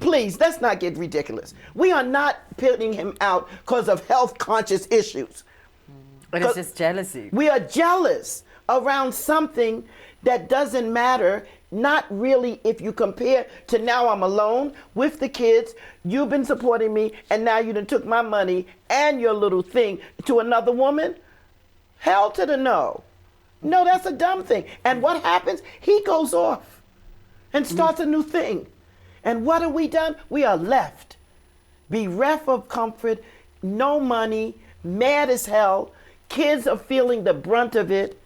N: Please, let's not get ridiculous. We are not putting him out because of health conscious issues.
B: But it's just jealousy.
N: We are jealous around something that doesn't matter. Not really, if you compare to now I'm alone with the kids, you've been supporting me, and now you done took my money and your little thing to another woman. Hell to the no. No, that's a dumb thing. And what happens? He goes off and starts a new thing. And what have we done? We are left bereft of comfort, no money, mad as hell. Kids are feeling the brunt of it.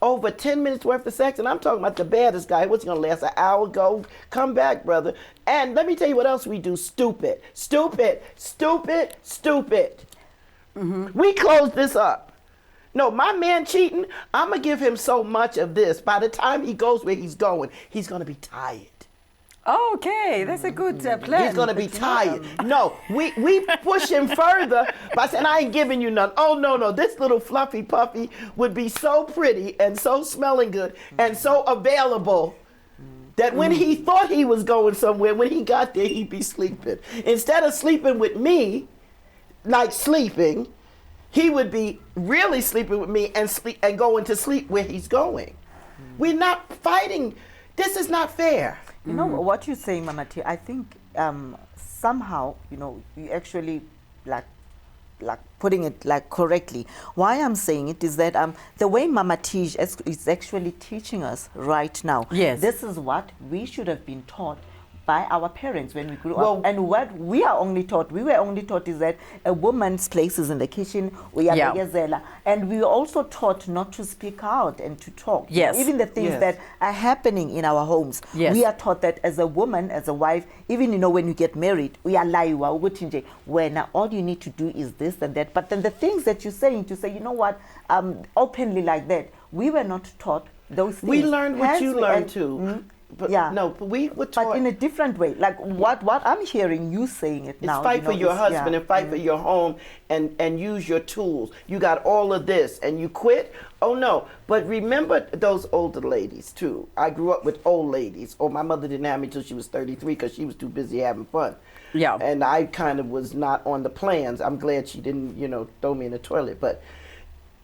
N: Over 10 minutes worth of sex, and I'm talking about the baddest guy. What's gonna last an hour? Go, come back, brother. And let me tell you what else we do. Stupid. We close this up. No, my man cheating, I'm gonna give him so much of this. By the time he goes where he's going, he's gonna be tired.
B: Okay, that's a good plan.
N: He's gonna be tired. No, we push him further by saying, I ain't giving you none. Oh, no, this little fluffy puppy would be so pretty and so smelling good and so available that when he thought he was going somewhere, when he got there, he'd be sleeping. Instead of sleeping with me, like sleeping, he would be really sleeping with me and going to sleep where he's going. We're not fighting. This is not fair.
A: You know what you're saying, Mama T, I think somehow, you actually like putting it like correctly. Why I'm saying it is that the way Mama T is actually teaching us right now.
B: Yes.
A: This is what we should have been taught by our parents when we grew up. And what we were only taught is that a woman's place is in the kitchen, and we were also taught not to speak out and to talk.
B: Yes.
A: Even the things that are happening in our homes.
B: Yes.
A: We are taught that as a woman, as a wife, even when you get married, we are when all you need to do is this and that. But then the things that you're saying, to say, you know what, openly like that, we were not taught those things.
N: We learned what you learned too. But
A: yeah.
N: No, but we were taught.
A: But in a different way. Like what I'm hearing you saying it now.
N: It's fight for your husband and fight for
A: Mm.
N: your home and use your tools. You got all of this and you quit? Oh no. But remember those older ladies too. I grew up with old ladies. Oh, my mother didn't have me till she was 33 because she was too busy having fun.
B: Yeah.
N: And I kind of was not on the plans. I'm glad she didn't, throw me in the toilet. But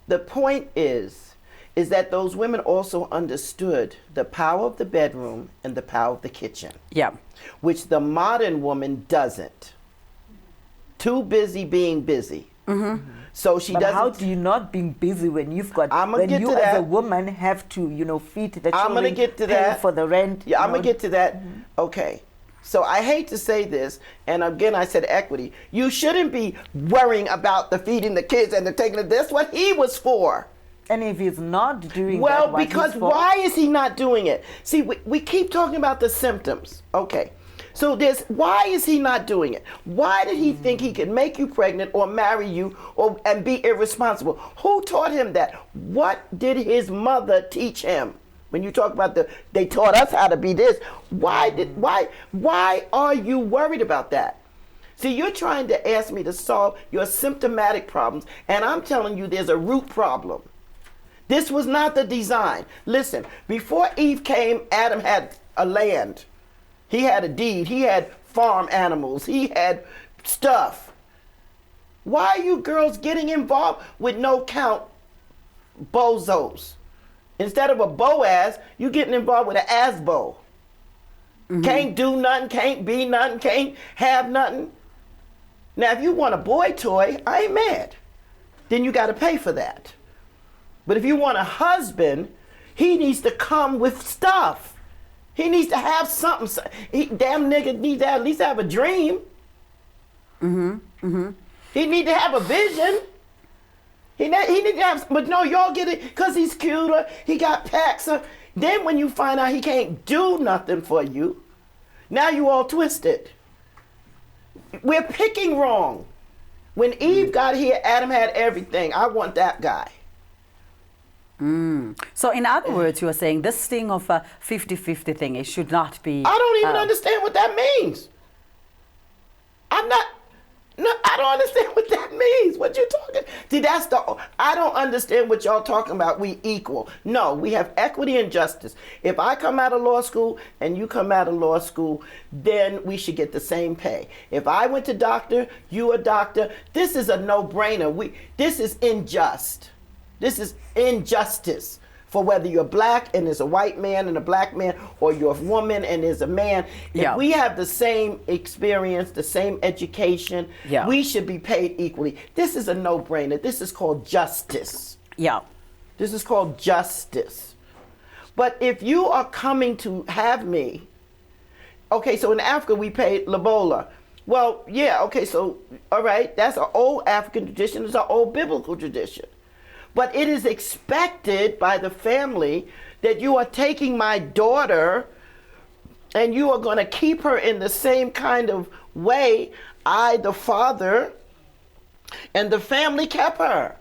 N: the point is that those women also understood the power of the bedroom and the power of the kitchen.
B: Yeah.
N: Which the modern woman doesn't. Too busy being busy.
B: Mm-hmm.
N: So she
A: but
N: doesn't.
A: How do you not being busy when you've got, when
N: get
A: you
N: to
A: as
N: that.
A: a woman have to, feed the children,
N: I'm going to get to
A: pay
N: that.
A: for the rent.
N: Yeah, I'm going to get to that. Okay. So I hate to say this, and again I said equity. You shouldn't be worrying about the feeding the kids and the taking it. That's what he was for.
A: And if he's not doing
N: well,
A: that,
N: because why is he not doing it? See, we keep talking about the symptoms. Okay. So why is he not doing it? Why did he think he could make you pregnant or marry you and be irresponsible? Who taught him that? What did his mother teach him? When you talk about they taught us how to be this. Why are you worried about that? See, you're trying to ask me to solve your symptomatic problems, and I'm telling you there's a root problem. This was not the design. Listen, before Eve came, Adam had a land. He had a deed. He had farm animals. He had stuff. Why are you girls getting involved with no count bozos? Instead of a Boaz, you getting involved with an Asbo. Mm-hmm. Can't do nothing, can't be nothing, can't have nothing. Now, if you want a boy toy, I ain't mad. Then you got to pay for that. But if you want a husband, he needs to come with stuff. He needs to have something. Damn nigga needs to at least have a dream. Mm-hmm. Mm-hmm. He need to have a vision. He need to have, but no, y'all get it because he's cuter. He got packs. Then when you find out he can't do nothing for you, now you all twisted. We're picking wrong. When Eve got here, Adam had everything. I want that guy.
B: So in other words, you are saying this thing of a 50-50 thing, it should not be...
N: I don't even understand what that means. I don't understand what that means. What you talking? See, I don't understand what y'all talking about. We equal. No, we have equity and justice. If I come out of law school and you come out of law school, then we should get the same pay. If I went to doctor, you a doctor, this is a no-brainer. This is unjust. This is injustice for whether you're black and there's a white man and a black man, or you're a woman and there's a man. If we have the same experience, the same education, we should be paid equally. This is a no-brainer. This is called justice.
B: Yeah.
N: This is called justice. But if you are coming to have me, okay, so in Africa we paid Lobola. Well, yeah, okay, so, all right, that's an old African tradition. It's an old biblical tradition. But it is expected by the family that you are taking my daughter and you are going to keep her in the same kind of way I, the father, and the family kept her.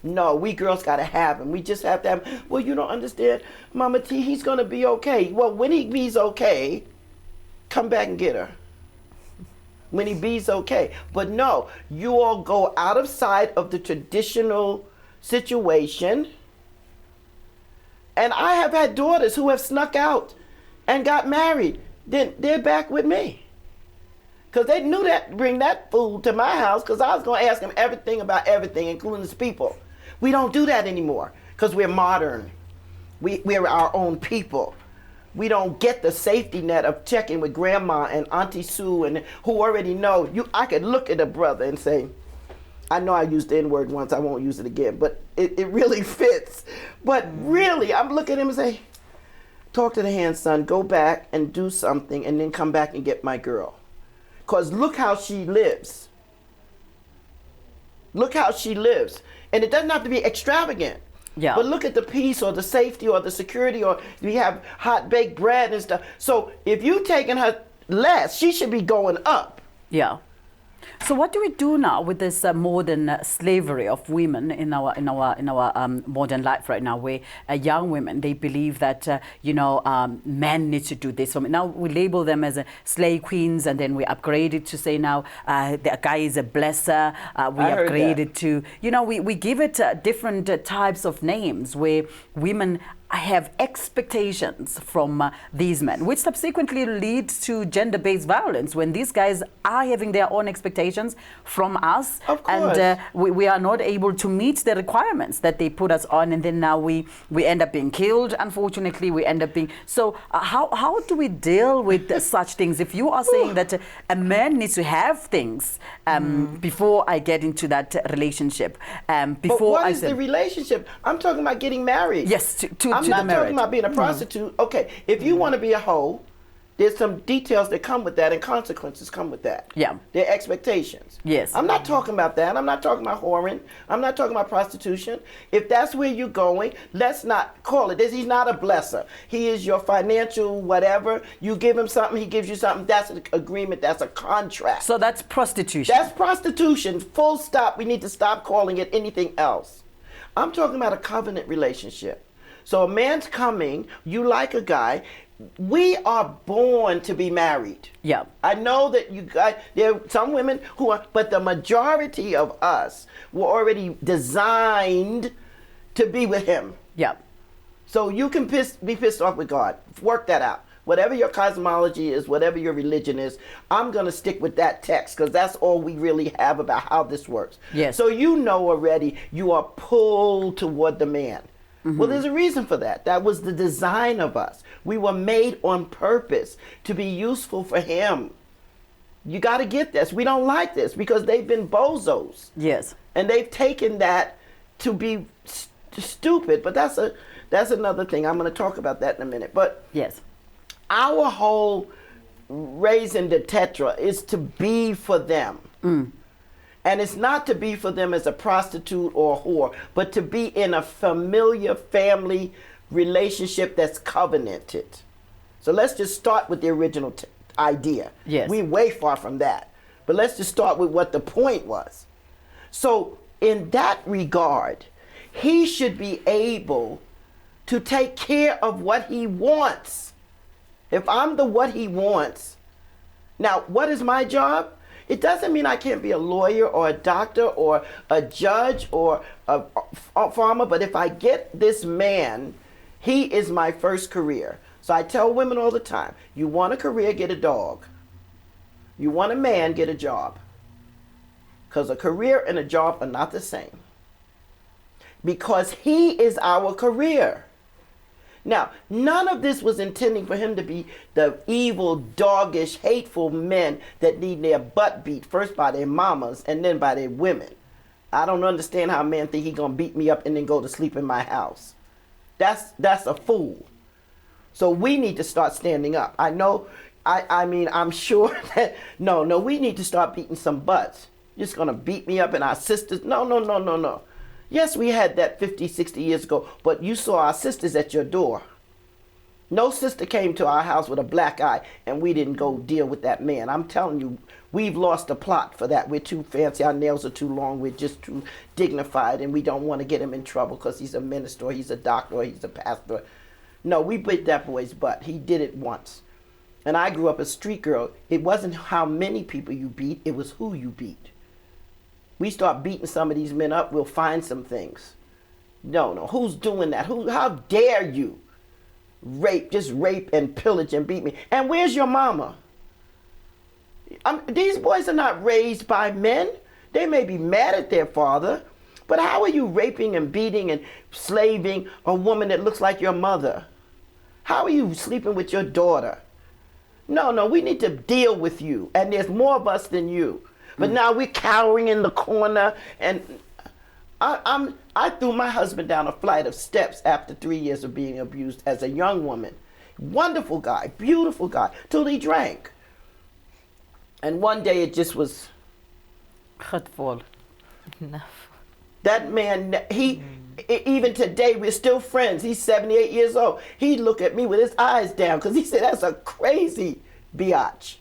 N: No, we girls got to have him. We just have to have him. Well, you don't understand, Mama T, he's going to be okay. Well, when he be's okay, come back and get her. When he be's okay. But no, you all go out of sight of the traditional situation. And I have had daughters who have snuck out and got married. Then they're back with me. Because they knew that bring that fool to my house, because I was going to ask him everything about everything, including his people. We don't do that anymore because we're modern. We're our own people. We don't get the safety net of checking with grandma and Auntie Sue and who already know. I could look at a brother and say, I know I used the N-word once, I won't use it again, but it really fits. But really, I'm looking at him and say, talk to the hand, son, go back and do something and then come back and get my girl. Because look how she lives. Look how she lives. And it doesn't have to be extravagant.
B: Yeah.
N: But look at the peace or the safety or the security, or we have hot baked bread and stuff. So if you taking her less, she should be going up.
B: Yeah. So what do we do now with this modern slavery of women in our modern life right now, where young women, they believe that men need to do this. So now we label them as slave queens, and then we upgrade it to say now the guy is a blesser. We upgrade it to we give it different types of names where women have expectations from these men, which subsequently leads to gender-based violence when these guys are having their own expectations from us, and we are not able to meet the requirements that they put us on, and then now we end up being killed. Unfortunately, we end up being so. How do we deal with such things? If you are saying that a man needs to have things before I get into that relationship,
N: but what is the relationship? I'm talking about getting married.
B: Yes,
N: I'm not talking about being a prostitute. Okay, if you want to be a hoe, there's some details that come with that and consequences come with that.
B: Yeah.
N: Their expectations.
B: Yes.
N: I'm not talking about that. I'm not talking about whoring. I'm not talking about prostitution. If that's where you're going, let's not call it this. He's not a blesser. He is your financial whatever. You give him something, he gives you something. That's an agreement. That's a contract.
B: So that's prostitution.
N: That's prostitution. Full stop. We need to stop calling it anything else. I'm talking about a covenant relationship. So a man's coming, you like a guy. We are born to be married.
B: Yeah.
N: I know that you guys, there are some women who are, but the majority of us were already designed to be with him.
B: Yeah.
N: So you can be pissed off with God. Work that out. Whatever your cosmology is, whatever your religion is, I'm going to stick with that text because that's all we really have about how this works.
B: Yes.
N: So you know already you are pulled toward the man. Well, there's a reason for that. That was the design of us. We were made on purpose to be useful for him. You got to get this. We don't like this because they've been bozos.
B: Yes.
N: And they've taken that to be stupid. But that's another thing. I'm going to talk about that in a minute. But
B: yes,
N: our whole raising the tetra is to be for them. And it's not to be for them as a prostitute or a whore, but to be in a familiar family relationship that's covenanted. So let's just start with the original idea.
B: Yes.
N: We're way far from that. But let's just start with what the point was. So in that regard, he should be able to take care of what he wants. If I'm the what he wants, now what is my job? It doesn't mean I can't be a lawyer or a doctor or a judge or a farmer, but if I get this man, he is my first career. So I tell women all the time, you want a career, get a dog. You want a man, get a job. Because a career and a job are not the same. Because he is our career. Now, none of this was intending for him to be the evil, doggish, hateful men that need their butt beat first by their mamas and then by their women. I don't understand how a man think he gonna beat me up and then go to sleep in my house. That's a fool. So we need to start standing up. I know, I mean, I'm sure that, no, we need to start beating some butts. You're just gonna beat me up and our sisters, no. Yes, we had that 50, 60 years ago, but you saw our sisters at your door. No sister came to our house with a black eye and we didn't go deal with that man. I'm telling you, we've lost the plot for that. We're too fancy, our nails are too long, we're just too dignified, and we don't want to get him in trouble because he's a minister or he's a doctor or he's a pastor. No, we beat that boy's butt. He did it once. And I grew up a street girl. It wasn't how many people you beat, it was who you beat. We start beating some of these men up, we'll find some things. No, who's doing that? How dare you just rape and pillage and beat me? And where's your mama? These boys are not raised by men. They may be mad at their father, but how are you raping and beating and slaving a woman that looks like your mother? How are you sleeping with your daughter? No, we need to deal with you, and there's more of us than you. But now we're cowering in the corner, and I threw my husband down a flight of steps after 3 years of being abused as a young woman. Wonderful guy, beautiful guy, till he drank. And one day it just was
B: hurtful.
N: That man, even today, we're still friends. He's 78 years old. He looked at me with his eyes down because he said, that's a crazy biatch.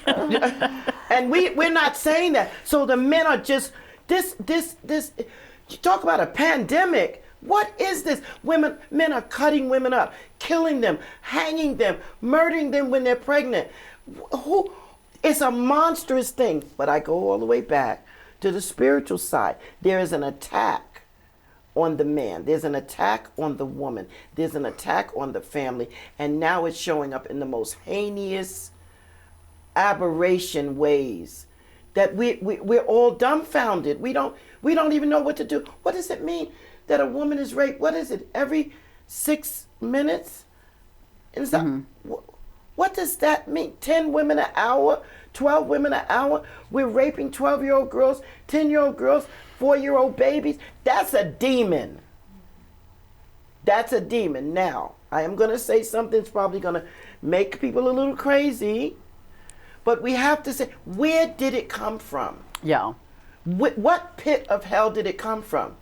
N: And we're not saying that. So the men are just, this, you talk about a pandemic. What is this? Men are cutting women up, killing them, hanging them, murdering them when they're pregnant. It's a monstrous thing. But I go all the way back to the spiritual side. There is an attack on the man. There's an attack on the woman. There's an attack on the family. And now it's showing up in the most heinous, aberration ways that we're all dumbfounded. We don't even know what to do. What does it mean that a woman is raped? What is it, every 6 minutes? What does that mean? 10 women an hour, 12 women an hour? We're raping 12-year-old girls, 10-year-old girls, 4-year-old babies. That's a demon. That's a demon. Now, I am going to say something that's probably going to make people a little crazy, but we have to say, where did it come from?
B: Yeah.
N: What pit of hell did it come from?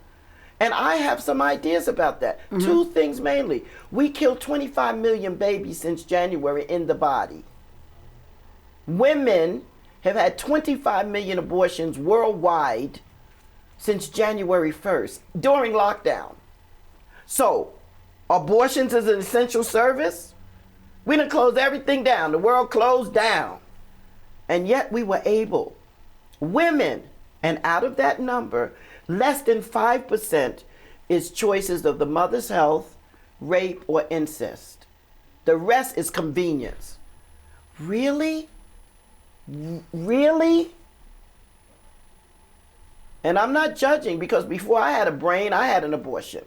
N: And I have some ideas about that.
B: Mm-hmm.
N: Two things mainly. We killed 25 million babies since January in the body. Women have had 25 million abortions worldwide since January 1st during lockdown. So, abortions is an essential service? We done closed everything down. The world closed down. And yet we were able. Women, and out of that number, less than 5% is choices of the mother's health, rape, or incest. The rest is convenience. Really? Really? And I'm not judging, because before I had a brain, I had an abortion.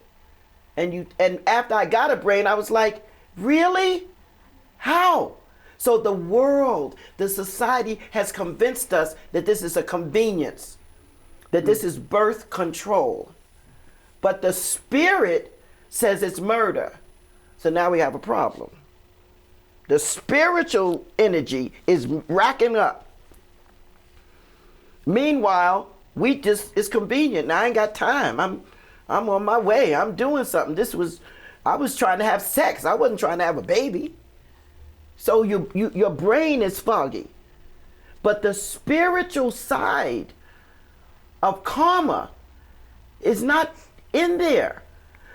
N: And after I got a brain, I was like, really? How? So the world, the society has convinced us that this is a convenience, that this is birth control. But the spirit says it's murder. So now we have a problem. The spiritual energy is racking up. Meanwhile, it's convenient. Now I ain't got time. I'm on my way. I'm doing something. I was trying to have sex. I wasn't trying to have a baby. So your brain is foggy. But the spiritual side of karma is not in there.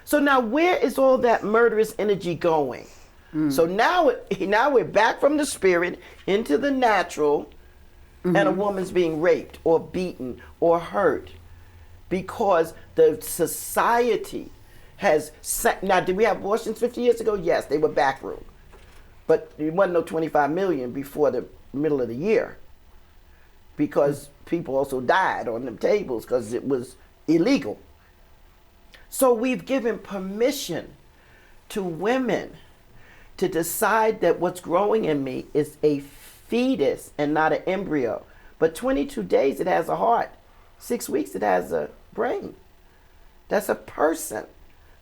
N: So now where is all that murderous energy going? So now we're back from the spirit into the natural, and a woman's being raped or beaten or hurt because the society has... Now, did we have abortions 50 years ago? Yes, they were backroom. But there wasn't no 25 million before the middle of the year, because people also died on them tables because it was illegal. So we've given permission to women to decide that what's growing in me is a fetus and not an embryo. But 22 days it has a heart. 6 weeks it has a brain. That's a person.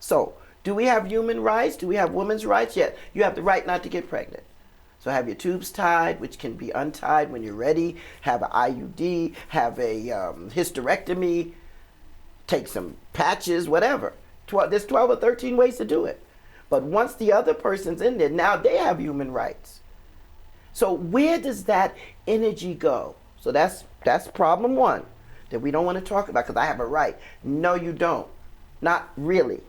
N: So do we have human rights? Do we have women's rights? Yes. You have the right not to get pregnant. So have your tubes tied, which can be untied when you're ready. Have an IUD, have a hysterectomy, take some patches, whatever. There's 12 or 13 ways to do it. But once the other person's in there, now they have human rights. So where does that energy go? So that's problem one that we don't want to talk about, because I have a right. No, you don't. Not really.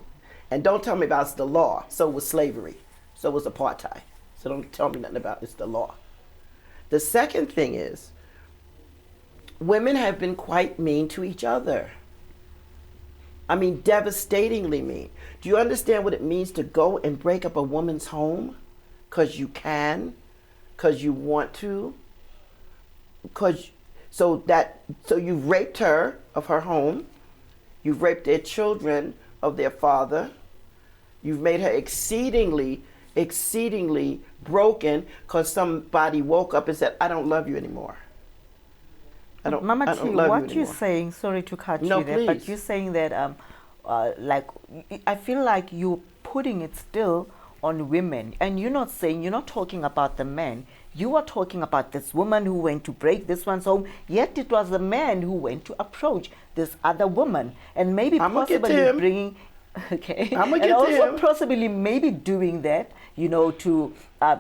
N: And don't tell me about it's the law. So was slavery. So was apartheid. So don't tell me nothing about it's the law. The second thing is, women have been quite mean to each other. I mean, devastatingly mean. Do you understand what it means to go and break up a woman's home? Because you can, because you want to, so you've raped her of her home, you've raped their children of their father, you've made her exceedingly broken because somebody woke up and said, I don't love you anymore.
A: Mama T, what you're saying, sorry to cut you there, but you're saying that, I feel like you're putting it still on women, and you're not talking about the men. You are talking about this woman who went to break this one's home, yet it was the man who went to approach this other woman, and maybe possibly bringing Okay.
N: I'm gonna
A: and
N: get to
A: also
N: him.
A: possibly maybe doing that, you know, to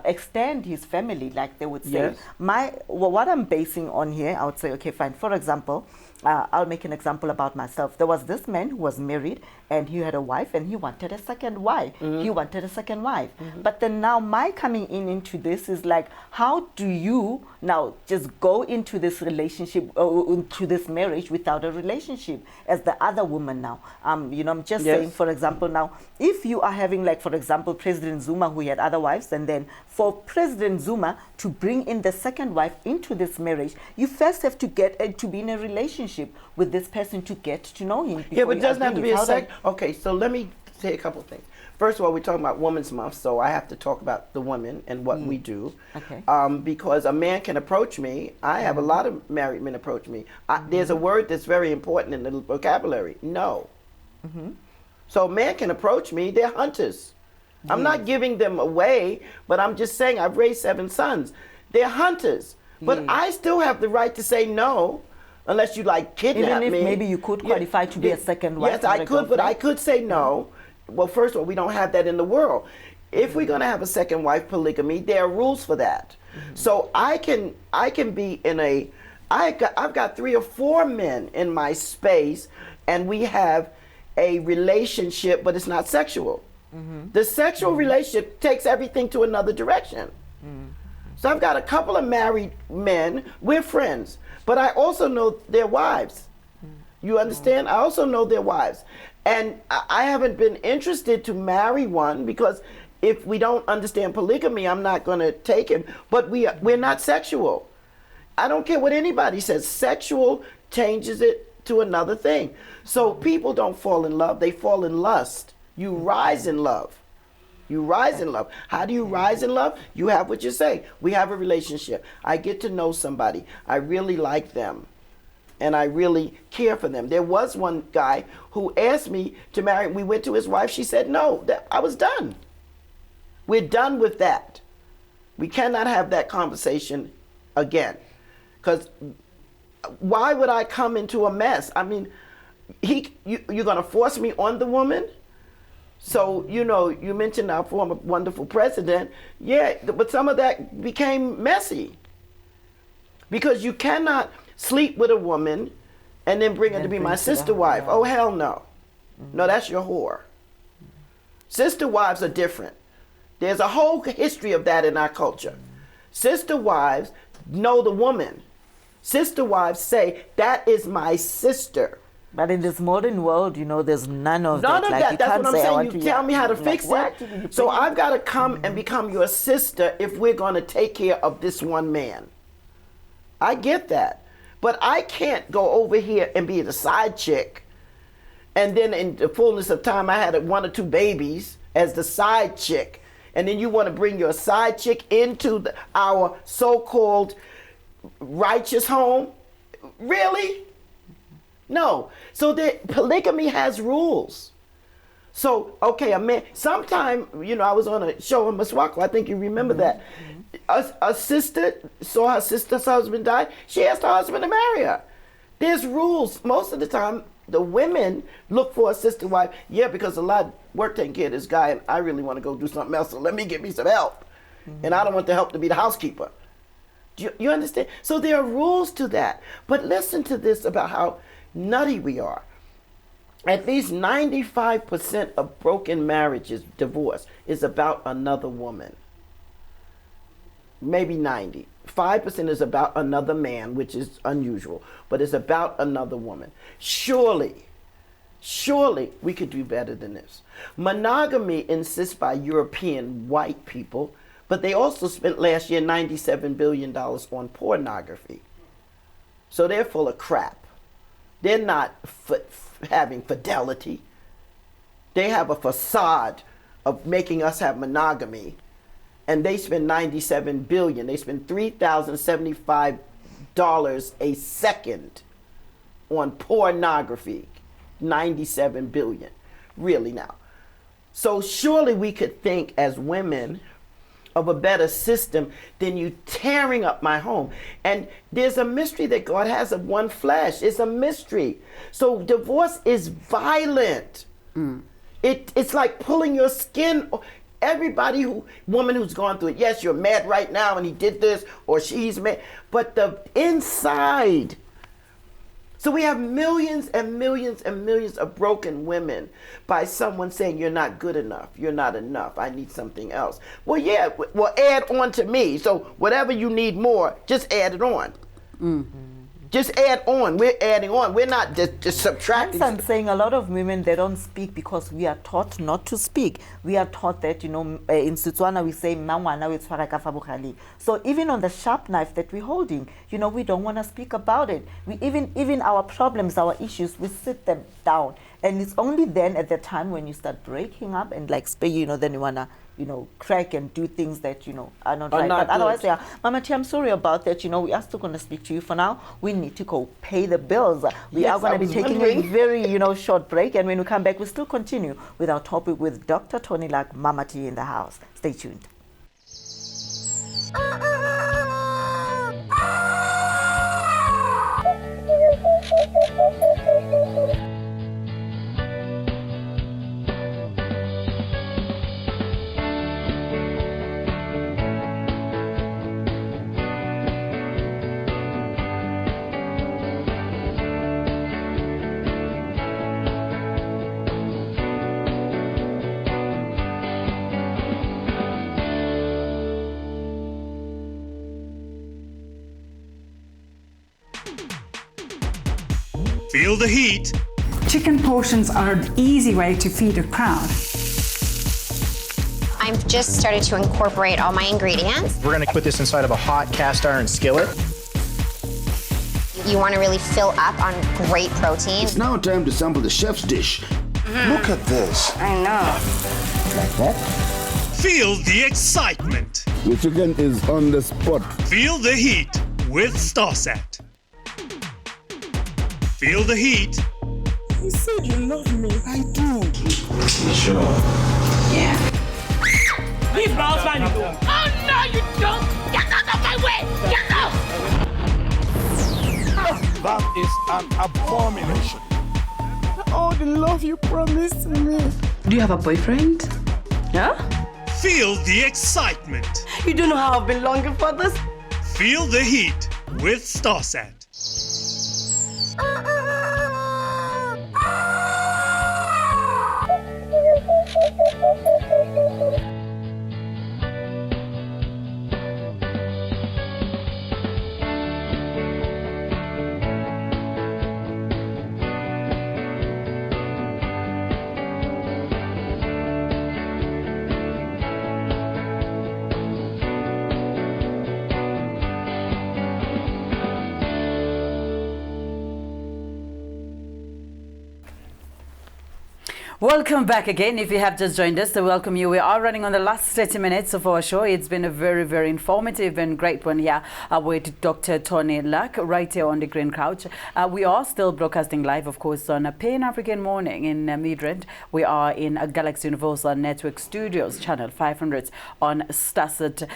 A: extend his family, like they would say.
N: Yes.
A: What I'm basing on here, I would say, okay, fine. For example, I'll make an example about myself. There was this man who was married and he had a wife and he wanted a second wife. He wanted a second wife. But then now my coming into this is like, how do you now just go into this relationship, into this marriage without a relationship as the other woman now? You know, I'm just saying, for example, now, if you are having, like, for example, President Zuma, who had other wives, and then for President Zuma to bring in the second wife into this marriage, you first have to get to be in a relationship with this person to get to know him.
N: Yeah, but it doesn't have to be a second. Okay, so let me say a couple of things. First of all, we're talking about Women's Month, so I have to talk about the women and what we do.
A: Okay.
N: Because a man can approach me. I have a lot of married men approach me. There's a word that's very important in the vocabulary, no. So a man can approach me. They're hunters. I'm not giving them away, but I'm just saying I've raised 7 sons. They're hunters. But I still have the right to say no, unless you like kidnap me.
A: Even if maybe you could qualify to be a second wife.
N: Yes, I could, but I could say no. Well, first of all, we don't have that in the world. If we're going to have a second wife polygamy, there are rules for that. So I can be in a, I've got 3 or 4 men in my space, and we have a relationship, but it's not sexual. The sexual relationship takes everything to another direction. So I've got a couple of married men. We're friends, but I also know their wives. You understand? I also know their wives. And I haven't been interested to marry one because if we don't understand polygamy, I'm not going to take him. But we're not sexual. I don't care what anybody says. Sexual changes it to another thing. So people don't fall in love. They fall in lust. You rise in love. You rise in love. How do you rise in love? You have what you say. We have a relationship. I get to know somebody. I really like them. And I really care for them. There was one guy who asked me to marry. We went to his wife. She said no. I was done. We're done with that. We cannot have that conversation again. Because why would I come into a mess? I mean, you're going to force me on the woman? So, you know, you mentioned our former wonderful president. Yeah, but some of that became messy. Because you cannot sleep with a woman and then bring her to be my sister wife. Oh, hell no. No, that's your whore. Sister wives are different. There's a whole history of that in our culture. Sister wives know the woman. Sister wives say, that is my sister.
A: But in this modern world, you know, there's none of that.
N: None of
A: like,
N: that. That's what I'm saying. You tell me how to
A: like,
N: fix it. So I've got to come and become your sister if we're going to take care of this one man. I get that. But I can't go over here and be the side chick. And then in the fullness of time, I had 1 or 2 babies as the side chick. And then you want to bring your side chick into our so-called righteous home? Really? No. So polygamy has rules. So, okay, a man, sometime, you know, I was on a show in Maswako, I think you remember that. A sister saw her sister's husband die. She asked her husband to marry her. There's rules. Most of the time, the women look for a sister wife. Yeah, because a lot of work taking care of this guy, and I really want to go do something else, so let me get me some help. And I don't want the help to be the housekeeper. Do you understand? So there are rules to that. But listen to this about how nutty we are. At least 95% of broken marriages, divorce, is about another woman. Maybe 90. 5% is about another man, which is unusual, but it's about another woman. Surely we could do better than this. Monogamy insists by European white people, but they also spent last year $97 billion on pornography. So they're full of crap. They're not having fidelity. They have a facade of making us have monogamy. And they spend $97 billion. They spend $3,075 a second on pornography. $97 billion. Really now. So surely we could think as women of a better system than you tearing up my home. And there's a mystery that God has of one flesh. It's a mystery. So divorce is violent. It's like pulling your skin. Everybody woman who's gone through it, yes, you're mad right now and he did this or she's mad, but the inside. So we have millions and millions and millions of broken women by someone saying you're not good enough, you're not enough, I need something else. Well, yeah, well, add on to me. So whatever you need more, just add it on. Just add on. We're adding on. We're not just subtracting.
A: I'm saying a lot of women, they don't speak because we are taught not to speak. We are taught that, in Setswana we say, "Mangwana we tshwara ka fa bogale." So even on the sharp knife that we're holding, we don't want to speak about it. We even our problems, our issues, we sit them down. And it's only then at the time when you start breaking up and then you want to, crack and do things that, are not right. But otherwise, yeah, Mama T, I'm sorry about that. We are still going to speak to you. For now, we need to go pay the bills. We are going to be taking a very, short break. And when we come back, we'll still continue with our topic with Dr. Toni Lack, Mama T in the house. Stay tuned.
F: Feel the heat.
T: Chicken portions are an easy way to feed a crowd.
U: I've just started to incorporate all my ingredients.
V: We're going to put this inside of a hot cast iron skillet.
U: You want to really fill up on great protein.
W: It's now time to sample the chef's dish. Look at this.
U: I know.
W: Like that?
F: Feel the excitement.
W: The chicken is on the spot.
F: Feel the heat with StarSat. Feel the heat.
W: You said you love me. I do.
U: You sure? Yeah.
Q: Leave Miles Fanny. Oh, no, you don't. Get out of my way. Get out.
W: That is an abomination. Oh, the love you promised me.
T: Do you have a boyfriend? Yeah?
F: Feel the excitement.
T: You don't know how I've been longing for this.
F: Feel the heat with StarSat.
B: Welcome back again. If you have just joined us, to welcome you. We are running on the last 30 minutes of our show. It's been a very, very informative and great one here with Dr. Toni Lack right here on the Green Couch. We are still broadcasting live, of course, on a Pan-African Morning in Midrand. We are in a Galaxy Universal Network Studios, channel 500 on StarSat.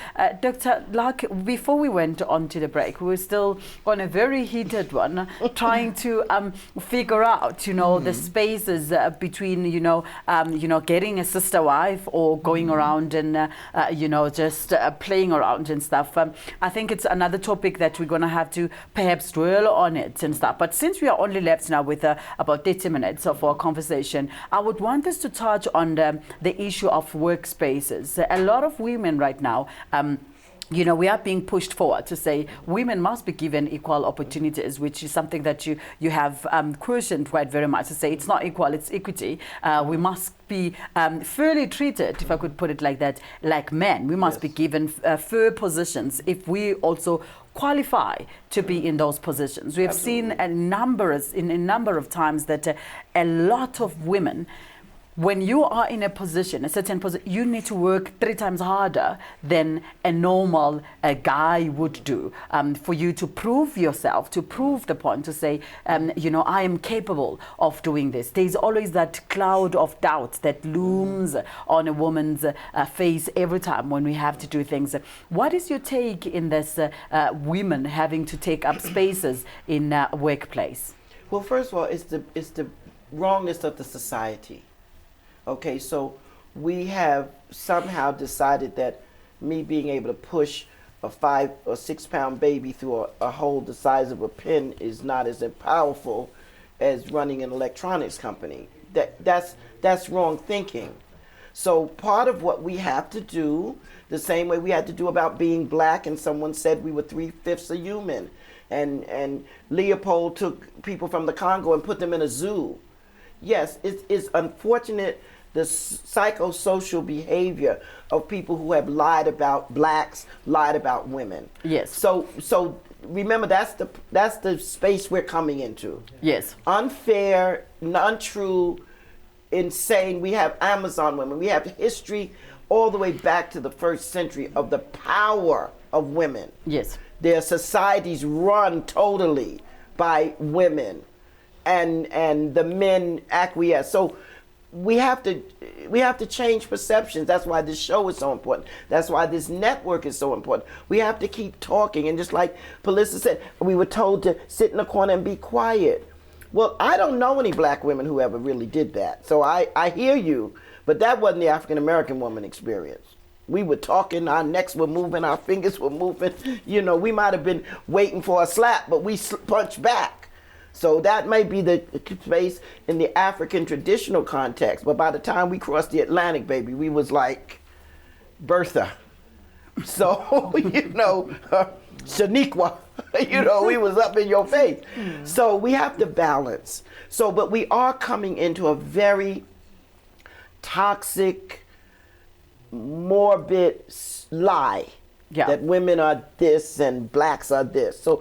B: Dr. Lack, before we went on to the break, we were still on a very heated one, trying to figure out, the spaces between getting a sister wife or going around and, just playing around and stuff. I think it's another topic that we're going to have to perhaps dwell on it and stuff. But since we are only left now with about 30 minutes of our conversation, I would want us to touch on the issue of workspaces. A lot of women right now, we are being pushed forward to say women must be given equal opportunities, which is something that you have questioned quite very much, to say it's not equal, it's equity. We must be fairly treated, if I could put it like that, like men. We must be given fair positions if we also qualify to be in those positions. We have seen a number of times that a lot of women, when you are in a certain position, you need to work 3 times harder than a normal guy would do for you to prove yourself, to prove the point, to say, I am capable of doing this. There's always that cloud of doubt that looms on a woman's face every time when we have to do things. What is your take in this women having to take up spaces in a workplace?
N: Well, first of all, it's the wrongness of the society. Okay, so we have somehow decided that me being able to push a 5 or 6 pound baby through a hole the size of a pin is not as powerful as running an electronics company. That's wrong thinking. So part of what we have to do, the same way we had to do about being black, and someone said we were 3/5 a human, and Leopold took people from the Congo and put them in a zoo. Yes, it's unfortunate the psychosocial behavior of people who have lied about blacks, lied about women.
B: Yes.
N: So remember, that's the space we're coming into.
B: Yes.
N: Unfair, untrue, insane. We have Amazon women. We have history all the way back to the 1st century of the power of women.
B: Yes.
N: Their societies run totally by women, and the men acquiesce. So we have to change perceptions. That's why this show is so important. That's why this network is so important. We have to keep talking. And just like Pelissa said, we were told to sit in a corner and be quiet. Well, I don't know any black women who ever really did that. So I hear you, but that wasn't the African American woman experience. We were talking, our necks were moving, our fingers were moving. You know, we might have been waiting for a slap, but we punched back. So that may be the space in the African traditional context. But by the time we crossed the Atlantic, baby, we was like Bertha. So, you know, Shaniqua, you know, we was up in your face. So we have to balance. So, but we are coming into a very toxic, morbid lie. Yeah. That women are this and blacks are this. So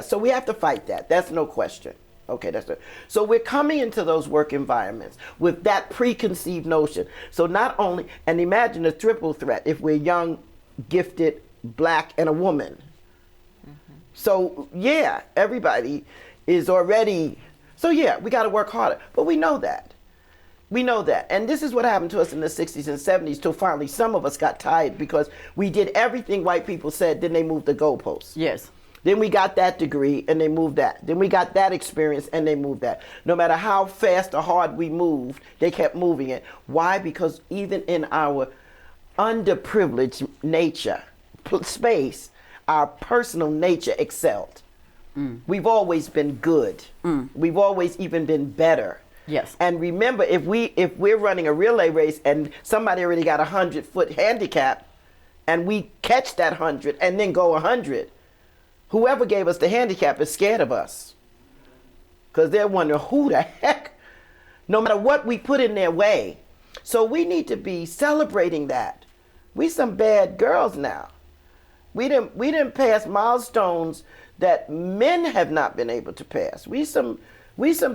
N: so we have to fight that. That's no question. Okay, that's it. So we're coming into those work environments with that preconceived notion. So not only, and imagine a triple threat if we're young, gifted, black, and a woman. So yeah, everybody is already, so yeah, we got to work harder. But we know that. We know that. And this is what happened to us in the 60s and 70s till finally some of us got tired because we did everything white people said, then they moved the goalposts.
B: Yes.
N: Then we got that degree and they moved that. Then we got that experience and they moved that. No matter how fast or hard we moved, they kept moving it. Why? Because even in our underprivileged nature, space, our personal nature excelled. We've always been good. We've always even been better.
B: Yes.
N: And remember, if we're running a relay race and somebody already got 100-foot handicap, and we catch that 100 and then go 100, whoever gave us the handicap is scared of us, because they're wondering who the heck, no matter what we put in their way. So we need to be celebrating that. We some bad girls now. We didn't pass milestones that men have not been able to pass. We some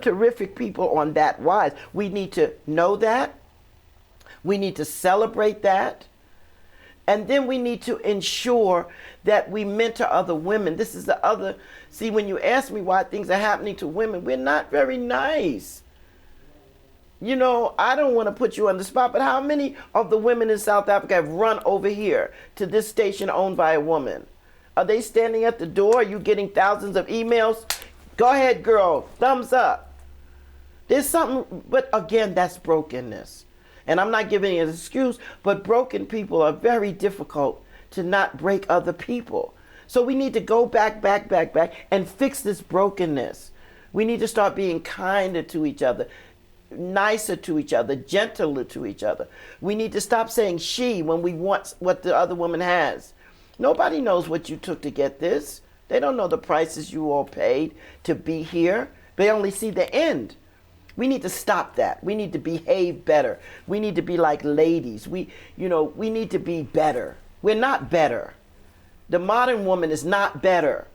N: terrific people on that wise. We need to know that. We need to celebrate that. And then we need to ensure that we mentor other women. This is the other, see, when you ask me why things are happening to women, we're not very nice. You know, I don't want to put you on the spot, but how many of the women in South Africa have run over here to this station owned by a woman? Are they standing at the door? Are you getting thousands of emails? Go ahead, girl, thumbs up. There's something, but again, that's brokenness. And I'm not giving an excuse, but broken people are very difficult to not break other people. So we need to go back, and fix this brokenness. We need to start being kinder to each other, nicer to each other, gentler to each other. We need to stop saying she when we want what the other woman has. Nobody knows what you took to get this. They don't know the prices you all paid to be here. They only see the end. We need to stop that. We need to behave better. We need to be like ladies. We need to be better. We're not better. The modern woman is not better.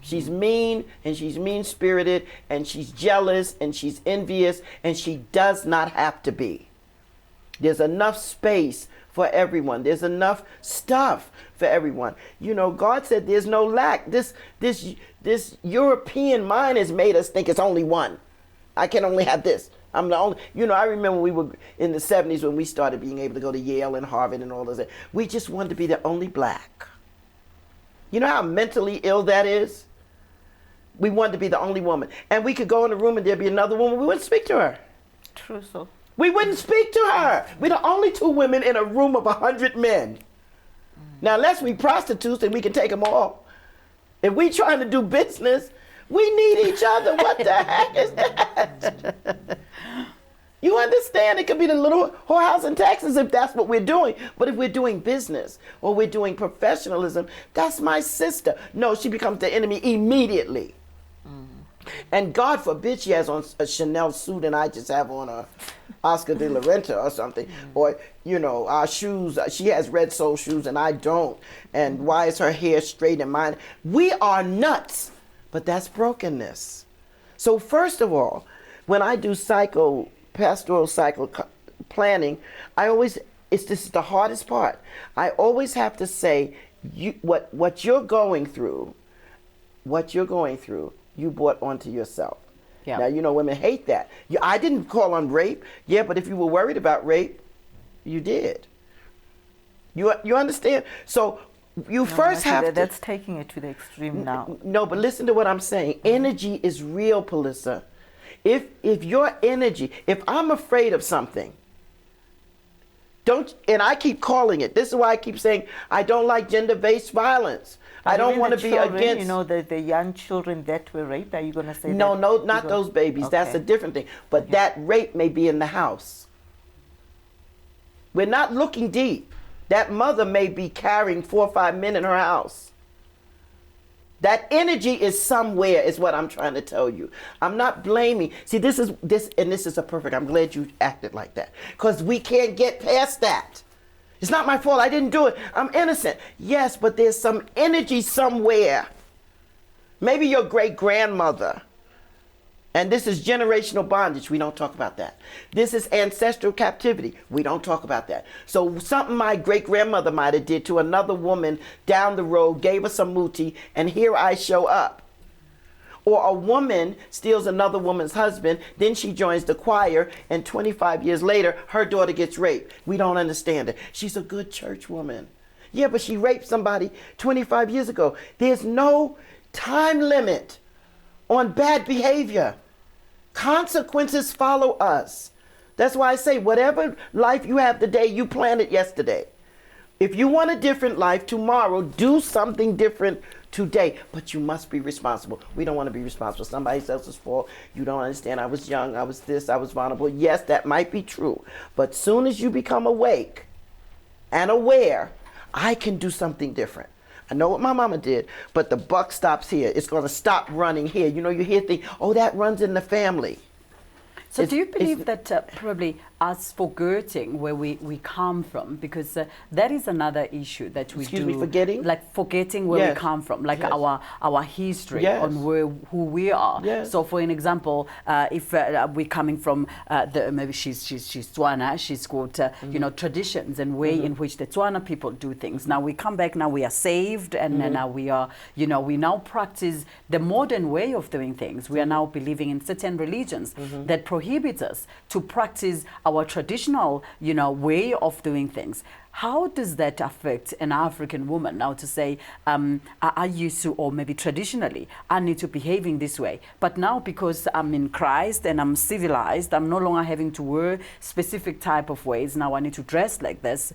N: She's mean, and she's mean-spirited, and she's jealous, and she's envious, and she does not have to be. There's enough space for everyone. There's enough stuff for everyone. You know, God said there's no lack. This European mind has made us think it's only one. I can only have this. I'm the only, I remember we were in the 70s when we started being able to go to Yale and Harvard and all those. We just wanted to be the only black. You know how mentally ill that is? We wanted to be the only woman. And we could go in the room and there'd be another woman, we wouldn't speak to her.
A: True, so.
N: We wouldn't speak to her. We're the only 2 women in a room of 100 men. Now, unless we prostitutes and we can take them all. If we trying to do business, we need each other. What the heck is that? You understand? It could be the little whorehouse in Texas if that's what we're doing. But if we're doing business or we're doing professionalism, that's my sister. No, she becomes the enemy immediately. And God forbid she has on a Chanel suit and I just have on a Oscar de la Renta or something. Or, you know, our shoes, she has red sole shoes and I don't. And why is her hair straight and mine? We are nuts, but that's brokenness. So first of all, when I do pastoral cycle planning, this is the hardest part. I always have to say, what you're going through, you brought onto yourself. Yeah. Now, you know, women hate that. I didn't call on rape. Yeah, but if you were worried about rape, you did. You understand? So you first have to...
A: That's taking it to the extreme now.
N: No, but listen to what I'm saying. Energy is real, Palissa. If your energy, if I'm afraid of something, and I keep calling it, this is why I keep saying I don't like gender-based violence. I don't want to be against...
A: You know, the young children that were raped, are you going to say
N: No, not those babies. Okay. That's a different thing. But that rape may be in the house. We're not looking deep. That mother may be carrying 4 or 5 men in her house. That energy is somewhere, is what I'm trying to tell you. I'm not blaming. See, this is a perfect, I'm glad you acted like that. Because we can't get past that. It's not my fault, I didn't do it. I'm innocent. Yes, but there's some energy somewhere. Maybe your great-grandmother. And this is generational bondage. We don't talk about that. This is ancestral captivity. We don't talk about that. So something my great-grandmother might have did to another woman down the road, gave her some muti, and here I show up. Or a woman steals another woman's husband, then she joins the choir, and 25 years later, her daughter gets raped. We don't understand it. She's a good church woman. Yeah, but she raped somebody 25 years ago. There's no time limit on bad behavior. Consequences follow us. That's why I say whatever life you have today, you planned it yesterday. If you want a different life tomorrow, do something different today. But you must be responsible. We don't want to be responsible. Somebody else's fault. You don't understand. I was young. I was this. I was vulnerable. Yes, that might be true. But soon as you become awake and aware, I can do something different. I know what my mama did, but the buck stops here. It's going to stop running here. You know, you hear things, oh, that runs in the family.
B: So do you believe that probably us forgetting where we come from, because that is another issue that we
N: Excuse me, forgetting?
B: Like forgetting where we come from, like our history on who we are. So for an example, if we're coming from maybe she's Tswana, she's got you know, traditions and way in which the Tswana people do things. Now we come back, now we are saved, and now we are, you know, we now practice the modern way of doing things. We are now believing in certain religions that prohibit us to practice our traditional, you know, way of doing things. How does that affect an African woman now to say, I used to, or maybe traditionally, I need to behave in this way. But now because I'm in Christ and I'm civilized, I'm no longer having to wear specific type of ways. Now I need to dress like this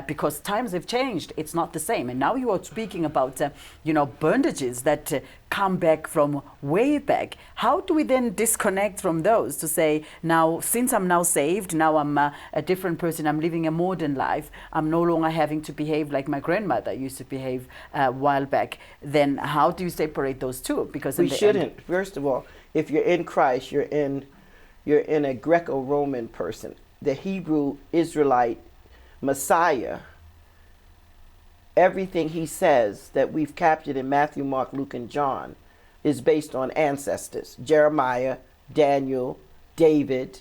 B: because times have changed. It's not the same. And now you are speaking about, you know, bondages that come back from way back. How do we then disconnect from those to say, now, since I'm now saved, now I'm a different person, I'm living a modern life, I'm no longer having to behave like my grandmother used to behave a while back, then how do you separate those two? Because
N: we shouldn't. First of all, if you're in Christ, you're in a Greco-Roman person. The Hebrew Israelite Messiah, everything he says that we've captured in Matthew, Mark, Luke, and John is based on ancestors. Jeremiah, Daniel, David.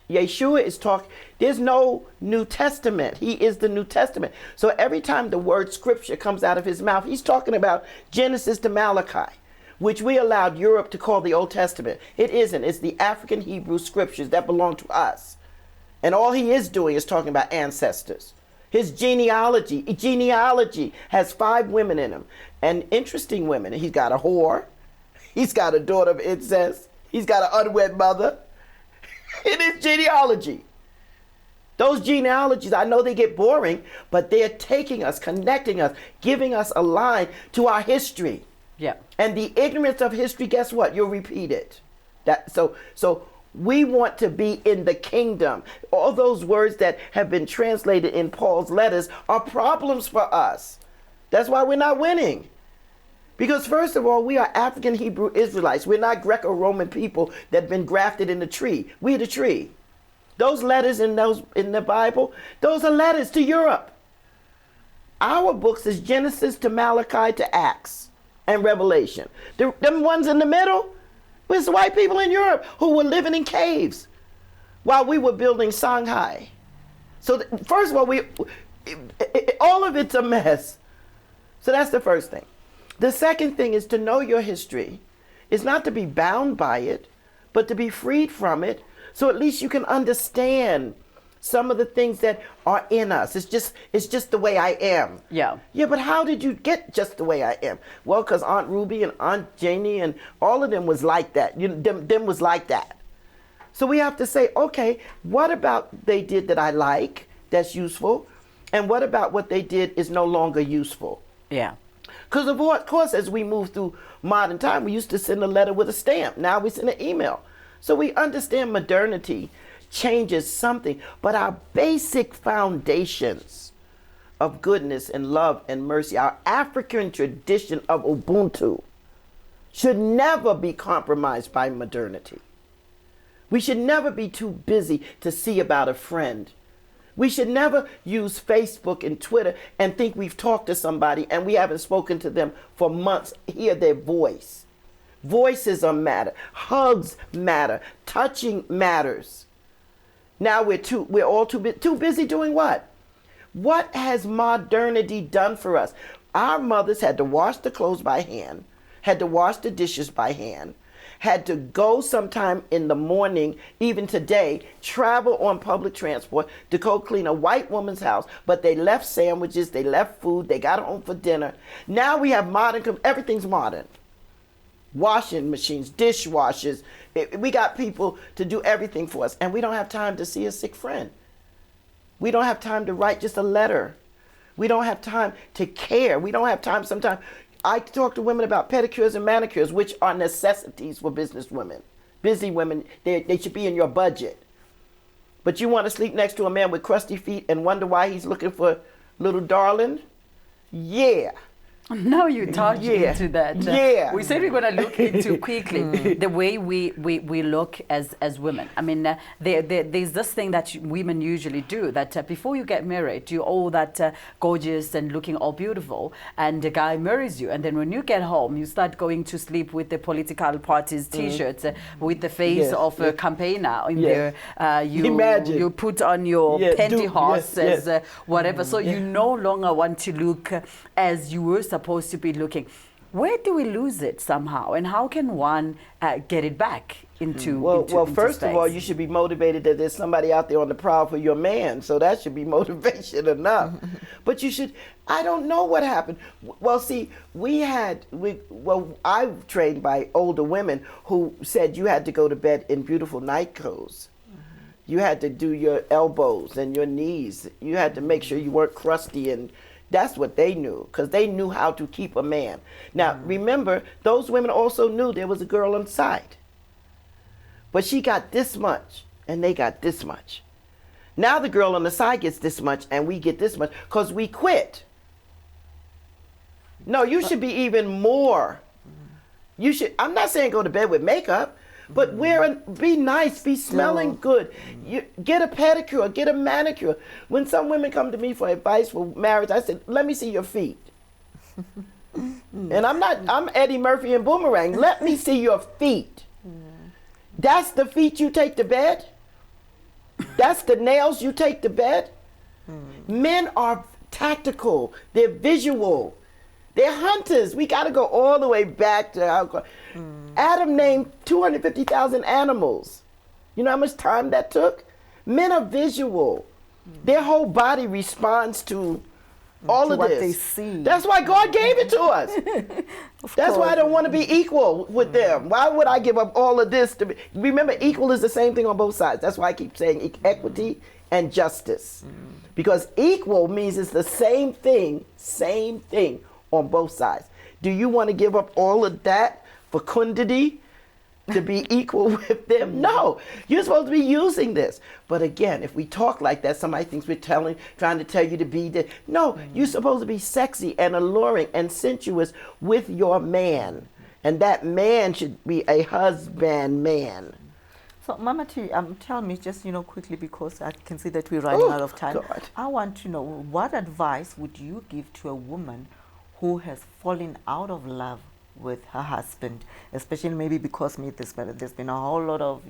N: Yeshua is talking, there's no New Testament. He is the New Testament. So every time the word scripture comes out of his mouth, he's talking about Genesis to Malachi, which we allowed Europe to call the Old Testament. It isn't. It's the African Hebrew scriptures that belong to us. And all he is doing is talking about ancestors. His genealogy has 5 women in him, and interesting women. He's got a whore. He's got a daughter of incest. He's got an unwed mother. In his genealogy. Those genealogies, I know they get boring, but they're taking us, connecting us, giving us a line to our history.
B: Yeah.
N: And the ignorance of history, guess what? You'll repeat it. So we want to be in the kingdom. All those words that have been translated in Paul's letters are problems for us. That's why we're not winning. Because first of all, we are African Hebrew Israelites. We're not Greco-Roman people that have been grafted in the tree. We're the tree. Those letters in the Bible, those are letters to Europe. Our books is Genesis to Malachi to Acts and Revelation. Them ones in the middle was white people in Europe who were living in caves while we were building Shanghai. So first of all, all of it's a mess. So that's the first thing. The second thing is to know your history. It's not to be bound by it, but to be freed from it. So at least you can understand some of the things that are in us. It's just the way I am.
B: Yeah.
N: Yeah, but how did you get just the way I am? Well, because Aunt Ruby and Aunt Janie and all of them was like that. Them was like that. So we have to say, okay, what about they did that I like, that's useful? And what about what they did is no longer useful?
B: Yeah.
N: Because of course, as we move through modern time, we used to send a letter with a stamp. Now we send an email. So we understand modernity changes something, but our basic foundations of goodness and love and mercy, our African tradition of Ubuntu, should never be compromised by modernity. We should never be too busy to see about a friend. We should never use Facebook and Twitter and think we've talked to somebody and we haven't spoken to them for months. Hear their voice. Voices matter. Hugs matter. Touching matters. Now we're all too busy doing what? What has modernity done for us? Our mothers had to wash the clothes by hand, had to wash the dishes by hand, had to go sometime in the morning, even today, travel on public transport to go clean a white woman's house, but they left sandwiches, they left food, they got home for dinner. Now we have everything's modern. Washing machines, dishwashers. We got people to do everything for us, and we don't have time to see a sick friend. We don't have time to write just a letter. We don't have time to care. We don't have time sometimes. I talk to women about pedicures and manicures, which are necessities for business women. Busy women, they should be in your budget. But you want to sleep next to a man with crusty feet and wonder why he's looking for little darling? Yeah.
B: Now you touched into that.
N: Yeah.
B: We said we're going to look into quickly the way we look as women. I mean, there's this thing that women usually do, that before you get married, you're all that gorgeous and looking all beautiful, and the guy marries you. And then when you get home, you start going to sleep with the political parties T-shirts with the face of a campaigner in there. You put on your pantyhose as whatever. So you no longer want to look as you were supposed to be looking. Where do we lose it somehow, and how can one get it back into
N: first of all, you should be motivated that there's somebody out there on the prowl for your man, so that should be motivation enough. But you should, I don't know what happened. Well, see, I trained by older women who said you had to go to bed in beautiful night clothes. You had to do your elbows and your knees. You had to make sure you weren't crusty, and that's what they knew, because they knew how to keep a man. Now, remember, those women also knew there was a girl on the side. But she got this much, and they got this much. Now the girl on the side gets this much, and we get this much, because we quit. No, you should be even more. You should, I'm not saying go to bed with makeup, but be nice, be smelling good. You get a pedicure, get a manicure. When some women come to me for advice for marriage, I said, let me see your feet. And I'm Eddie Murphy and Boomerang. Let me see your feet. That's the feet you take to bed? That's the nails you take to bed? Men are tactical. They're visual. They're hunters. We got to go all the way back to Adam named 250,000 animals. You know how much time that took? Men are visual. Their whole body responds to All
A: to
N: of
A: what
N: this.
A: they see.
N: That's why God gave it to us. That's why I don't want to be equal with them. Why would I give up all of this to be? Remember, equal is the same thing on both sides. That's why I keep saying equity and justice. Because equal means it's the same thing on both sides. Do you want to give up all of that for kundity? To be equal with them? No, you're supposed to be using this. But again, if we talk like that, somebody thinks we're trying to tell you to be this. No, you're supposed to be sexy and alluring and sensuous with your man. And that man should be a husband man.
A: So, Mama T, tell me just, quickly, because I can see that we're running out of time.
N: God.
A: I want to know, what advice would you give to a woman who has fallen out of love with her husband, especially maybe because there's been a whole lot of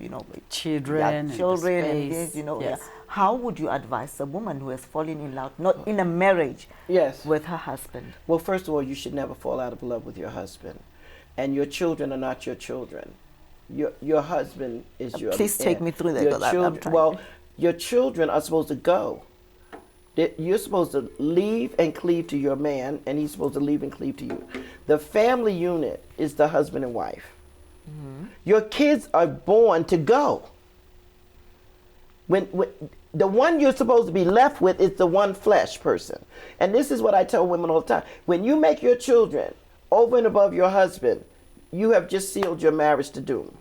B: children,
A: and this,
B: yes.
A: How would you advise a woman who has fallen in love, not in a marriage, with her husband?
N: Well, first of all, you should never fall out of love with your husband, and your children are not your children. Your husband is your.
A: Please take me through that.
N: Your children are supposed to go. You're supposed to leave and cleave to your man, and he's supposed to leave and cleave to you. The family unit is the husband and wife. Your kids are born to go. When the one you're supposed to be left with is the one flesh person. And this is what I tell women all the time. When you make your children over and above your husband, you have just sealed your marriage to doom.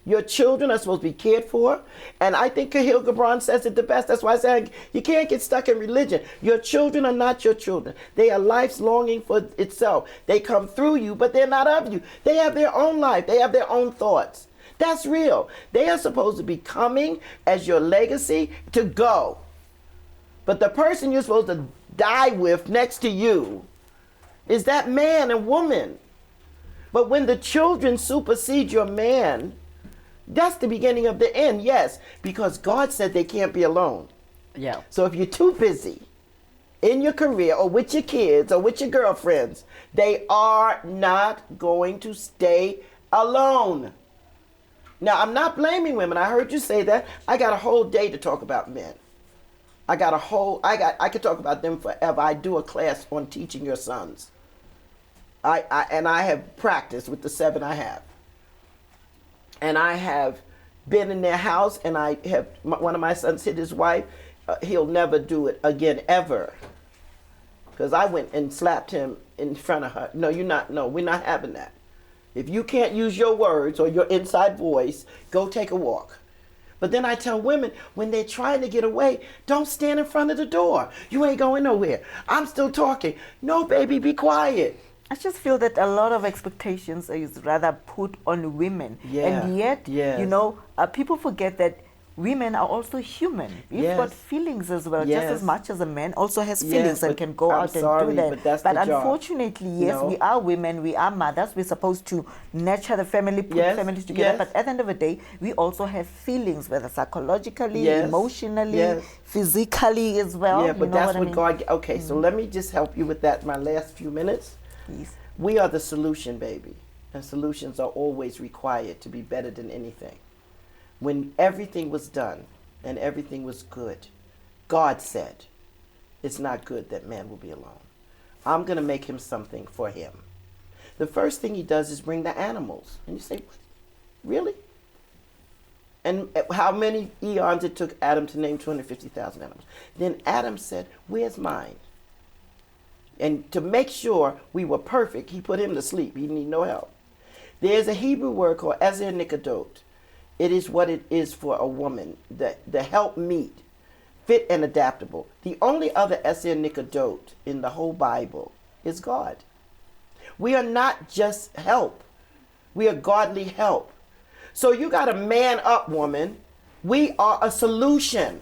N: Your children are supposed to be cared for. And I think Cahill Gibran says it the best. That's why I say you can't get stuck in religion. Your children are not your children. They are life's longing for itself. They come through you, but they're not of you. They have their own life. They have their own thoughts. That's real. They are supposed to be coming as your legacy to go. But the person you're supposed to die with next to you is that man and woman. But when the children supersede your man, that's the beginning of the end, yes, because God said they can't be alone.
B: Yeah.
N: So if you're too busy in your career or with your kids or with your girlfriends, they are not going to stay alone. Now, I'm not blaming women. I heard you say that. I got a whole day to talk about men. I could talk about them forever. I do a class on teaching your sons. I have practiced with the 7 I have. And I have been in their house, and one of my sons hit his wife. He'll never do it again, ever. Because I went and slapped him in front of her. No, we're not having that. If you can't use your words or your inside voice, go take a walk. But then I tell women, when they're trying to get away, don't stand in front of the door. You ain't going nowhere. I'm still talking. No, baby, be quiet.
A: I just feel that a lot of expectations is rather put on women.
N: Yeah.
A: And yet, people forget that women are also human. We've got feelings as well, just as much as a man also has feelings and can go out and do that. But unfortunately, yes, we are women, we are mothers, we're supposed to nurture the family, put families together. But at the end of the day, we also have feelings, whether psychologically, emotionally, physically as well.
N: Yeah, but that's what God... Okay, so let me just help you with that my last few minutes.
A: Please.
N: We are the solution, baby. And solutions are always required to be better than anything. When everything was done and everything was good, God said, it's not good that man will be alone. I'm going to make him something for him. The first thing he does is bring the animals. And you say, what? Really? And how many eons it took Adam to name 250,000 animals? Then Adam said, where's mine? And to make sure we were perfect, he put him to sleep. He needed no help. There's a Hebrew word called ezer nikadot. It is what it is for a woman, the help meet, fit and adaptable. The only other ezer nikadot in the whole Bible is God. We are not just help. We are godly help. So you got to man up, woman. We are a solution.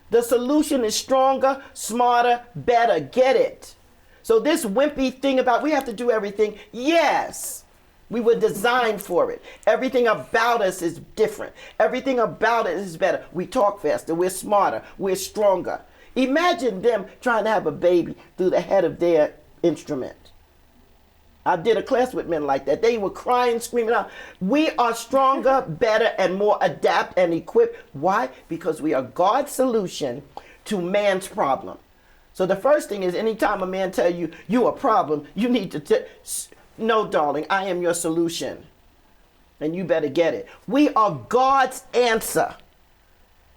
N: The solution is stronger, smarter, better. Get it? So this wimpy thing about we have to do everything, yes, we were designed for it. Everything about us is different. Everything about it is better. We talk faster, we're smarter, we're stronger. Imagine them trying to have a baby through the head of their instrument. I did a class with men like that. They were crying, screaming out. We are stronger, better, and more adapt and equipped. Why? Because we are God's solution to man's problem. So the first thing is, anytime a man tell you, you a problem, you need to no, darling, I am your solution. And you better get it. We are God's answer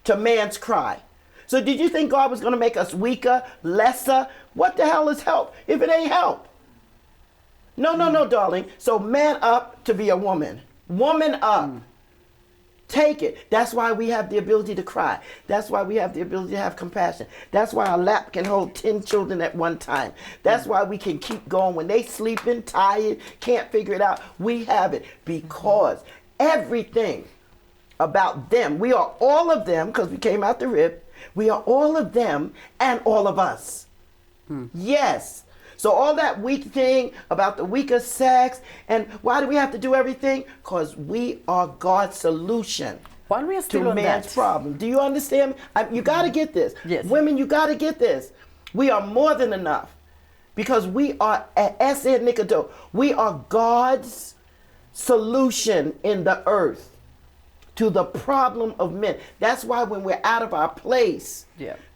N: to man's cry. So did you think God was going to make us weaker, lesser? What the hell is help if it ain't help? No, no, no, darling. So man up to be a woman. Woman up. Take it. That's why we have the ability to cry. That's why we have the ability to have compassion. That's why our lap can hold 10 children at one time. That's why we can keep going when they sleeping, tired, can't figure it out. We have it because everything about them, we are all of them because we came out the rib. We are all of them and all of us. Yes. So all that weak thing about the weaker sex, and why do we have to do everything? Because we are God's solution
B: While we are still
N: to
B: on
N: man's
B: that,
N: problem. Do you understand? You got to get this.
B: Yes.
N: Women, you got to get this. We are more than enough because we are, as said Nicodemo, we are God's solution in the earth to the problem of men. That's why when we're out of our place,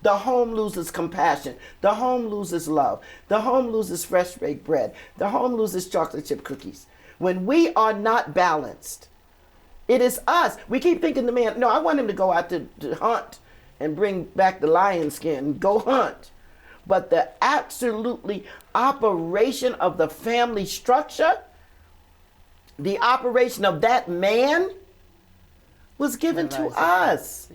N: the home loses compassion. The home loses love. The home loses fresh baked bread. The home loses chocolate chip cookies. When we are not balanced, it is us. We keep thinking the man, no, I want him to go out to hunt and bring back the lion skin, go hunt. But the absolutely operation of the family structure, the operation of that man was given to us.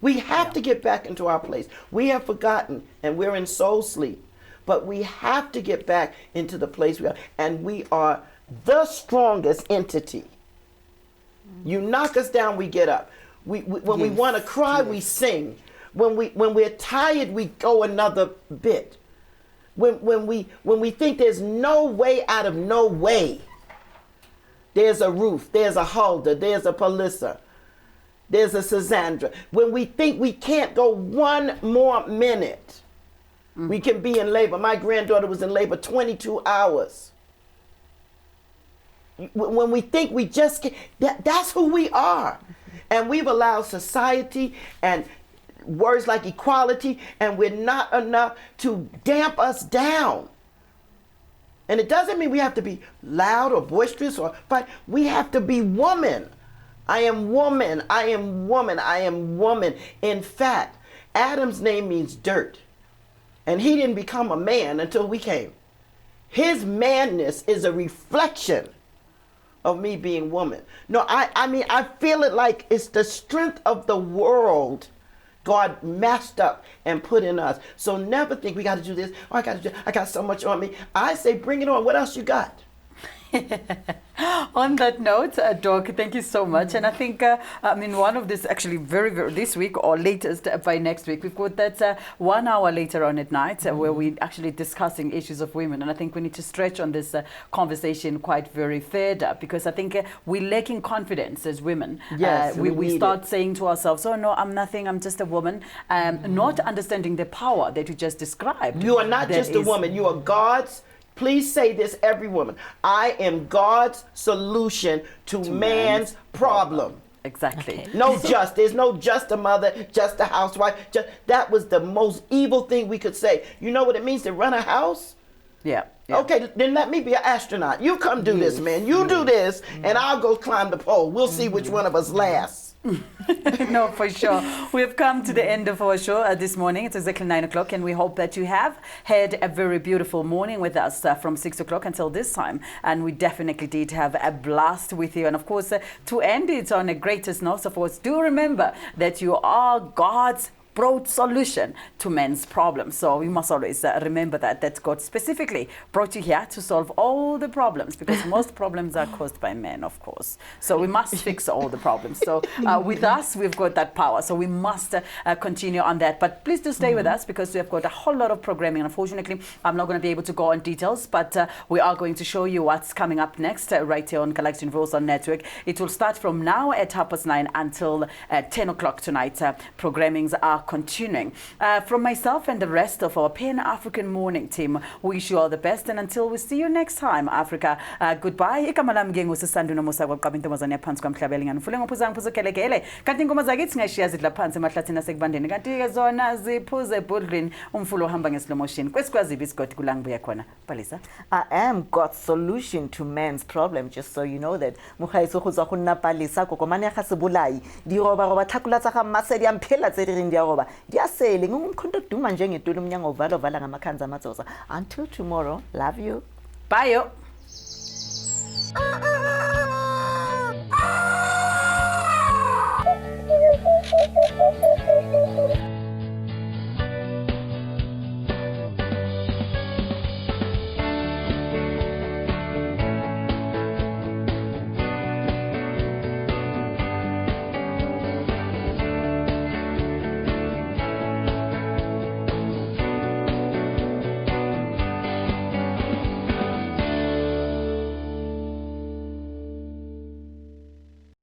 N: We have to get back into our place. We have forgotten and we're in soul sleep. But we have to get back into the place we are. And we are the strongest entity. You knock us down, we get up. When we want to cry, we sing. When we're tired, we go another bit. When we think there's no way out of no way, there's a Ruth, there's a Huldah, there's a Palissa, there's a Sazandra. When we think we can't go one more minute, we can be in labor. My granddaughter was in labor 22 hours. When we think we just can't, that's who we are. And we've allowed society and words like equality, and we're not enough to damp us down. And it doesn't mean we have to be loud or boisterous or fight. We have to be woman. I am woman. I am woman. I am woman. In fact, Adam's name means dirt. And he didn't become a man until we came. His manness is a reflection of me being woman. No, I mean, I feel it like it's the strength of the world God mashed up and put in us. So never think we got to do this. Oh, I got so much on me. I say, bring it on. What else you got?
B: On that note, Doc, thank you so much. And I think, one of this actually very this week or latest by next week, we've got that 1 hour later on at night where we're actually discussing issues of women. And I think we need to stretch on this conversation quite very further because I think we're lacking confidence as women.
N: Yes,
B: we start saying to ourselves, oh no, I'm nothing, I'm just a woman. Not understanding the power that you just described.
N: You are not just a woman, you are God's. Please say this, every woman. I am God's solution to man's problem.
B: Exactly.
N: No just. There's no just a mother, just a housewife. That was the most evil thing we could say. You know what it means to run a house?
B: Yeah.
N: Okay, then let me be an astronaut. You come do this, man. You do this, and I'll go climb the pole. We'll see which one of us lasts.
B: No, for sure. We have come to the end of our show this morning. It's exactly 9 o'clock, and we hope that you have had a very beautiful morning with us from 6 o'clock until this time. And we definitely did have a blast with you. And of course, to end it on a greatest note, of course, do remember that you are God's broad solution to men's problems. So we must always remember that God specifically brought you here to solve all the problems because most problems are caused by men, of course. So we must fix all the problems. So with us, we've got that power. So we must continue on that. But please do stay with us because we have got a whole lot of programming. Unfortunately, I'm not going to be able to go on details, but we are going to show you what's coming up next right here on Galaxy Universal Network. It will start from now at 9:30 until 10 o'clock tonight. Programmings are continuing. From myself and the rest of our Pan-African Morning team, we wish you all the best, and until we see you next time, Africa, goodbye. Igama lami ke nguSisando Nomusa kwaqaba intombazane yaphansi kwamhlabeli nganifule ngophuza ngiphuzukelekele kanti ingoma zakithi ngashiya zidla phansi emahlathini asekubandeni kanti ke zona ziphuze ebhodleni umfulo ohamba ngeslow motion kwesikwazibi isigodi kulangibuya khona Palisa.
A: I am God's solution to man's problem, just so you know that. Mukhaiso go tswa go nna Palisa go komane ga se bolai di roba tlhakula tsa ga masedi a mphela tse di reng di roba di a sele ngumkhonto duma njengetolo umnyango vala ngamakhanza amatsosa. Until tomorrow, love you.
B: Bye yo.